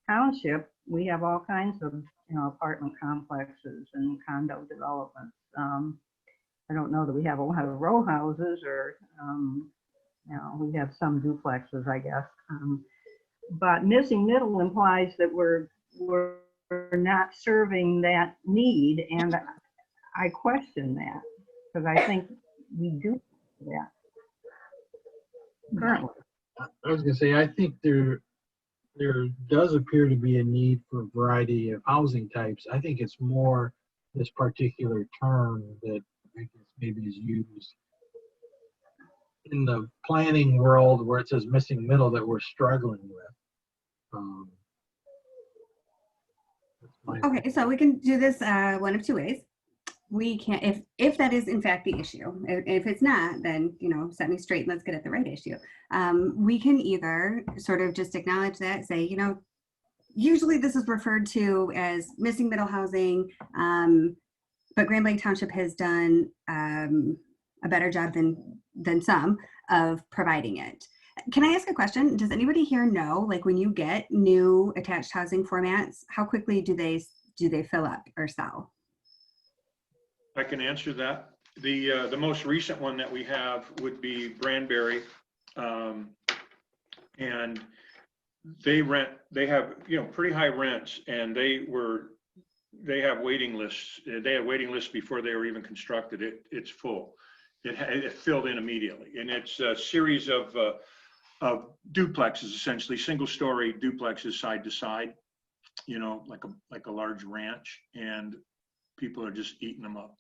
township, we have all kinds of, apartment complexes and condo developments. I don't know that we have a lot of row houses or, we have some duplexes, I guess. But missing middle implies that we're not serving that need, and I question that because I think we do that currently. I was gonna say, I think there does appear to be a need for a variety of housing types. I think it's more this particular term that I guess maybe is used in the planning world where it says missing middle that we're struggling with. Okay, so we can do this one of two ways. We can, if that is in fact the issue. If it's not, then set me straight and let's get at the right issue. We can either sort of just acknowledge that, say, usually this is referred to as missing middle housing, but Grand Blanc Township has done a better job than some of providing it. Can I ask a question? Does anybody here know, like, when you get new attached housing formats, how quickly do they fill up or sell? I can answer that. The most recent one that we have would be Granbury, and they have pretty high rents, and they have waiting lists. They had waiting lists before they were even constructed. It's full. It filled in immediately, and it's a series of duplexes, essentially single-story duplexes side to side, like a large ranch, and people are just eating them up.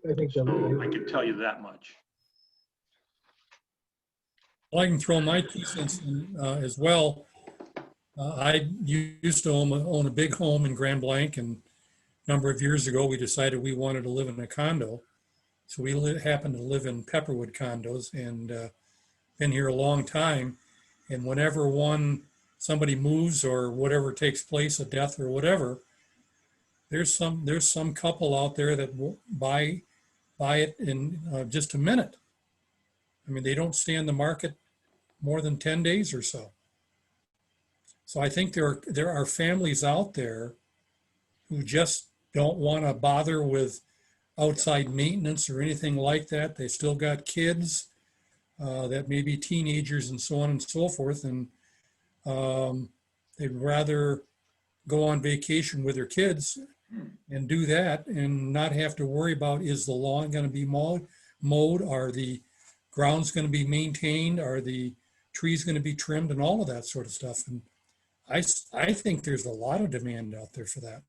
I think So I can tell you that much. Well, I can throw my 2 cents in as well. I used to own a big home in Grand Blanc, and a number of years ago, we decided we wanted to live in a condo. So we happened to live in Pepperwood condos, and been here a long time. And whenever somebody moves or whatever takes place, a death or whatever, there's some couple out there that will buy it in just a minute. I mean, they don't stay in the market more than 10 days or so. So I think there are families out there who just don't want to bother with outside maintenance or anything like that. They still got kids that may be teenagers and so on and so forth, and they'd rather go on vacation with their kids and do that and not have to worry about, is the lawn going to be mowed? Are the grounds going to be maintained? Are the trees going to be trimmed? And all of that sort of stuff. And I think there's a lot of demand out there for that.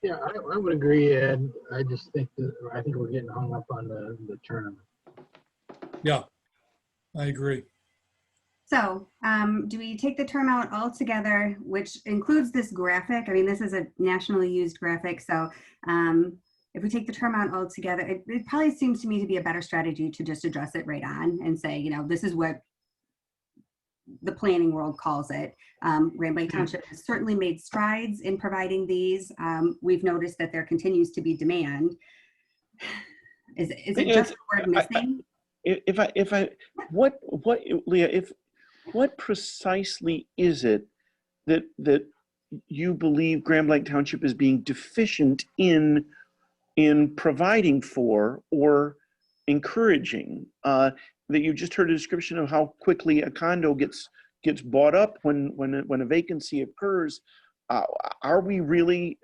Yeah, I would agree, Ed. I just think I think we're getting hung up on the term. Yeah, I agree. So do we take the term out altogether, which includes this graphic? I mean, this is a nationally used graphic. So if we take the term out altogether, it probably seems to me to be a better strategy to just address it right on and say, this is what the planning world calls it. Grand Blanc Township has certainly made strides in providing these. We've noticed that there continues to be demand. Is it just the word missing? Leah, what precisely is it that you believe Grand Blanc Township is being deficient in providing for or encouraging? That you just heard a description of how quickly a condo gets bought up when a vacancy occurs. Are we really?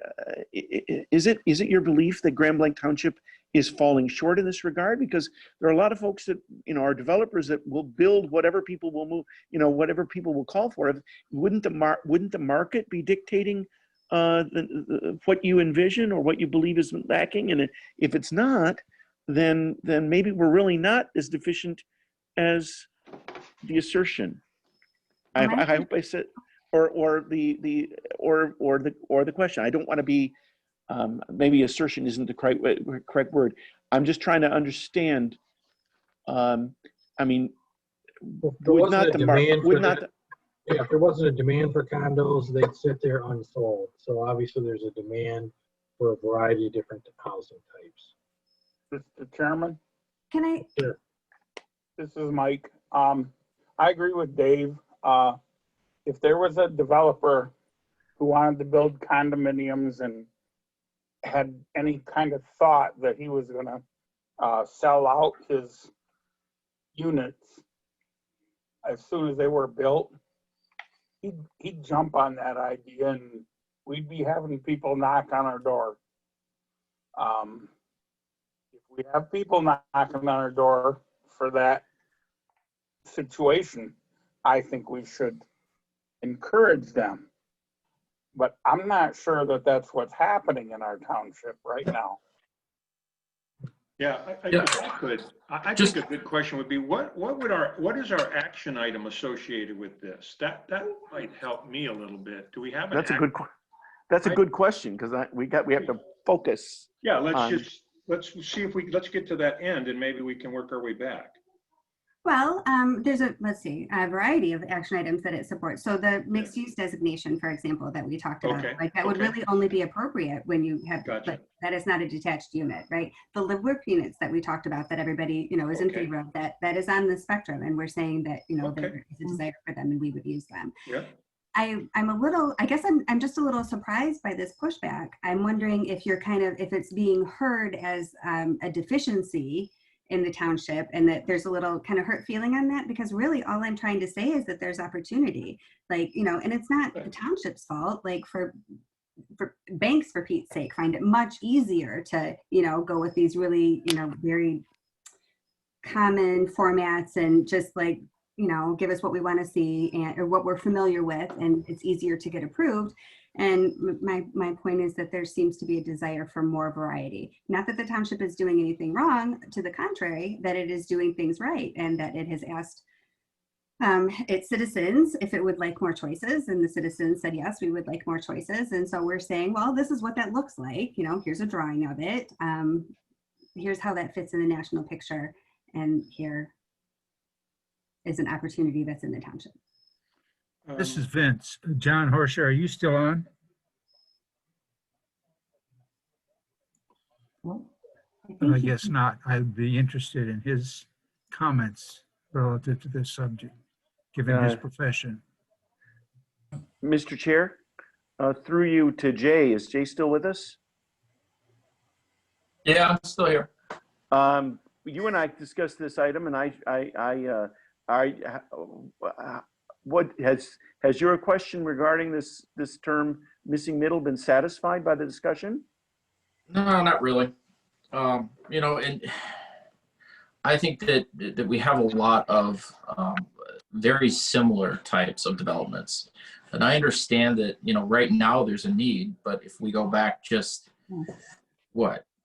Is it your belief that Grand Blanc Township is falling short in this regard? Because there are a lot of folks that are developers that will build whatever people will move, whatever people will call for. Wouldn't the market be dictating what you envision or what you believe is lacking? And if it's not, then maybe we're really not as deficient as the assertion. I hope I said, or the question. I don't want to be, maybe assertion isn't the correct word. I'm just trying to understand. I mean, If there would wasn't not a the market, demand would for not, that, yeah, if there wasn't a demand for condos, they'd sit there unsold. So obviously there's a demand for a variety of different housing types. Mr. Chairman, Can I, Sure. this is Mike. I agree with Dave. If there was a developer who wanted to build condominiums and had any kind of thought that he was gonna sell out his units as soon as they were built, he'd jump on that idea and we'd be having people knock on our door. If we have people knocking on our door for that situation, I think we should encourage them. But I'm not sure that that's what's happening in our township right now. Yeah, if I could, I think a good question would be, what is our action item associated with this? That might help me a little bit. Do we have an? That's a good question, because we have to focus. Yeah, let's see if let's get to that end and maybe we can work our way back. well, there's a variety of action items that it supports. So the mixed use designation, for example, that we talked about, Okay, like that would really only be appropriate when you have, Gotcha. that is not a detached unit, right? The live work units that we talked about that everybody, is in Okay. favor of, that is on the spectrum. And we're saying that, Okay. there is a desire for them and we would use them. Yeah. I guess I'm just a little surprised by this pushback. I'm wondering if you're if it's being heard as a deficiency in the township and that there's a little kind of hurt feeling on that, because really all I'm trying to say is that there's opportunity, and it's not the township's fault, for banks, for Pete's sake, find it much easier to, go with these really, very common formats and just give us what we want to see or what we're familiar with, and it's easier to get approved. And my point is that there seems to be a desire for more variety. Not that the township is doing anything wrong, to the contrary, that it is doing things right, and that it has asked its citizens if it would like more choices, and the citizens said, yes, we would like more choices. And so we're saying, well, this is what that looks like. Here's a drawing of it. Here's how that fits in the national picture. And here is an opportunity that's in the township. This is Vince. John Horsher, are you still on? I guess not. I'd be interested in his comments relative to this subject, given his profession. Mr. Chair, through you to Jay. Is Jay still with us? Yeah, I'm still here. You and I discussed this item, and what has your question regarding this term missing middle been satisfied by the discussion? No, not really. And I think that we have a lot of very similar types of developments. And I understand that, right now there's a need, but if we go back just,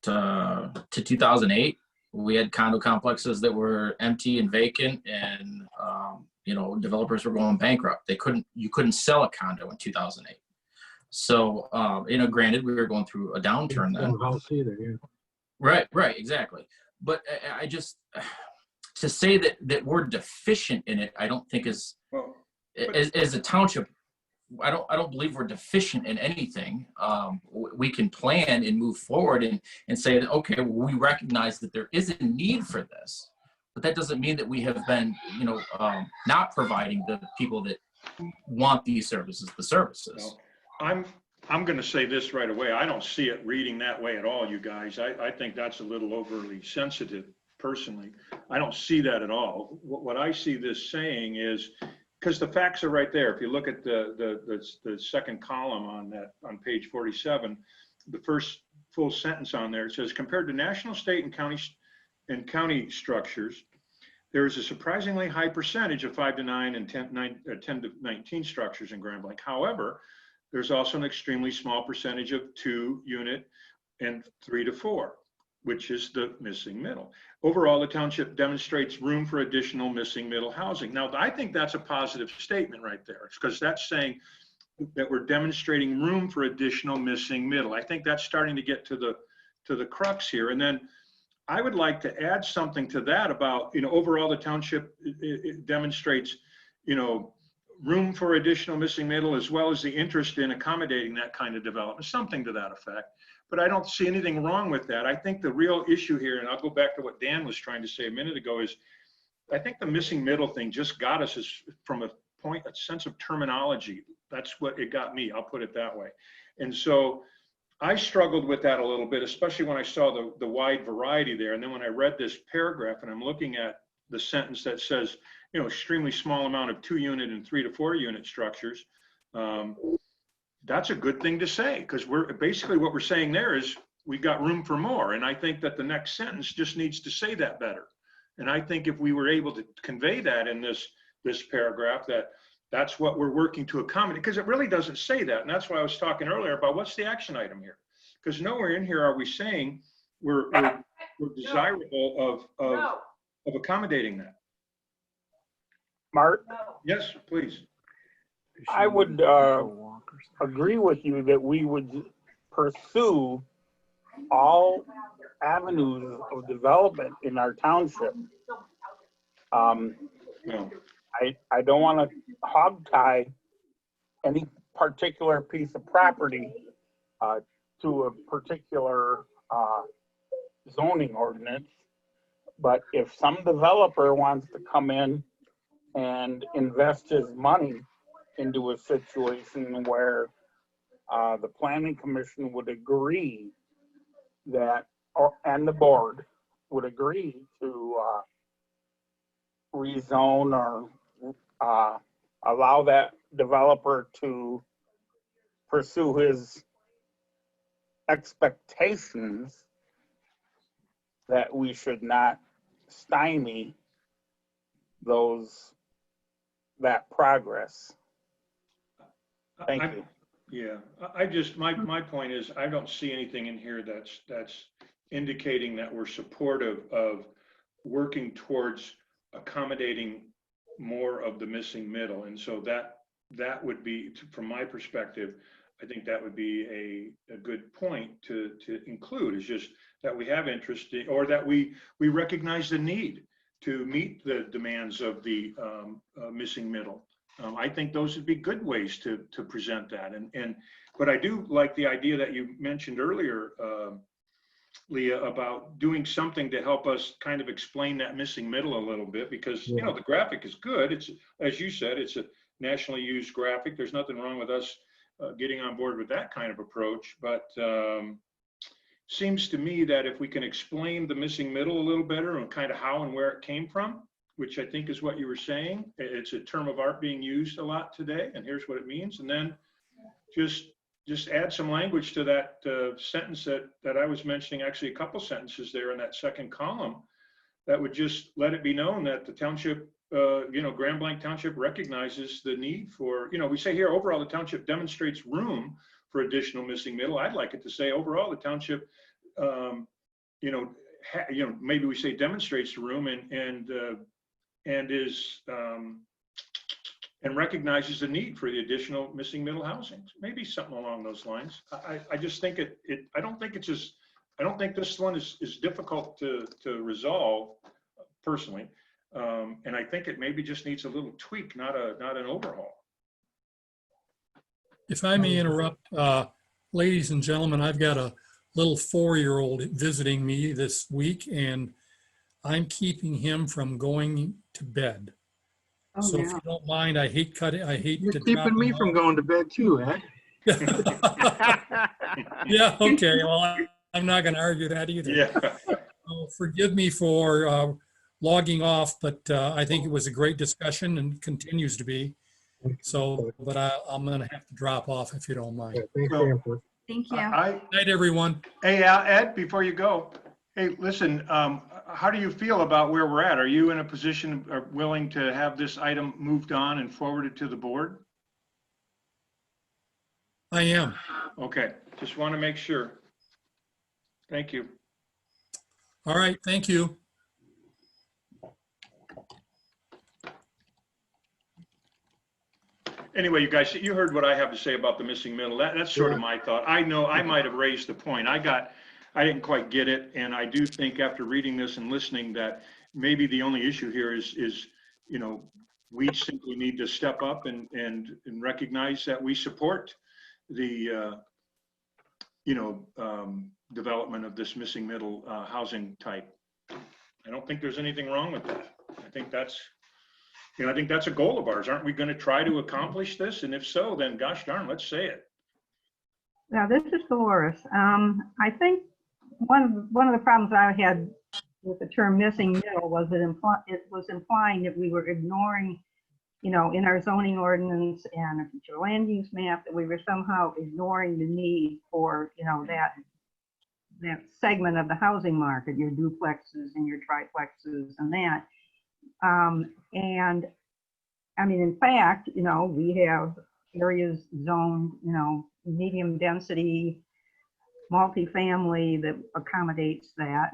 to 2008, we had condo complexes that were empty and vacant, and, developers were going bankrupt. You couldn't sell a condo in 2008. So, granted, we were going through a downturn then. House either, yeah. Right, exactly. But I just, to say that we're deficient in it, I don't think is, as a township, I don't believe we're deficient in anything. We can plan and move forward and say that, okay, well, we recognize that there is a need for this, but that doesn't mean that we have been, not providing the people that want these services, the services. No, I'm going to say this right away. I don't see it reading that way at all, you guys. I think that's a little overly sensitive, personally. I don't see that at all. What I see this saying is, because the facts are right there. If you look at the second column on page 47, the first full sentence on there, it says, compared to national, state, and county structures, there is a surprisingly high percentage of 5 to 9 and 10 to 19 structures in Grand Blanc. However, there's also an extremely small percentage of 2 unit and 3 to 4. which is the missing middle. Overall, the township demonstrates room for additional missing middle housing. Now, I think that's a positive statement right there, because that's saying that we're demonstrating room for additional missing middle. I think that's starting to get to the crux here. And then I would like to add something to that about, overall the township it demonstrates, room for additional missing middle, as well as the interest in accommodating that kind of development, something to that effect. But I don't see anything wrong with that. I think the real issue here, and I'll go back to what Dan was trying to say a minute ago, is I think the missing middle thing just got us from a sense of terminology. That's what it got me. I'll put it that way. And so I struggled with that a little bit, especially when I saw the wide variety there. And then when I read this paragraph and I'm looking at the sentence that says, extremely small amount of 2-unit and 3 to 4 unit structures, that's a good thing to say, because we're basically what we're saying there is we got room for more. And I think that the next sentence just needs to say that better. And I think if we were able to convey that in this paragraph, that's what we're working to accommodate, because it really doesn't say that. And that's why I was talking earlier about what's the action item here, because nowhere in here are we saying we're desirable of accommodating that. Mark, Yes, please. I would agree with you that we would pursue all avenues of development in our township. No. I don't want to hogtie any particular piece of property to a particular zoning ordinance. But if some developer wants to come in and invest his money into a situation where the planning commission would agree that, and the board would agree to rezone or allow that developer to pursue his expectations, that we should not stymie that progress. Thank you. Yeah, my point is, I don't see anything in here that's indicating that we're supportive of working towards accommodating more of the missing middle. And so that would be, from my perspective, I think that would be a good point to include, is just that we have interest in, or that we recognize the need to meet the demands of the missing middle. I think those would be good ways to present that. But I do like the idea that you mentioned earlier, Leah, about doing something to help us kind of explain that missing middle a little bit, because the graphic is good. It's, as you said, it's a nationally used graphic. There's nothing wrong with us getting on board with that kind of approach. But seems to me that if we can explain the missing middle a little better and kind of how and where it came from, which I think is what you were saying, it's a term of art being used a lot today, and here's what it means. And then just add some language to that sentence that I was mentioning, actually a couple sentences there in that second column, that would just let it be known that the township, Grand Blanc Township recognizes the need for, we say here, overall, the township demonstrates room for additional missing middle. I'd like it to say overall, the township, maybe we say demonstrates the room and is, and recognizes the need for the additional missing middle housing. Maybe something along those lines. I just think I don't think this one is difficult to resolve personally. And I think it maybe just needs a little tweak, not an overhaul. If I may interrupt, ladies and gentlemen, I've got a little 4-year-old visiting me this week, and I'm keeping him from going to bed. Oh, So yeah. if you don't mind, I hate You're to keeping me from going to bed too, Ed. Yeah, okay. Well, I'm not going to argue that either. Yeah. So forgive me for logging off, but I think it was a great discussion and continues to be. So, but I'm going to have to drop off if you don't mind. Thanks for your input. Thank you. Good night, everyone. Hey, Ed, before you go, hey, listen, how do you feel about where we're at? Are you in a position willing to have this item moved on and forwarded to the board? I am. Okay, just want to make sure. Thank you. All right, thank you. Anyway, you guys, you heard what I have to say about the missing middle. That's sort of my thought. I know I might have raised the point. I didn't quite get it. And I do think after reading this and listening that maybe the only issue here is, you know, we simply need to step up and recognize that we support the, you know, development of this missing middle housing type. I don't think there's anything wrong with that. I think that's, you know, I think that's a goal of ours. Aren't we going to try to accomplish this? And if so, then gosh darn, let's say it. Now, this is Dolores. I think one of the problems I had with the term missing middle was it was implying that we were ignoring, you know, in our zoning ordinance and a future land use map, that we were somehow ignoring the need for, you know, that segment of the housing market, your duplexes and your triplexes and that. And I mean, in fact, you know, we have areas zoned, you know, medium density, multifamily that accommodates that,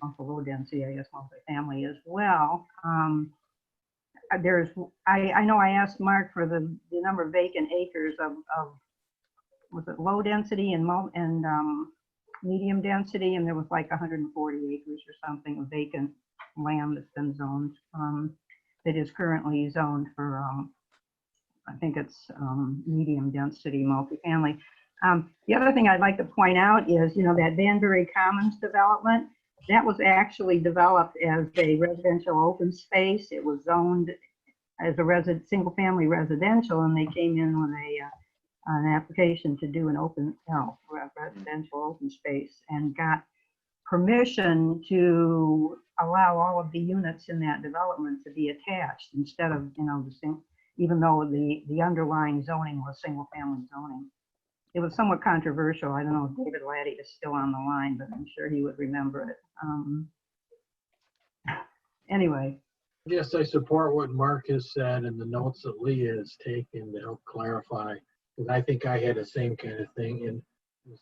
also low density, I guess, multifamily as well. I know I asked Mark for the number of vacant acres of was it low density and medium density, and there was like 140 acres or something of vacant land that's been zoned, that is currently zoned for, I think it's medium density multifamily. The other thing I'd like to point out is, you know, that Danbury Commons development, that was actually developed as a residential open space. It was zoned as a single family residential, and they came in with an application to do an residential open space, and got permission to allow all of the units in that development to be attached instead of, you know, even though the underlying zoning was single family zoning. It was somewhat controversial. I don't know if David Laddie is still on the line, but I'm sure he would remember it. Anyway. Yes, I support what Mark has said and the notes that Leah has taken to help clarify. Because I think I had the same kind of thing and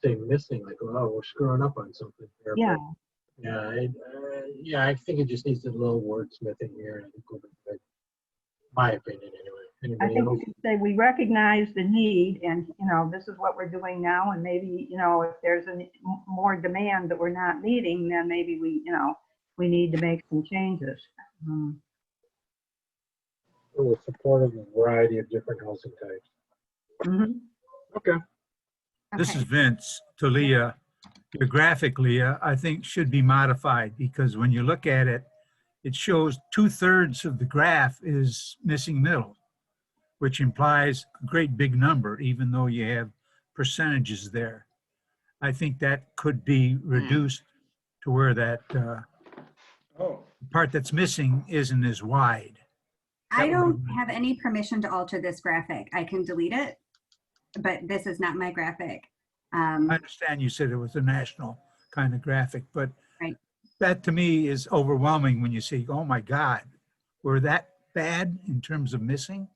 same missing, like, oh, we're screwing up on something here. Yeah. But, yeah, I think it just needs a little wordsmithing here. And I think we'll be good. My opinion, anyway. I Anybody think else? we can say we recognize the need, and, you know, this is what we're doing now, and maybe, you know, if there's more demand that we're not meeting, then maybe we, you know, we need to make some changes. We're supportive of a variety of different housing types. Mm-hmm. Okay. This is Vince to Leah. Your graphic, Leah, I think should be modified, because when you look at it, it shows 2/3 of the graph is missing middle, which implies a great big number, even though you have percentages there. I think that could be reduced to where that part that's missing isn't as wide. I don't have any permission to alter this graphic. I can delete it, but this is not my graphic. I understand you said it was a national kind of graphic, but right. That to me is overwhelming when you say, oh my God, we're that bad in terms of missing?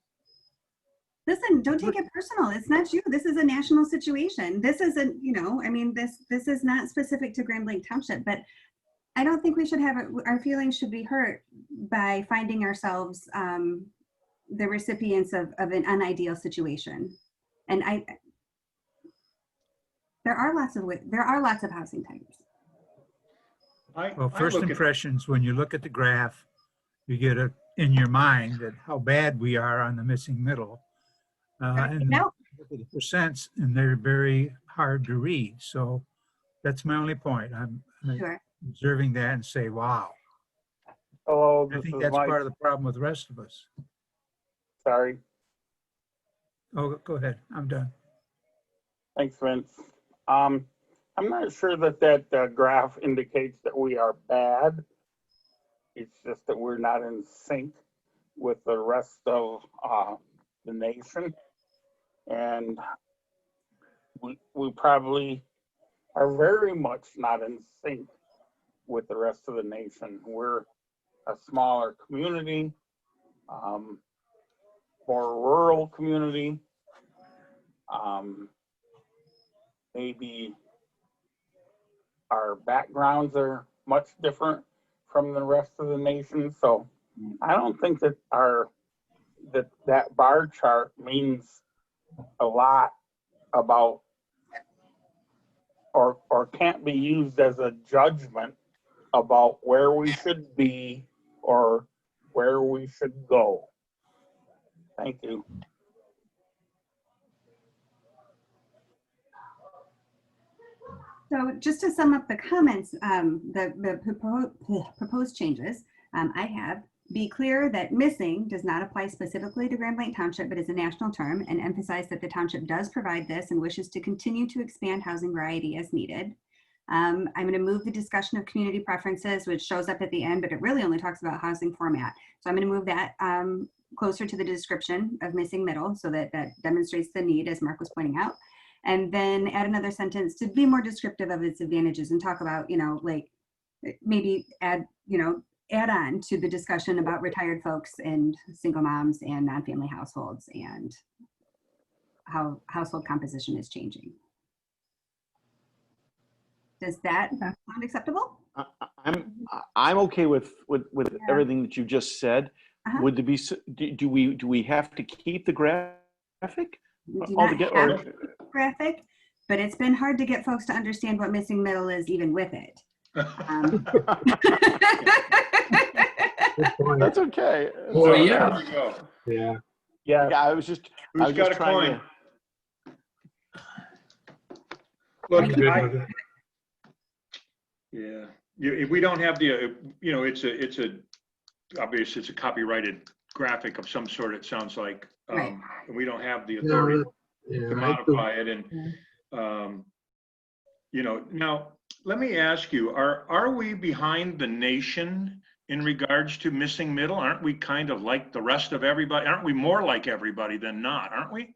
Listen, don't take it personal. It's not you. This is a national situation. This isn't, you know, I mean, this is not specific to Blanc Township, but I don't think we should have, our feelings should be hurt by finding ourselves the recipients of an unideal situation. And there are lots of housing types. Well, first impressions, when you look at the graph, you get in your mind that how bad we are on the missing middle. And look at the percents, and they're very hard to read. So that's my only point. I'm observing that and say, wow. Hello, I think that's part of the problem with the rest of us. Sorry. Oh, go ahead. I'm done. Thanks, Vince. I'm not sure that graph indicates that we are bad. It's just that we're not in sync with the rest of the nation. And we probably are very much not in sync with the rest of the nation. We're a smaller community, more rural community. Maybe our backgrounds are much different from the rest of the nation. So I don't think that that bar chart means a lot about, or can't be used as a judgment about where we should be or where we should go. Thank you. So just to sum up the comments, the proposed changes, I have: be clear that missing does not apply specifically to Grand Blanc Township, but is a national term, and emphasize that the township does provide this and wishes to continue to expand housing variety as needed. I'm going to move the discussion of community preferences, which shows up at the end, but it really only talks about housing format. So I'm going to move that closer to the description of missing middle, so that demonstrates the need, as Mark was pointing out. And then add another sentence to be more descriptive of its advantages and talk about, like maybe add on to the discussion about retired folks and single moms and non-family households and how household composition is changing. Does that sound acceptable? I'm okay with everything that you just said. Would there be, do we have to keep the graphic? We do not have a graphic, but it's been hard to get folks to understand what missing middle is even with it. That's okay. Well, yeah. Yeah. I was just trying to. Look, if we don't have the, obviously it's a copyrighted graphic of some sort, it sounds like, and we don't have the authority to modify it. And, now let me ask you, are we behind the nation in regards to missing middle? Aren't we kind of like the rest of everybody? Aren't we more like everybody than not, aren't we?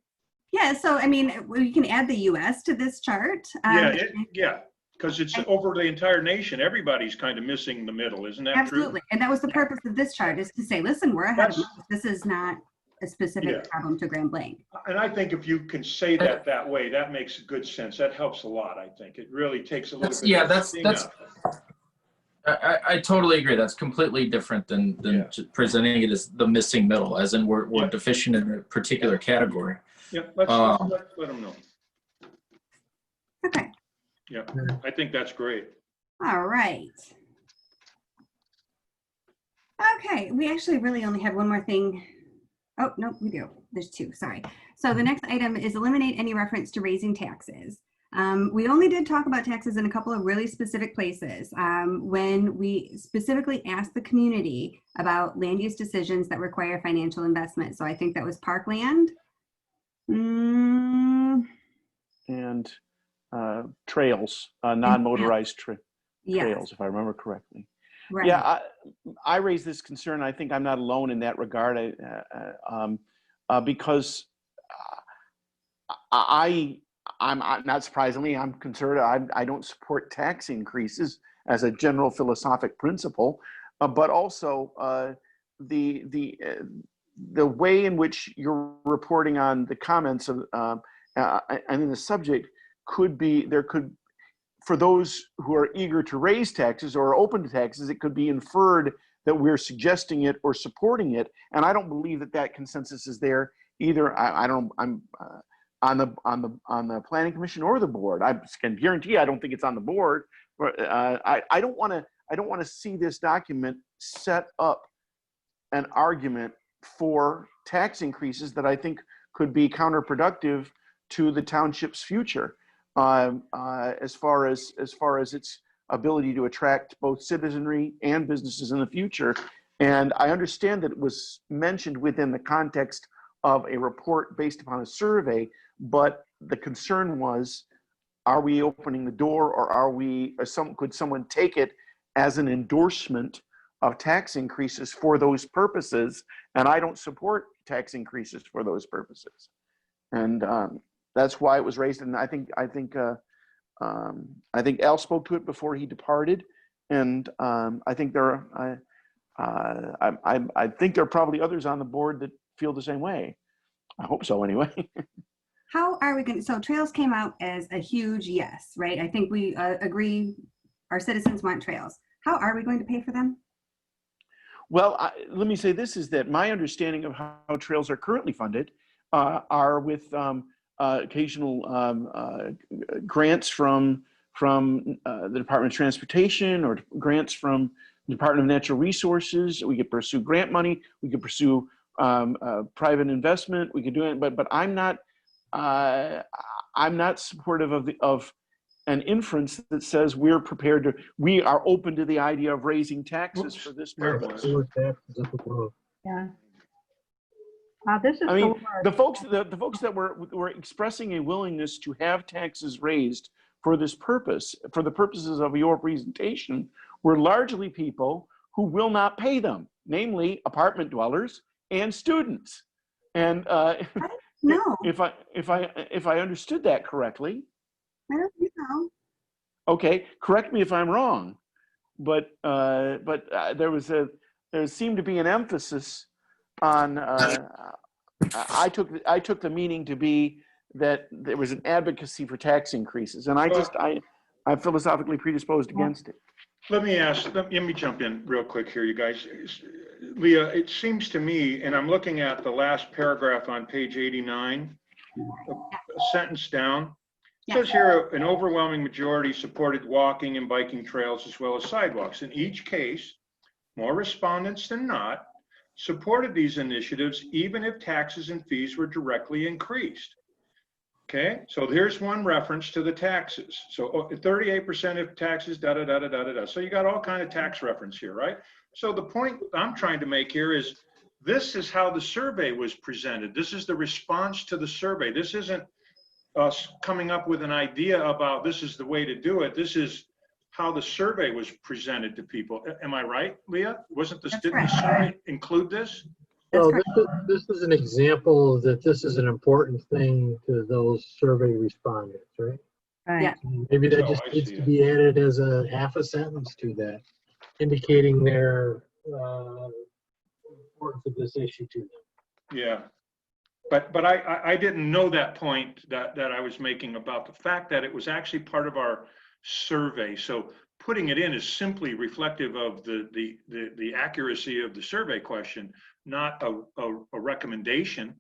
Yeah, so I mean, we can add the US to this chart. Because it's over the entire nation. Everybody's kind of missing the middle, isn't that true? Absolutely, and that was the purpose of this chart, is to say, listen, we're ahead of you. This is not a specific problem to Grand Blanc. And I think if you can say that way, that makes good sense. That helps a lot, I think. It really takes a little bit. Yeah, that's I totally agree. That's completely different than presenting it as the missing middle, as in we're deficient in a particular category. Yeah, let's let them know. Okay. Yeah, I think that's great. All right. Okay, we actually really only have one more thing. Oh, no, we do. There's two, sorry. So the next item is eliminate any reference to raising taxes. We only did talk about taxes in a couple of really specific places. When we specifically asked the community about land use decisions that require financial investment. So I think that was parkland. And trails, non-motorized trails, if I remember correctly. Right. Yeah, I raised this concern. I think I'm not alone in that regard, because I'm not surprisingly, I'm conservative. I don't support tax increases as a general philosophic principle, but also the way in which you're reporting on the comments of and in the subject could be, for those who are eager to raise taxes or are open to taxes, it could be inferred that we're suggesting it or supporting it, and I don't believe that consensus is there either. I'm on the planning commission or the board. I can guarantee I don't think it's on the board. But I don't want to see this document set up an argument for tax increases that I think could be counterproductive to the township's future, as far as its ability to attract both citizenry and businesses in the future. And I understand that it was mentioned within the context of a report based upon a survey, but the concern was, are we opening the door, or could someone take it as an endorsement of tax increases for those purposes? And I don't support tax increases for those purposes. And that's why it was raised. And I think Al spoke to it before he departed. And I think there are probably others on the board that feel the same way. I hope so, anyway. How are we going to, so trails came out as a huge yes, right? I think we agree our citizens want trails. How are we going to pay for them? Well, let me say this is that my understanding of how trails are currently funded are with occasional grants from the Department of Transportation or grants from the Department of Natural Resources. We could pursue grant money. We could pursue private investment. We could do it, but I'm not supportive of an inference that says we are open to the idea of raising taxes for this purpose. Yeah. This is I mean, the the folks that were expressing a willingness to have taxes raised for this purpose, for the purposes of your presentation, were largely people who will not pay them, namely apartment dwellers and students. And No, if I understood that correctly, I don't think so. okay, correct me if I'm wrong, but there seemed to be an emphasis on. I took the meaning to be that there was an advocacy for tax increases, and I'm philosophically predisposed against it. Let me jump in real quick here, you guys. Leah, it seems to me, and I'm looking at the last paragraph on page 89, a sentence down. It says here, an overwhelming majority supported walking and biking trails as well as sidewalks. In each case, more respondents than not supported these initiatives, even if taxes and fees were directly increased. Okay, so here's one reference to the taxes. So 38% of taxes, da da da da da da. So you got all kind of tax reference here, right? So the point I'm trying to make here is this is how the survey was presented. This is the response to the survey. This isn't us coming up with an idea about this is the way to do it. This is how the survey was presented to people. Am I right, Leah? Didn't the survey include this? Well, this is an example that this is an important thing to those survey respondents, right? right. Maybe that Oh, just I needs see to it. be added as a half a sentence to that, indicating their importance of this issue to them. Yeah. But I didn't know that point that I was making about the fact that it was actually part of our survey. So putting it in is simply reflective of the accuracy of the survey question, not a recommendation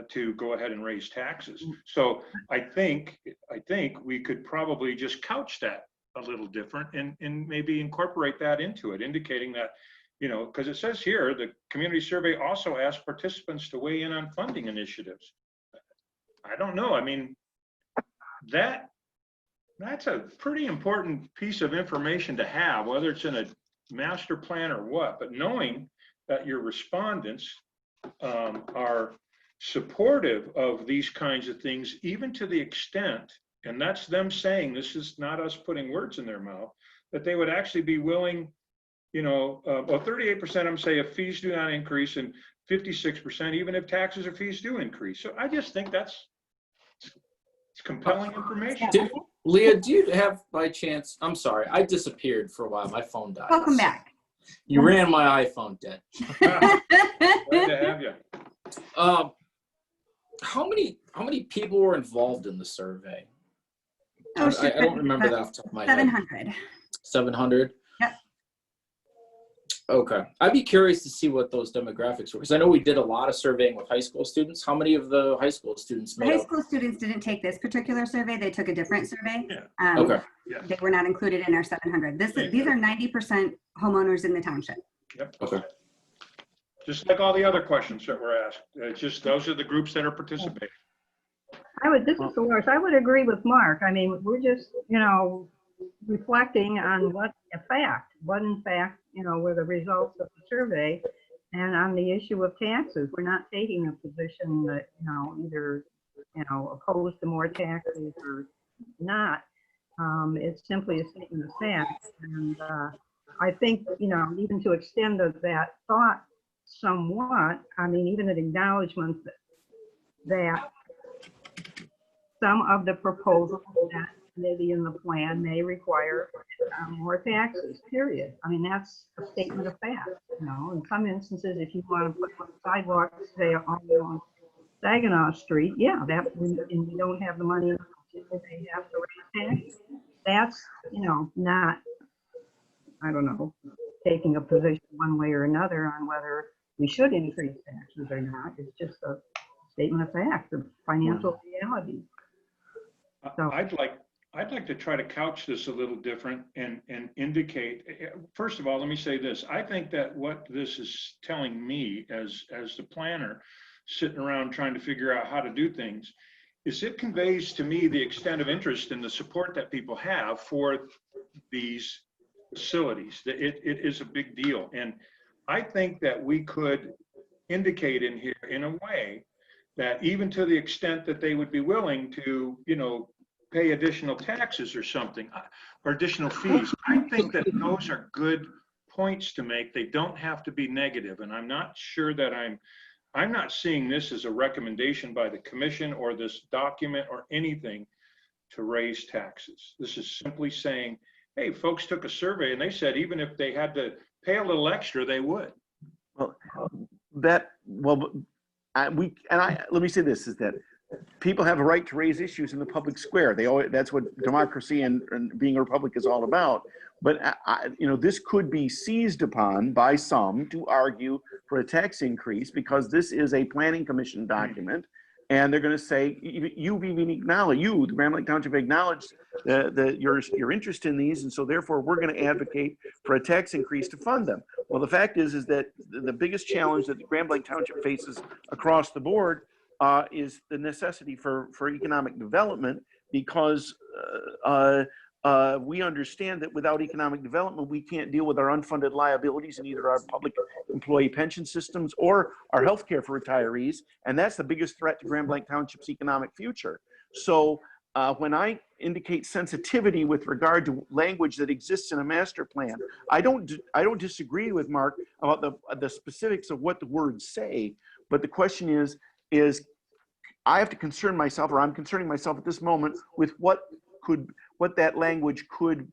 to go ahead and raise taxes. So I think we could probably just couch that a little different and maybe incorporate that into it, indicating that, you know, because it says here, the community survey also asked participants to weigh in on funding initiatives. I don't know. I mean, that's a pretty important piece of information to have, whether it's in a master plan or what, but knowing that your respondents are supportive of these kinds of things, even to the extent, and that's them saying, this is not us putting words in their mouth, that they would actually be willing, you know, well, 38% I'm saying if fees do not increase, and 56% even if taxes or fees do increase. So I just think it's compelling information. Leah, do you have by chance, I'm sorry, I disappeared for a while. My phone died. Welcome back. You ran my iPhone dead. Glad to have you. How many people were involved in the survey? Oh, I don't remember that off the top of my head. 700. 700? Yep. Okay. I'd be curious to see what those demographics were, because I know we did a lot of surveying with high school students. How many of the high school students The made high up? school students didn't take this particular survey. They took a different survey. Yeah. Okay. Yeah. They were not included in our 700. These are 90% homeowners in the township. Yep. Okay. Just like all the other questions that were asked. It's just those are the groups that are participating. This is Dolores. I would agree with Mark. I mean, we're just, you know, reflecting on what in fact, you know, were the results of the survey. And on the issue of taxes, we're not taking a position that, you know, either, you know, opposed to more taxes or not. It's simply a statement of fact. And I think, you know, even to extend that thought somewhat, I mean, even an acknowledgement that some of the proposals that may be in the plan may require more taxes, period. I mean, that's a statement of fact, you know. In some instances, if you want to put sidewalks, say, on Saginaw Street, yeah, and we don't have the money, they have to raise taxes. That's, you know, not I don't know, taking a position one way or another on whether we should increase taxes or not. It's just a statement of fact, of financial reality. So- I'd like to try to couch this a little different and indicate, first of all, let me say this. I think that what this is telling me as the planner sitting around trying to figure out how to do things is it conveys to me the extent of interest and the support that people have for these facilities. It is a big deal. And I think that we could indicate in here in a way that even to the extent that they would be willing to, pay additional taxes or something, or additional fees. I think that those are good points to make. They don't have to be negative. And I'm not sure that I'm not seeing this as a recommendation by the commission or this document or anything to raise taxes. This is simply saying, hey, folks took a survey and they said even if they had to pay a little extra, they would. Well, let me say this, is that people have a right to raise issues in the public square. That's what democracy and being a republic is all about. But this could be seized upon by some to argue for a tax increase because this is a planning commission document, and they're going to say you've even acknowledged, the Grand Blanc Township acknowledged your interest in these, and so therefore we're going to advocate for a tax increase to fund them. Well, the fact is that the biggest challenge that the Grand Blanc Township faces across the board is the necessity for economic development, because we understand that without economic development, we can't deal with our unfunded liabilities in either our public employee pension systems or our health care for retirees. And that's the biggest threat to Grand Blanc Township's economic future. So when I indicate sensitivity with regard to language that exists in a master plan, I don't disagree with Mark about the specifics of what the words say, but the question is I have to concern myself, or I'm concerning myself at this moment with how that language could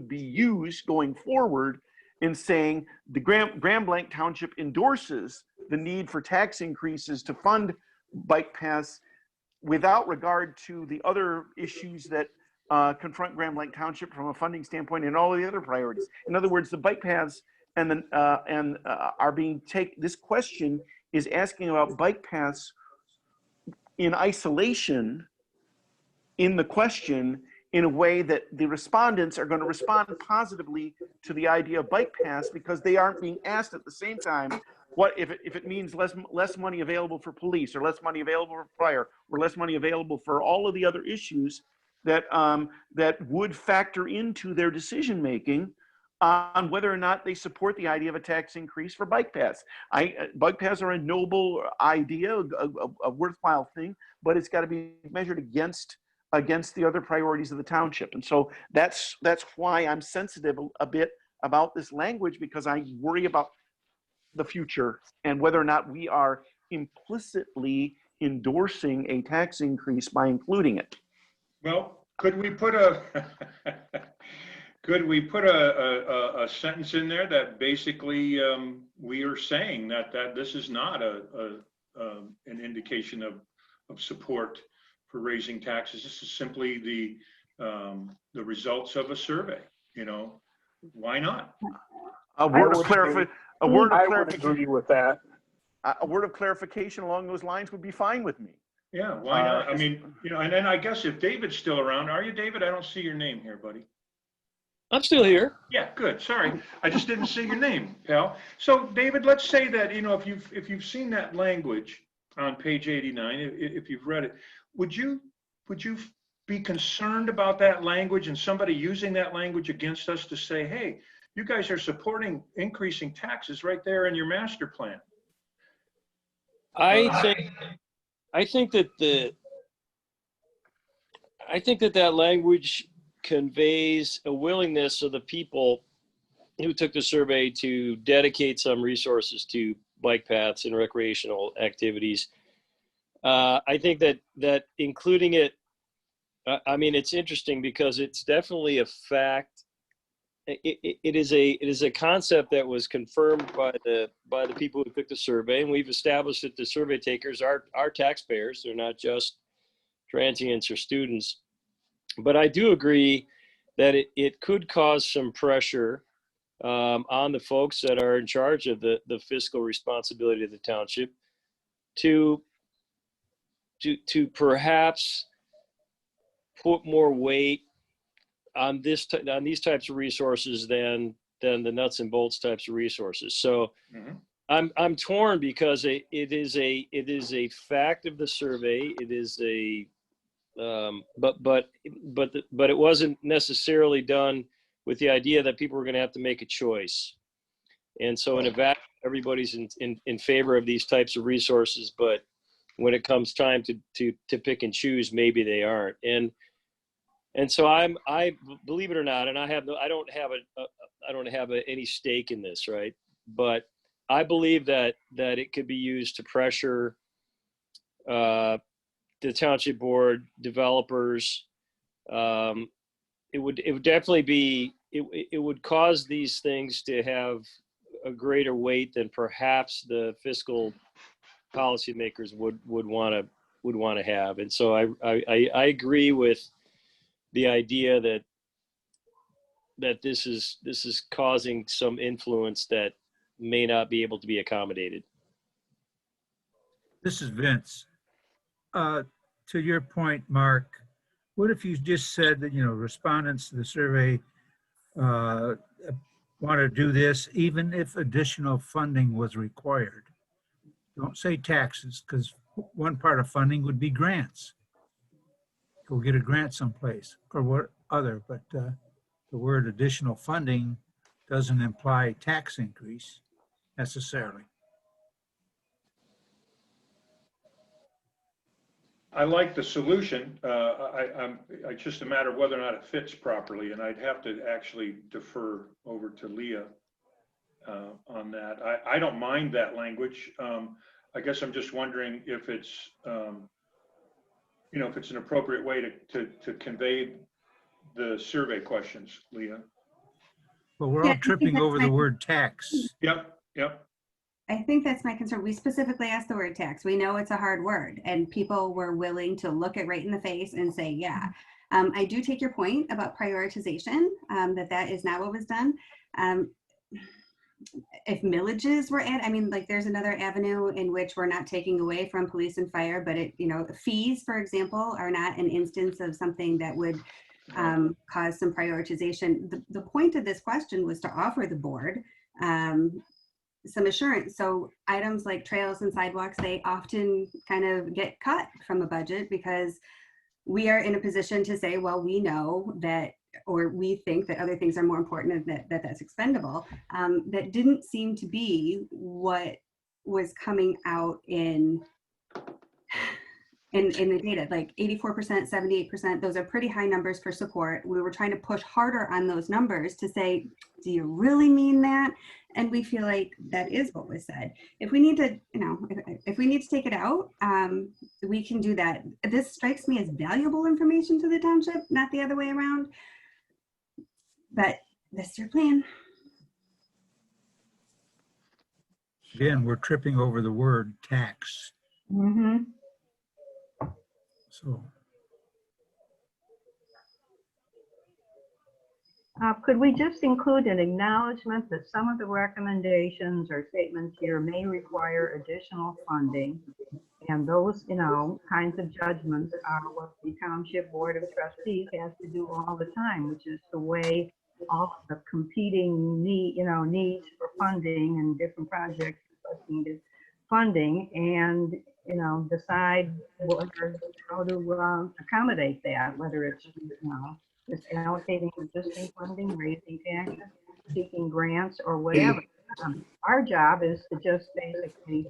be used going forward in saying the Grand Blanc Township endorses the need for tax increases to fund bike paths without regard to the other issues that confront Grand Blanc Township from a funding standpoint and all of the other priorities. In other words, the bike paths are being taken. This question is asking about bike paths in isolation in the question in a way that the respondents are going to respond positively to the idea of bike paths, because they aren't being asked at the same time what if it means less money available for police, or less money available for fire, or less money available for all of the other issues that would factor into their decision making on whether or not they support the idea of a tax increase for bike paths. Bike paths are a noble idea, a worthwhile thing, but it's got to be measured against the other priorities of the township. And so that's why I'm sensitive a bit about this language, because I worry about the future and whether or not we are implicitly endorsing a tax increase by including it. Well, could we put a sentence in there that basically we are saying that this is not an indication of support for raising taxes? This is simply the results of a survey. Why not? A word of clarification. I would agree with that. A word of clarification along those lines would be fine with me. Yeah, why not? I mean, and then I guess if David's still around, are you, David? I don't see your name here, buddy. I'm still here. Yeah, good. Sorry, I just didn't see your name, pal. So, David, let's say that if you've seen that language on page 89, if you've read it, would you be concerned about that language and somebody using that language against us to say, hey, you guys are supporting increasing taxes right there in your master plan? I think that language conveys a willingness of the people who took the survey to dedicate some resources to bike paths and recreational activities. I think that including it, I mean, it's interesting because it's definitely a fact. It is a concept that was confirmed by the people who took the survey, and we've established that the survey takers are taxpayers. They're not just transients or students. But I do agree that it could cause some pressure on the folks that are in charge of the fiscal responsibility of the township to perhaps put more weight on these types of resources than the nuts and bolts types of resources. So I'm torn because it is a fact of the survey. It is a but it wasn't necessarily done with the idea that people were going to have to make a choice. And so in a vacuum, everybody's in favor of these types of resources, but when it comes time to pick and choose, maybe they aren't. And so I believe it or not, and I don't have any stake in this, right? But I believe that it could be used to pressure the township board, developers. It would definitely be, it would cause these things to have a greater weight than perhaps the fiscal policymakers would want to have. And so I agree with the idea that this is causing some influence that may not be able to be accommodated. This is Vince. To your point, Mark, what if you just said that, respondents to the survey want to do this, even if additional funding was required? Don't say taxes, because one part of funding would be grants. Go get a grant someplace or what other, but the word additional funding doesn't imply tax increase necessarily. I like the solution. It's just a matter of whether or not it fits properly, and I'd have to actually defer over to Leah on that. I don't mind that language. I guess I'm just wondering if it's, if it's an appropriate way to convey the survey questions, Leah. Well, we're all tripping over the word tax. Yep. I think that's my concern. We specifically asked the word tax. We know it's a hard word, and people were willing to look it right in the face and say, yeah. I do take your point about prioritization, that is not what was done. If millages were there's another avenue in which we're not taking away from police and fire, but fees, for example, are not an instance of something that would cause some prioritization. The point of this question was to offer the board some assurance. So items like trails and sidewalks, they often kind of get cut from a budget because we are in a position to say, well, we know that, or we think that other things are more important and that's expendable. That didn't seem to be what was coming out in the data, like 84%, 78%, those are pretty high numbers for support. We were trying to push harder on those numbers to say, do you really mean that? And we feel like that is what was said. If we need to, if we need to take it out, we can do that. This strikes me as valuable information to the township, not the other way around. But that's your plan. Again, we're tripping over the word tax. Mm-hmm. So. Could we just include an acknowledgement that some of the recommendations or statements here may require additional funding, and those, kinds of judgments are what the Township Board of Trustees has to do all the time, which is to weigh all the competing needs for funding and different projects requesting funding, and decide how to accommodate that, whether it's just allocating existing funding, raising taxes, seeking grants, or whatever. Our job is to just basically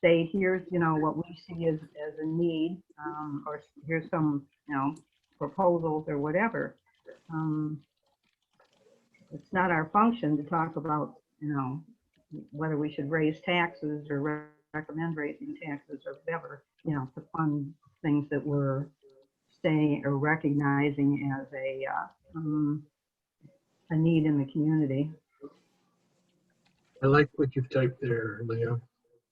say, here's what we see as a need, or here's some proposals or whatever. It's not our function to talk about whether we should raise taxes or recommend raising taxes or whatever, to fund things that we're saying or recognizing as a need in the community. I like what you've typed there, Leah.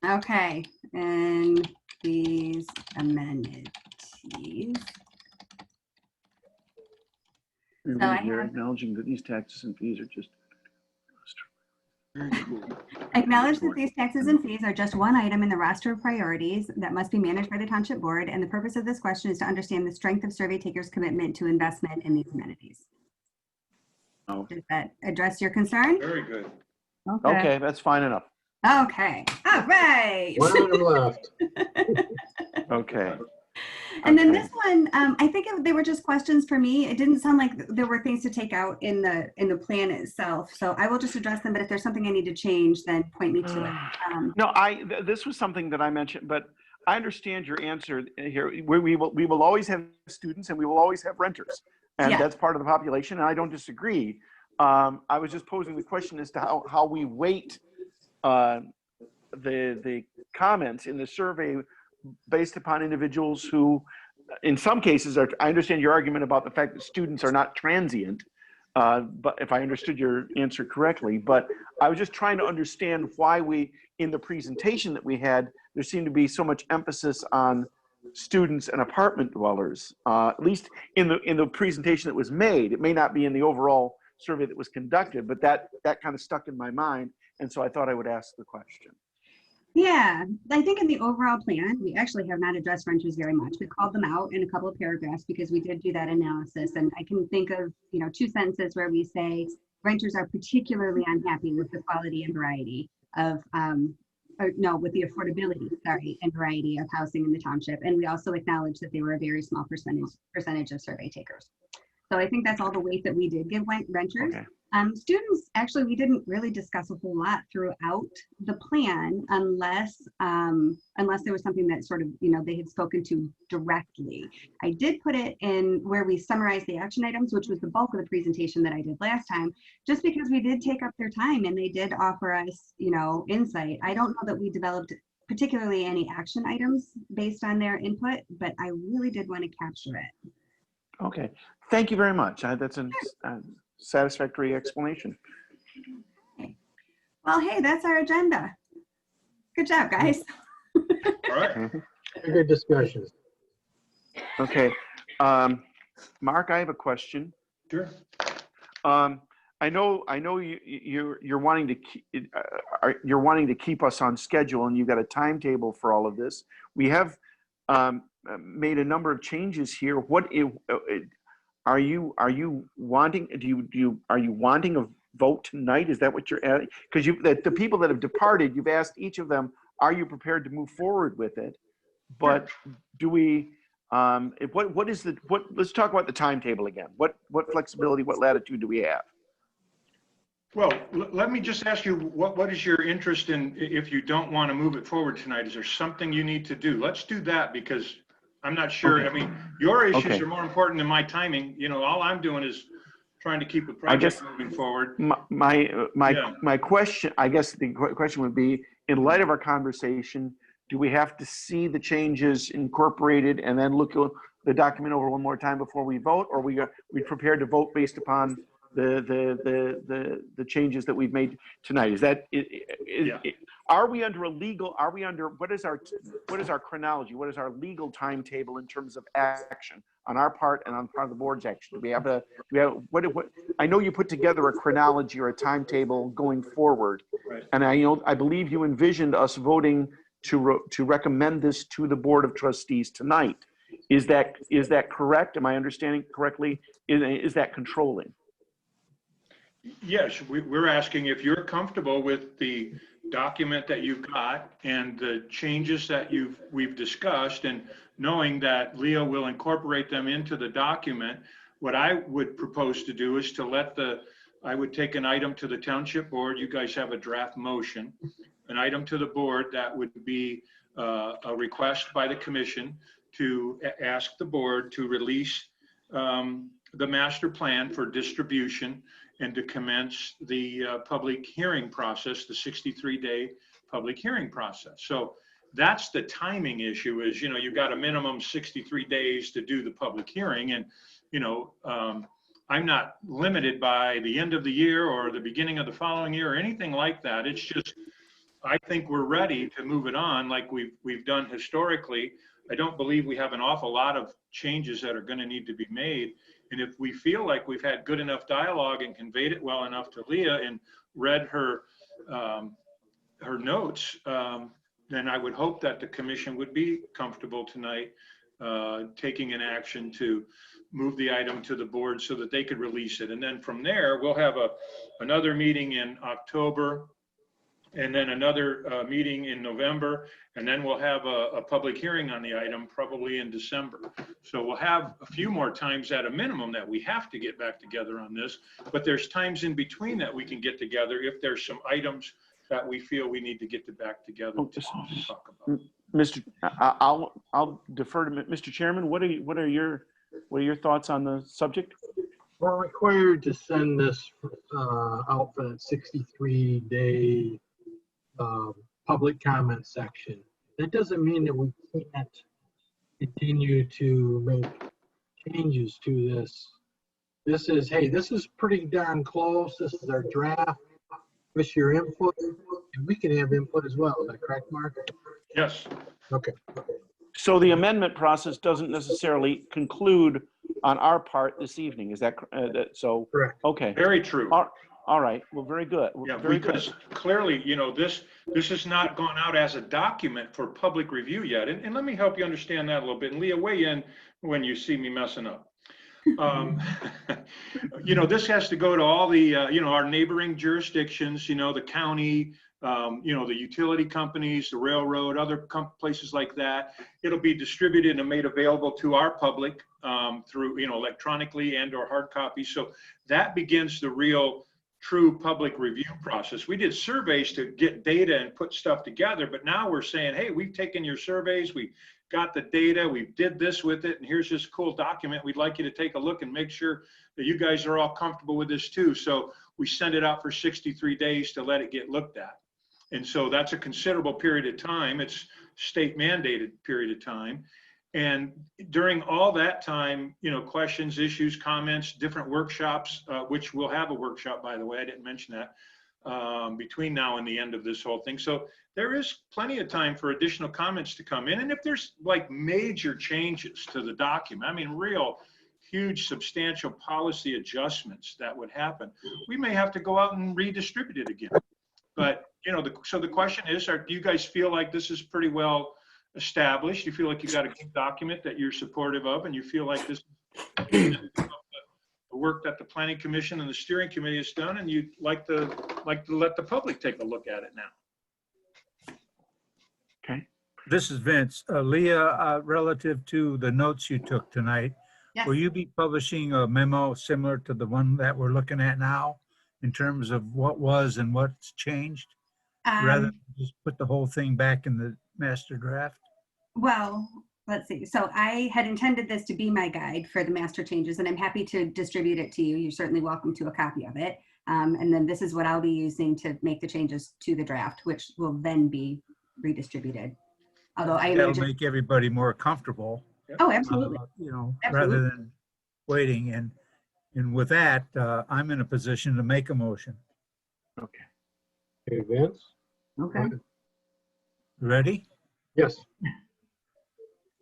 Okay, and these amenities. So I Here, have acknowledging that these taxes and fees are just. Very cool. acknowledged that these taxes and fees are just one item in the roster of priorities that must be managed by the township board. And the purpose of this question is to understand the strength of survey takers' commitment to investment in these amenities. Oh. Does that address your concern? Very good. Okay, that's fine enough. Okay. All right. One item left. Okay. And then Okay. this one, I think they were just questions for me. It didn't sound like there were things to take out in the plan itself. So I will just address them. But if there's something I need to change, then point me to it. No, this was something that I mentioned, but I understand your answer here. We will always have students and we will always have renters, and Yeah. that's part of the population. And I don't disagree. I was just posing the question as to how we weight the comments in the survey based upon individuals who, in some cases, are. I understand your argument about the fact that students are not transient, but if I understood your answer correctly, but I was just trying to understand why we, in the presentation that we had, there seemed to be so much emphasis on students and apartment dwellers, at least in the presentation that was made. It may not be in the overall survey that was conducted, but that kind of stuck in my mind, and so I thought I would ask the question. Yeah, I think in the overall plan, we actually have not addressed renters very much. We called them out in a couple of paragraphs because we did do that analysis. And I can think of, 2 sentences where we say renters are particularly unhappy with the quality and variety of, with the affordability, and variety of housing in the township. And we also acknowledge that they were a very small percentage of survey takers. So I think that's all the weight that we did give renters. Okay. Students, actually, we didn't really discuss a whole lot throughout the plan unless there was something that sort of, they had spoken to directly. I did put it in where we summarized the action items, which was the bulk of the presentation that I did last time, just because we did take up their time and they did offer us, insight. I don't know that we developed particularly any action items based on their input, but I really did want to capture it. Okay, thank you very much. That's a satisfactory explanation. Well, hey, that's our agenda. Good job, guys. All right. Good discussions. Okay, Mark, I have a question. Sure. I know you're wanting to keep us on schedule, and you've got a timetable for all of this. We have made a number of changes here. Are you wanting a vote tonight? Is that what you're at? Because the people that have departed, you've asked each of them, are you prepared to move forward with it? But do we? Let's talk about the timetable again. What flexibility, what latitude do we have? Well, let me just ask you, what is your interest in, if you don't want to move it forward tonight? Is there something you need to do? Let's do that, because I'm not sure. Okay. I mean, your issues Okay. are more important than my timing. All I'm doing is trying to keep the project moving forward. My question, I guess the question would be, in light of our conversation, do we have to see the changes incorporated and then look at the document over one more time before we vote, or we prepared to vote based upon the changes that we've made tonight? Is that are we under what is our chronology? What is our legal timetable in terms of action on our part and on part of the board's action? I know you put together a chronology or a timetable going forward, Right. and I believe you envisioned us voting to recommend this to the Board of Trustees tonight. Is that correct? Am I understanding correctly? Is that controlling? Yes, we're asking if you're comfortable with the document that you've got and the changes that we've discussed, and knowing that Leo will incorporate them into the document. What I would propose to do is I would take an item to the township board. You guys have a draft motion, an item to the board that would be a request by the commission to ask the board to release the master plan for distribution and to commence the public hearing process, the 63-day public hearing process. So that's the timing issue is, you've got a minimum 63 days to do the public hearing. And, I'm not limited by the end of the year or the beginning of the following year or anything like that. It's just, I think we're ready to move it on like we've done historically. I don't believe we have an awful lot of changes that are going to need to be made. And if we feel like we've had good enough dialogue and conveyed it well enough to Leah and read her notes, then I would hope that the commission would be comfortable tonight taking an action to move the item to the board so that they could release it. And then from there, we'll have another meeting in October, and then another meeting in November, and then we'll have a public hearing on the item probably in December. So we'll have a few more times at a minimum that we have to get back together on this, but there's times in between that we can get together if there's some items that we feel we need to get back together to talk about. Mr. I'll defer to Mr. Chairman. What are your thoughts on the subject? We're required to send this out for that 63-day public comment section. That doesn't mean that we can't continue to make changes to this. This is, hey, this is pretty darn close. This is our draft. With your input, and we can have input as well. Is that correct, Mark? Yes. Okay. So the amendment process doesn't necessarily conclude on our part this evening. Is that so? Correct. Okay. Very true. All right. Well, very good. Yeah, very because good. clearly, you know, this has not gone out as a document for public review yet. And let me help you understand that a little bit. And Leah, weigh in when you see me messing up. You know, this has to go to all the, you know, our neighboring jurisdictions, you know, the county, you know, the utility companies, the railroad, other places like that. It'll be distributed and made available to our public through, you know, electronically and or hard copy. So that begins the real true public review process. We did surveys to get data and put stuff together, but now we're saying, hey, we've taken your surveys, we got the data, we did this with it, and here's this cool document. We'd like you to take a look and make sure that you guys are all comfortable with this too. So we send it out for 63 days to let it get looked at. And so that's a considerable period of time. It's state mandated period of time. And during all that time, you know, questions, issues, comments, different workshops, which we'll have a workshop, by the way, I didn't mention that, between now and the end of this whole thing. So there is plenty of time for additional comments to come in. And if there's like major changes to the document, I mean, real huge, substantial policy adjustments that would happen, we may have to go out and redistribute it again. But, you know, so the question is, do you guys feel like this is pretty well established? You feel like you got a good document that you're supportive of, and you feel like this is the work that the Planning Commission and the Steering Committee has done, and you'd like to let the public take a look at it now? Okay. This is Vince. Leah, relative to the notes you took tonight, Yes. will you be publishing a memo similar to the one that we're looking at now in terms of what was and what's changed? Rather than just put the whole thing back in the master draft? Well, let's see. So I had intended this to be my guide for the master changes, and I'm happy to distribute it to you. You're certainly welcome to a copy of it. And then this is what I'll be using to make the changes to the draft, which will then be redistributed. Although I That'll imagine, make everybody more comfortable. oh, absolutely. You know, Absolutely. rather than waiting. And with that, I'm in a position to make a motion. Okay. Okay, Vince? Okay. Ready? Yes.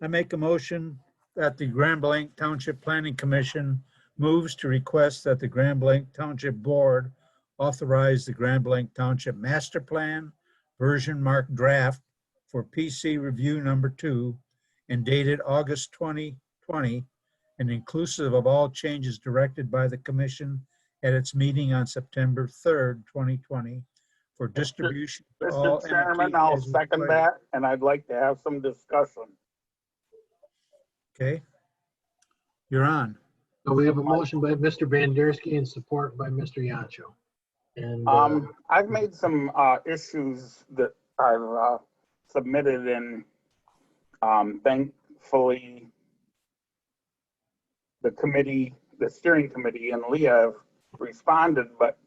I make a motion that the Grand Blanc Township Planning Commission moves to request that the Grand Blanc Township Board authorize the Grand Blanc Township Master Plan version marked draft for PC review number 2 and dated August 2020 and inclusive of all changes directed by the commission at its meeting on September 3rd, 2020 for distribution to all Mr. Chairman, entities I'll as second required. that, and I'd like to have some discussion. Okay. You're on. So we have a motion by Mr. Bandersky and support by Mr. Yancho. And I've made some issues that I've submitted, and thankfully the committee, the steering committee, and Leah have responded. But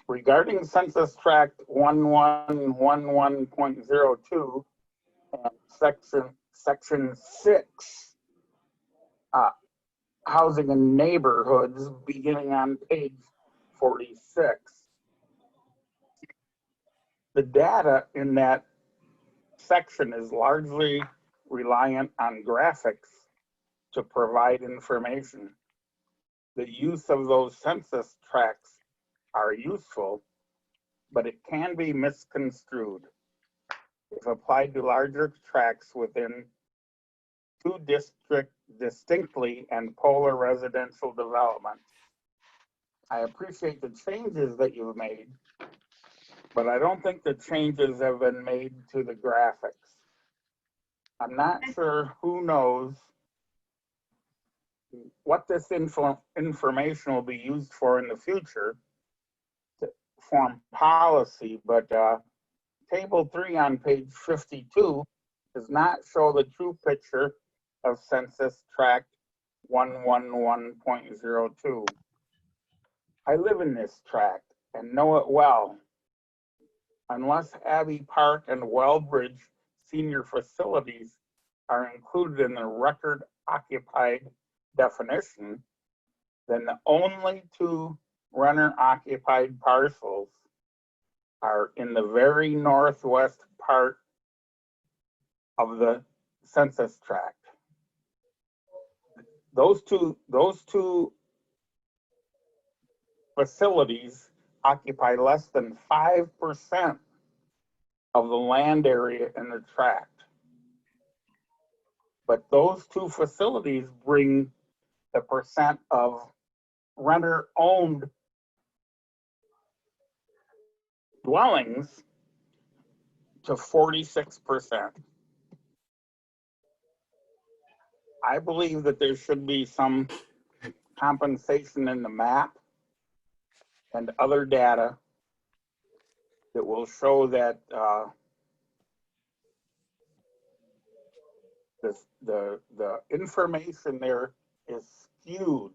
regarding Census Tract 1111.02 and Section 6, housing in neighborhoods, beginning on page 46. The data in that section is largely reliant on graphics to provide information. the use of those census tracts are useful, but it can be misconstrued if applied to larger tracts within two distinctly and polar residential developments. I appreciate the changes that you've made, but I don't think the changes have been made to the graphics. I'm not sure who knows what this information will be used for in the future to form policy, but Table 3 on page 52 does not show the true picture of Census Tract 111.02. I live in this tract and know it well. Unless Abbey Park and Wellbridge senior facilities are included in the record occupied definition, then the only two renter occupied parcels are in the very northwest part of the census tract. Those two facilities occupy less than 5% of the land area in the tract. But those two facilities bring the percent of renter-owned dwellings to 46%. I believe that there should be some compensation in the map and other data that will show that the information there is skewed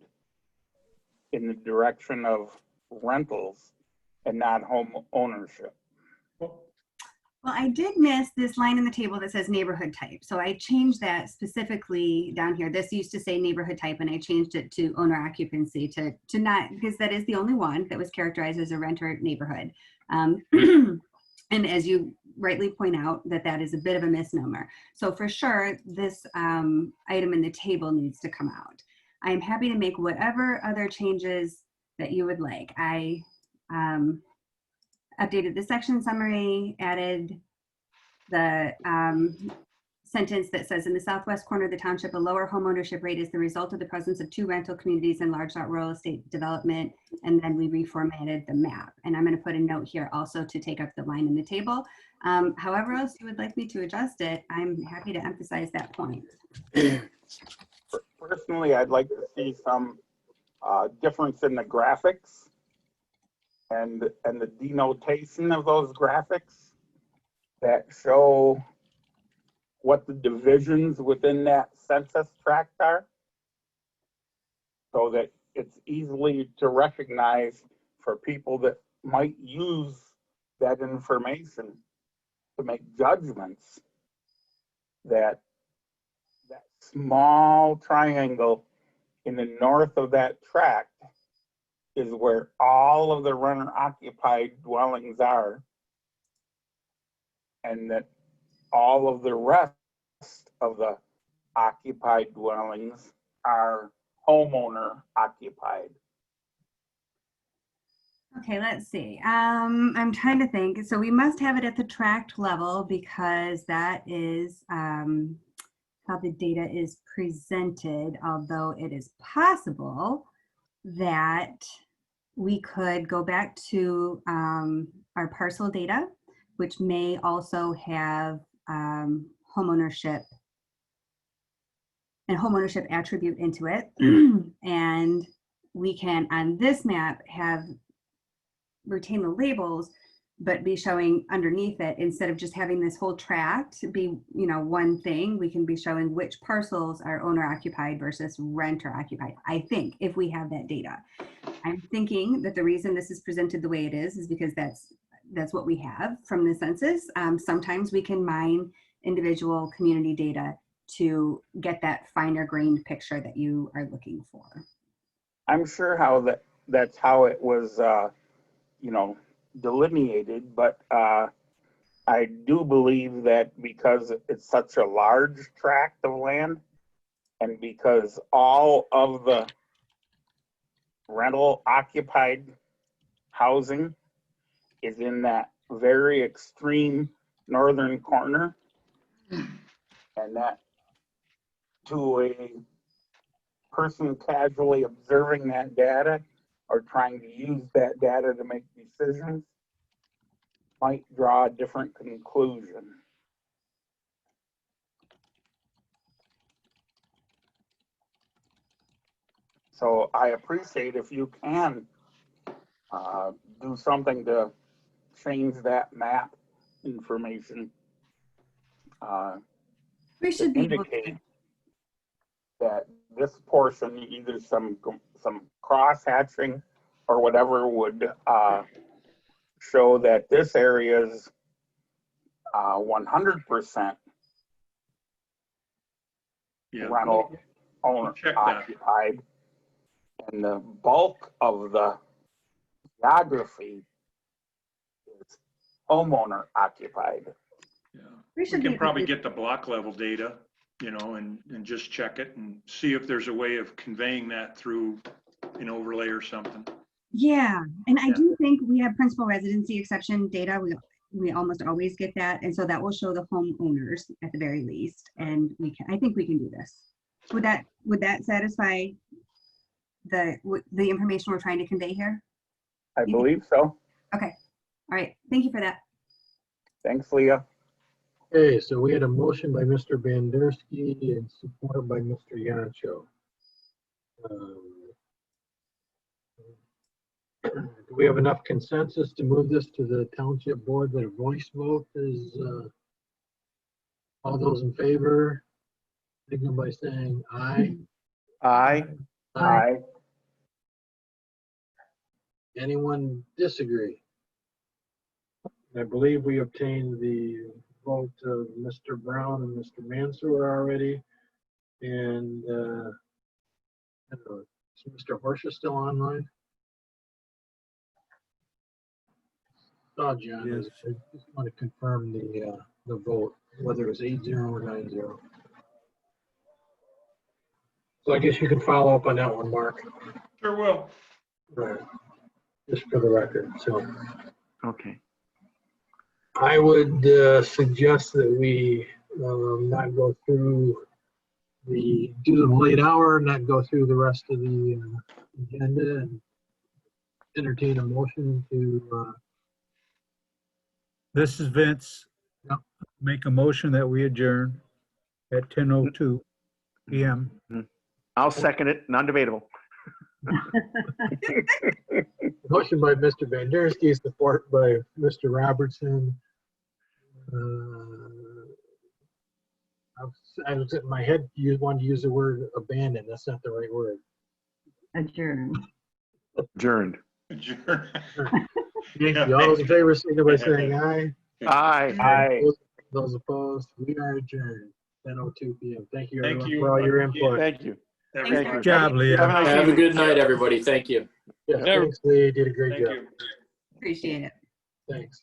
in the direction of rentals and not home ownership. Well, I did miss this line in the table that says neighborhood type. So I changed that specifically down here. This used to say neighborhood type, and I changed it to owner occupancy to not, because that is the only one that was characterized as a renter neighborhood. And as you rightly point out, that is a bit of a misnomer. So for sure, this item in the table needs to come out. I am happy to make whatever other changes that you would like. I updated the section summary, added the sentence that says in the southwest corner of the township, a lower homeownership rate is the result of the presence of two rental communities and large rural estate development. And then we reformatted the map. And I'm going to put a note here also to take up the line in the table. However else you would like me to adjust it, I'm happy to emphasize that point. Personally, I'd like to see some difference in the graphics and the denotation of those graphics that show what the divisions within that census tract are, so that it's easily to recognize for people that might use that information to make judgments that that small triangle in the north of that tract is where all of the renter occupied dwellings are, and that all of the rest of the occupied dwellings are homeowner occupied. Okay, let's see. I'm trying to think. So we must have it at the tract level because that is how the data is presented, although it is possible that we could go back to our parcel data, which may also have homeownership and homeownership attribute into it. And we can, on this map, retain the labels, but be showing underneath it, instead of just having this whole tract be, one thing, we can be showing which parcels are owner occupied versus renter occupied. I think if we have that data, I'm thinking that the reason this is presented the way it is because that's what we have from the census. Sometimes we can mine individual community data to get that finer grained picture that you are looking for. I'm sure that's how it was, delineated, but I do believe that because it's such a large tract of land, and because all of the rental occupied housing is in that very extreme northern corner. And that, to a person casually observing that data or trying to use that data to make decisions, might draw a different conclusion. So I appreciate if you can do something to change that map information. We should be able indicate to. that this portion, either some cross hatching or whatever, would show that this area is 100% Yeah. rental owner Check that. occupied, and the bulk of the geography is homeowner occupied. Yeah. We We should can be probably able to. get the block level data, you know, and just check it and see if there's a way of conveying that through an overlay or something. Yeah, and I Yeah. do think we have principal residency exception data. We almost always get that, and so that will show the homeowners at the very least. And I think we can do this. Would that satisfy the information we're trying to convey here? I believe so. Okay. All right. Thank you for that. Thanks, Leah. Okay, so we had a motion by Mr. Bandersky and support by Mr. Yancho. Do we have enough consensus to move this to the township board that a voice vote is, all those in favor, signal by saying aye. Aye. Aye. Anyone disagree? I believe we obtained the vote of Mr. Brown and Mr. Mansour already. And I don't know, is Mr. Horsha still online? Oh, John, Yes. I just want to confirm the vote, whether it was 8-0 or 9-0. So I guess you can follow up on that one, Mark. Sure will. Right. Just for the record, so. Okay. I would suggest that we not go through do the late hour, not go through the rest of the agenda, and entertain a motion to, This is Vince. Yeah. Make a motion that we adjourn at 10:02 PM. I'll second it, non-debatable. motion by Mr. Bandersky, support by Mr. Robertson. I was in my head, you wanted to use the word abandon. That's not the right word. Adjourn. Adjourned. Adjourn. Thank you. All those in favor, signal by saying aye. Aye. Aye. Those opposed, we are adjourned. 10:02 PM. Thank you, Thank everyone, you. for all your input. Thank you. Everybody. Good job, Leah. Have a nice Have a evening. good night, everybody. Thank you. Yeah, thanks, Lee. You did a great Thank job. you. Appreciate it. Thanks.